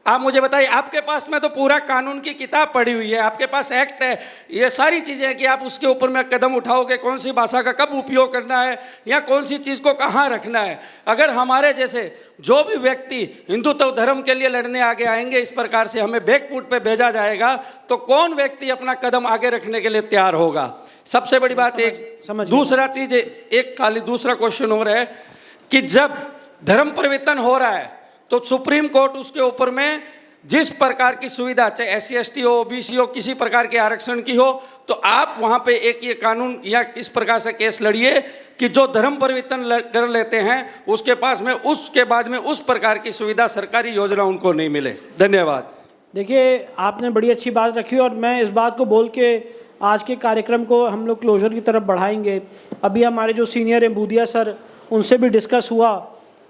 आप मुझे बताइए। आपके पास में तो पूरा कानून की किताब पड़ी हुई है, आपके पास एक्ट है, ये सारी चीज़ें हैं कि आप उसके ऊपर में कदम उठाओगे, कौन सी भाषा का कब उपयोग करना है या कौन सी चीज़ को कहाँ रखना है। अगर हमारे जैसे जो भी व्यक्ति हिंदुत्व धर्म के लिए लड़ने आगे आएंगे, इस प्रकार से हमें बैकफुट पे भेजा जाएगा, तो कौन व्यक्ति अपना कदम आगे रखने के लिए तैयार होगा? सबसे बड़ी बात दूसरा चीज़, एक खाली दूसरा क्वेश्चन हो रहा है कि जब धर्म परिवर्तन हो रहा है तो सुप्रीम कोर्ट उसके ऊपर में जिस प्रकार की सुविधा, चाहे SC ST हो, OBC हो, किसी प्रकार के आरक्षण की हो, तो आप वहाँ पे एक ये कानून या इस प्रकार से केस लड़िए कि जो धर्म परिवर्तन कर लेते हैं उसके पास में उसके बाद में उस प्रकार की सुविधा, सरकारी योजना उनको नहीं मिले। धन्यवाद। देखिए, आपने बड़ी अच्छी बात रखी और मैं इस बात को बोल के आज के कार्यक्रम को हम लोग क्लोजर की तरफ बढ़ाएंगे। अभी हमारे जो सीनियर हैं बूदिया सर, उनसे भी डिस्कस हुआ,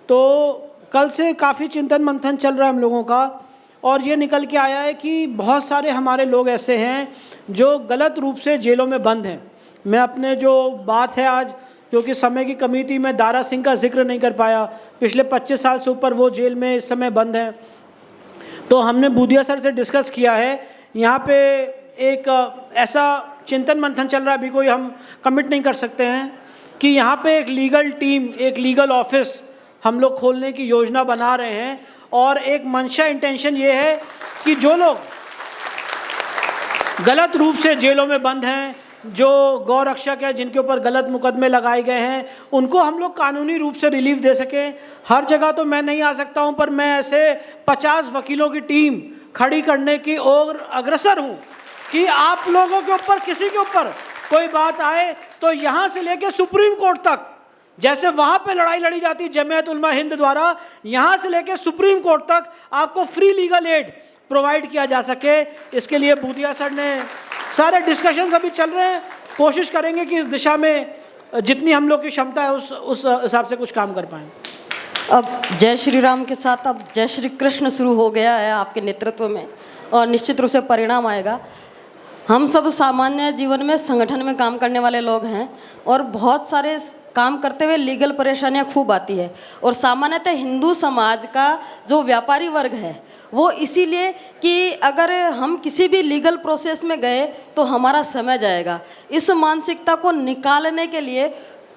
तो कल से काफ़ी चिंतन मंथन चल रहा है हम लोगों का, और ये निकल के आया है कि बहुत सारे हमारे लोग ऐसे हैं जो गलत रूप से जेलों में बंद हैं। मैं अपने जो बात है आज, क्योंकि समय की कमी थी, मैं दारा सिंह का जिक्र नहीं कर पाया। पिछले 25 साल से ऊपर वो जेल में इस समय बंद हैं। तो हमने बूदिया सर से डिस्कस किया है, यहाँ पे एक ऐसा चिंतन मंथन चल रहा है, अभी कोई हम कमिट नहीं कर सकते हैं, कि यहाँ पे एक लीगल टीम, एक लीगल ऑफिस हम लोग खोलने की योजना बना रहे हैं। और एक मंशा, इंटेंशन ये है कि जो लोग गलत रूप से जेलों में बंद हैं, जो गौ रक्षक है, जिनके ऊपर गलत मुकदमे लगाए गए हैं, उनको हम लोग कानूनी रूप से रिलीफ दे सकें। हर जगह तो मैं नहीं आ सकता हूं, पर मैं ऐसे 50 वकीलों की टीम खड़ी करने की ओर अग्रसर हूं कि आप लोगों के ऊपर, किसी के ऊपर कोई बात आए तो यहाँ से लेकर सुप्रीम कोर्ट तक, जैसे वहाँ पे लड़ाई लड़ी जाती है जमीयत उलमा हिंद द्वारा, यहाँ से लेकर सुप्रीम कोर्ट तक आपको फ्री लीगल एड प्रोवाइड किया जा सके। इसके लिए बूदिया सर ने सारे डिस्कशंस अभी चल रहे हैं, कोशिश करेंगे कि इस दिशा में जितनी हम लोग की क्षमता है उस हिसाब से कुछ काम कर पाएँ। अब जय श्री राम के साथ अब जय श्री कृष्ण शुरू हो गया है आपके नेतृत्व में, और निश्चित रूप से परिणाम आएगा। हम सब सामान्य जीवन में संगठन में काम करने वाले लोग हैं, और बहुत सारे काम करते हुए लीगल परेशानियां खूब आती है। और सामान्यतः हिंदू समाज का जो व्यापारी वर्ग है वो इसीलिए कि अगर हम किसी भी लीगल प्रोसेस में गए तो हमारा समय जाएगा, इस मानसिकता को निकालने के लिए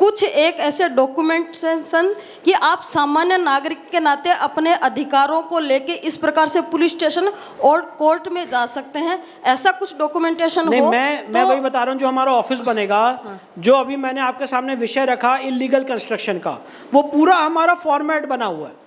कुछ एक ऐसे डॉक्यूमेंटेशन कि आप सामान्य नागरिक के नाते अपने अधिकारों को लेके इस प्रकार से पुलिस स्टेशन और कोर्ट में जा सकते हैं, ऐसा कुछ डॉक्यूमेंटेशन नहीं, हो मैं वही बता रहा हूँ, जो हमारा ऑफिस बनेगा, जो अभी मैंने आपके सामने विषय रखा इलीगल कंस्ट्रक्शन का, वो पूरा हमारा फॉर्मेट बना हुआ है,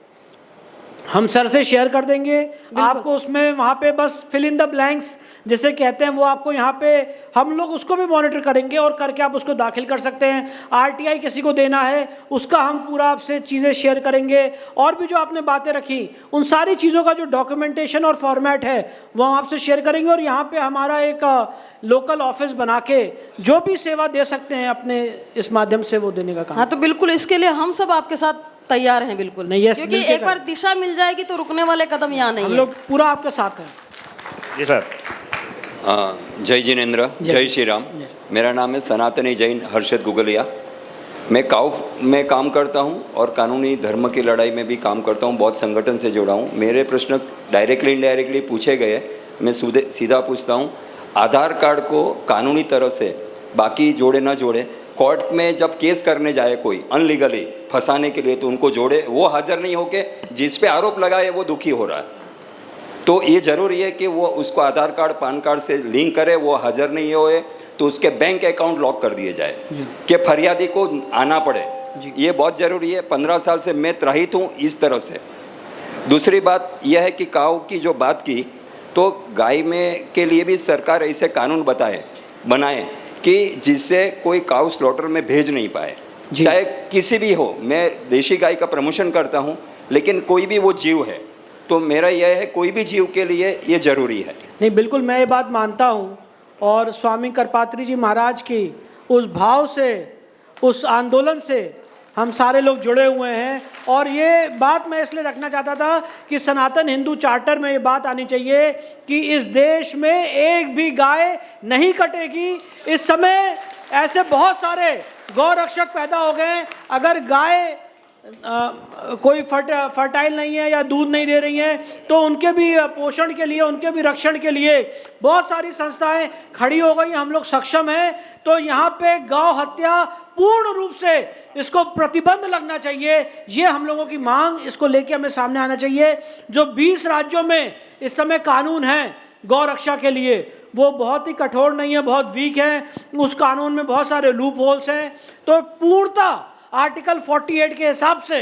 हम सर से शेयर कर देंगे आपको। उसमें वहाँ पे बस फिल इन द ब्लैंक्स जिसे कहते हैं, वो आपको यहाँ पे हम लोग उसको भी मॉनिटर करेंगे और करके आप उसको दाखिल कर सकते हैं। आरटीआई किसी को देना है उसका हम पूरा आपसे चीज़ें शेयर करेंगे, और भी जो आपने बातें रखी उन सारी चीज़ों का जो डॉक्यूमेंटेशन और फॉर्मेट है वो हम आपसे शेयर करेंगे। और यहाँ पे हमारा एक लोकल ऑफिस बना के जो भी सेवा दे सकते हैं अपने इस माध्यम से वो देने का काम। हाँ, तो बिल्कुल इसके लिए हम सब आपके साथ तैयार हैं, बिल्कुल। नहीं, यस, क्योंकि मिलके एक बार दिशा मिल जाएगी तो रुकने वाले कदम यहाँ नहीं हम है। लोग पूरा आपके साथ हैं। जी सर। जय जिनेन्द्र, जय श्री राम। मेरा नाम है सनातनी जैन हर्षद गुगलिया। मैं काउफ में काम करता हूं और कानूनी धर्म की लड़ाई में भी काम करता हूं, बहुत संगठन से जुड़ा हूं। मेरे प्रश्न डायरेक्टली इनडायरेक्टली पूछे गए, मैं सीधा पूछता हूं। आधार कार्ड को कानूनी तरह से बाकी जोड़े ना जोड़े, कोर्ट में जब केस करने जाए कोई अनलीगली फंसाने के लिए तो उनको जोड़े, वो हाजिर नहीं होके जिस पे आरोप लगाए वो दुखी हो रहा है। तो ये ज़रूरी है कि वो उसको आधार कार्ड पान कार्ड से लिंक करे, वो हाजिर नहीं होए तो उसके बैंक अकाउंट लॉक कर दिए जाए कि फरियादी को आना पड़े। ये बहुत ज़रूरी है। 15 साल से मैं त्राहित हूँ इस तरह से। दूसरी बात यह है कि काऊ की जो बात की, तो गाय में के लिए भी सरकार ऐसे कानून बनाए कि जिससे कोई काऊ स्लॉटर में भेज नहीं पाए, चाहे किसी भी हो। मैं देशी गाय का प्रमोशन करता हूँ, लेकिन कोई भी वो जीव है, तो मेरा यह है कोई भी जीव के लिए ये जरूरी है। नहीं, बिल्कुल मैं ये बात मानता हूँ, और स्वामी करपात्री जी महाराज की उस भाव से, उस आंदोलन से हम सारे लोग जुड़े हुए हैं। और ये बात मैं इसलिए रखना चाहता था कि सनातन हिंदू चार्टर में ये बात आनी चाहिए कि इस देश में एक भी गाय नहीं कटेगी। इस समय ऐसे बहुत सारे गौ रक्षक पैदा हो गए, अगर गाय कोई फर्टाइल नहीं है या दूध नहीं दे रही हैं तो उनके भी पोषण के लिए, उनके भी रक्षण के लिए बहुत सारी संस्थाएं खड़ी हो गई। हम लोग सक्षम हैं, तो यहाँ पे गौ हत्या पूर्ण रूप से इसको प्रतिबंध लगना चाहिए। ये हम लोगों की मांग, इसको लेके हमें सामने आना चाहिए। जो 20 राज्यों में इस समय कानून है गौ रक्षा के लिए, वो बहुत ही कठोर नहीं है, बहुत वीक है। उस कानून में बहुत सारे लूप होल्स हैं। तो पूर्णतः आर्टिकल 48 के हिसाब से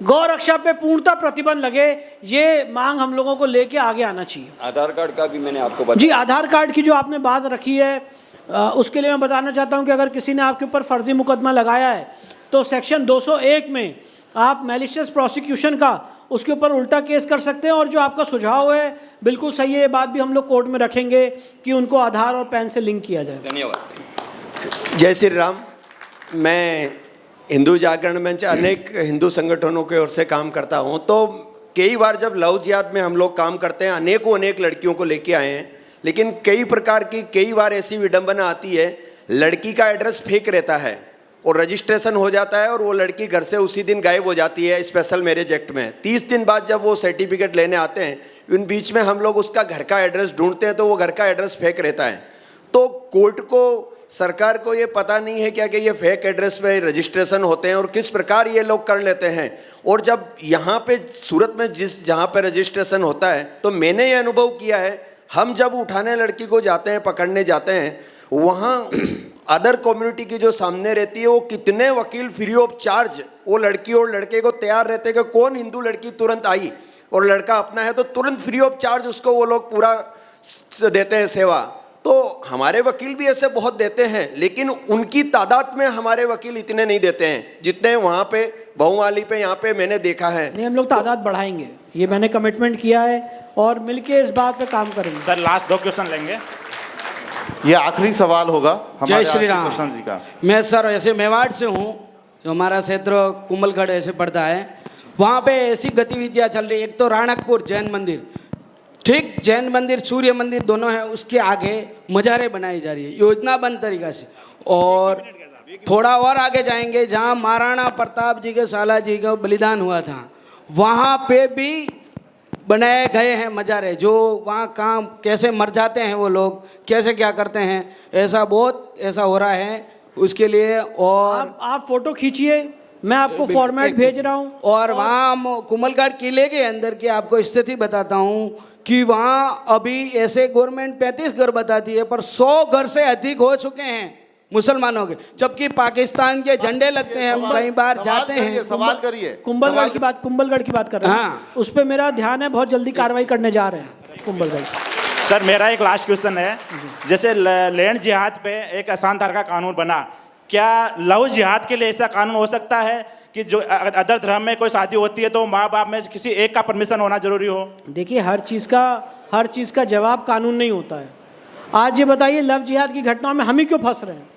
गौ रक्षा पे पूर्णतः प्रतिबंध लगे, ये मांग हम लोगों को लेके आगे आना चाहिए। आधार कार्ड का भी मैंने आपको बताया। जी, आधार कार्ड की जो आपने बात रखी है, उसके लिए मैं बताना चाहता हूं कि अगर किसी ने आपके ऊपर फर्जी मुकदमा लगाया है तो सेक्शन 201 में आप मैलिशियस प्रोसिक्यूशन का उसके ऊपर उल्टा केस कर सकते हैं। और जो आपका सुझाव है बिल्कुल सही है, ये बात भी हम लोग कोर्ट में रखेंगे कि उनको आधार और पैन से लिंक किया जाए। धन्यवाद। जय श्री राम। मैं हिंदू जागरण मंच अनेक हिंदू संगठनों की ओर से काम करता हूं, तो कई बार जब लव जिहाद में हम लोग काम करते हैं, अनेक लड़कियों को लेके आए हैं, लेकिन कई प्रकार की कई बार ऐसी विडंबना आती है, लड़की का एड्रेस फेक रहता है और रजिस्ट्रेशन हो जाता है और वो लड़की घर से उसी दिन गायब हो जाती है स्पेशल मैरिज एक्ट में। 30 दिन बाद जब वो सर्टिफिकेट लेने आते हैं, उन बीच में हम लोग उसका घर का एड्रेस ढूंढते हैं तो वो घर का एड्रेस फेक रहता है। तो कोर्ट को, सरकार को ये पता नहीं है क्या कि ये फेक एड्रेस पे रजिस्ट्रेशन होते हैं और किस प्रकार ये लोग कर लेते हैं। और जब यहाँ पे सूरत में जहाँ पे रजिस्ट्रेशन होता है, तो मैंने ये अनुभव किया है, हम जब उठाने लड़की को जाते हैं, पकड़ने जाते हैं, वहाँ अदर कम्युनिटी की जो सामने रहती है, वो कितने वकील फ्री ऑफ चार्ज वो लड़की और लड़के को तैयार रहते हैं कि कौन हिंदू लड़की तुरंत आई और लड़का अपना है तो तुरंत फ्री ऑफ चार्ज उसको वो लोग पूरा देते हैं सेवा। तो हमारे वकील भी ऐसे बहुत देते हैं, लेकिन उनकी तादाद में हमारे वकील इतने नहीं देते हैं जितने वहाँ पे बहुवाली पे यहाँ पे मैंने देखा है। नहीं, हम लोग तादाद बढ़ाएंगे, ये मैंने कमिटमेंट किया है और मिलके इस बात पे काम करेंगे। सर लास्ट 2 क्वेश्चन लेंगे। ये आखिरी सवाल होगा जय श्री राम। कृष्ण जी का। मैं सर ऐसे मेवाड़ से हूँ, जो हमारा क्षेत्र कुंभलगढ़ ऐसे पड़ता है, वहाँ पे ऐसी गतिविधियाँ चल रही है। एक तो राणकपुर जैन मंदिर, ठीक जैन मंदिर सूर्य मंदिर दोनों है, उसके आगे मज़ारें बनाई जा रही है योजनाबद्ध तरीक़ा से। और थोड़ा और आगे जाएंगे, जहाँ महाराणा प्रताप जी के साला जी का बलिदान हुआ था, वहाँ पे भी बनाए गए हैं मज़ारे, जो वहाँ काम कैसे मर जाते हैं वो लोग, कैसे क्या करते हैं, ऐसा बहुत ऐसा हो रहा है। उसके लिए। और आप फोटो खींचिए, मैं आपको फॉर्मेट भेज रहा हूँ। और वहाँ हम कुंभलगढ़ किले के अंदर की आपको स्थिति बताता हूँ कि वहाँ अभी ऐसे गवर्नमेंट 35 घर बताती है, पर 100 घर से अधिक हो चुके हैं मुसलमानों के, जबकि पाकिस्तान के झंडे लगते हैं, हम कई बार जाते हैं। सवाल करिए। कुंभलगढ़ की बात कर रहे हैं। हाँ। उस पर मेरा ध्यान है, बहुत जल्दी कार्रवाई करने जा रहे हैं कुंभलगढ़। सर मेरा एक लास्ट क्वेश्चन है, जैसे लैंड जिहाद पे एक आसान तरह का कानून बना, क्या लव जिहाद के लिए ऐसा कानून हो सकता है कि जो अदर धर्म में कोई शादी होती है तो माँ बाप में किसी एक का परमिशन होना जरूरी हो? देखिए, हर चीज़ का जवाब कानून नहीं होता है। आज ये बताइए, लव जिहाद की घटनाओं में हम ही क्यों फंस रहे हैं?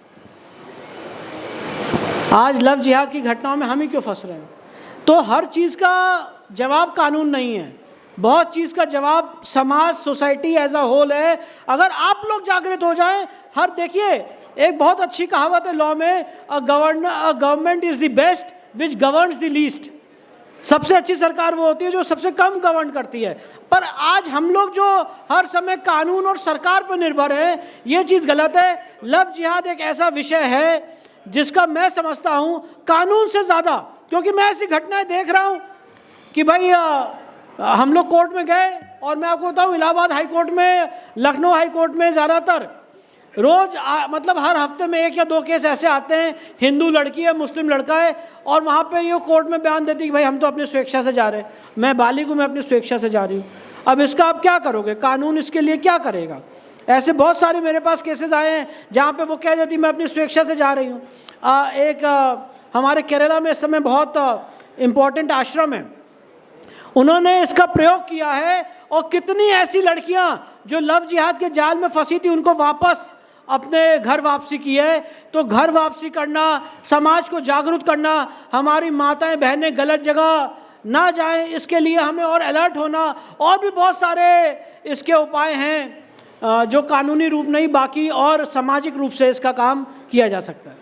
आज लव जिहाद की घटनाओं में हम ही क्यों फंस रहे हैं? तो हर चीज़ का जवाब कानून नहीं है, बहुत चीज़ का जवाब समाज, सोसाइटी एज अ होल है। अगर आप लोग जागृत हो जाएं, हर देखिए, एक बहुत अच्छी कहावत है लॉ में, a government is the best which governs the least. सबसे अच्छी सरकार वो होती है जो सबसे कम गवर्न करती है। पर आज हम लोग जो हर समय कानून और सरकार पर निर्भर है, ये चीज़ गलत है। लव जिहाद एक ऐसा विषय है जिसका मैं समझता हूँ कानून से ज़्यादा, क्योंकि मैं ऐसी घटनाएं देख रहा हूँ कि भाई हम लोग कोर्ट में गए, और मैं आपको बताऊँ इलाहाबाद हाई कोर्ट में, लखनऊ हाई कोर्ट में ज़्यादातर रोज़ मतलब हर हफ्ते में 1 या 2 केस ऐसे आते हैं, हिंदू लड़की है, मुस्लिम लड़का है, और वहाँ पे ये कोर्ट में बयान देती कि भाई हम तो अपनी स्वेच्छा से जा रहे हैं, मैं बालिग हूँ, मैं अपनी स्वेच्छा से जा रही हूँ। अब इसका आप क्या करोगे? कानून इसके लिए क्या करेगा? ऐसे बहुत सारे मेरे पास केसेस आए हैं जहाँ पे वो कह देती मैं अपनी स्वेच्छा से जा रही हूँ। हमारे केरला में इस समय बहुत इम्पोर्टेंट आश्रम है, उन्होंने इसका प्रयोग किया है, और कितनी ऐसी लड़कियाँ जो लव जिहाद के जाल में फंसी थी उनको वापस अपने घर वापसी की है। तो घर वापसी करना, समाज को जागरूक करना, हमारी माताएं बहनें गलत जगह ना जाएं, इसके लिए हमें और अलर्ट होना, और भी बहुत सारे इसके उपाय हैं जो कानूनी रूप नहीं, बाकी और सामाजिक रूप से इसका काम किया जा सकता है।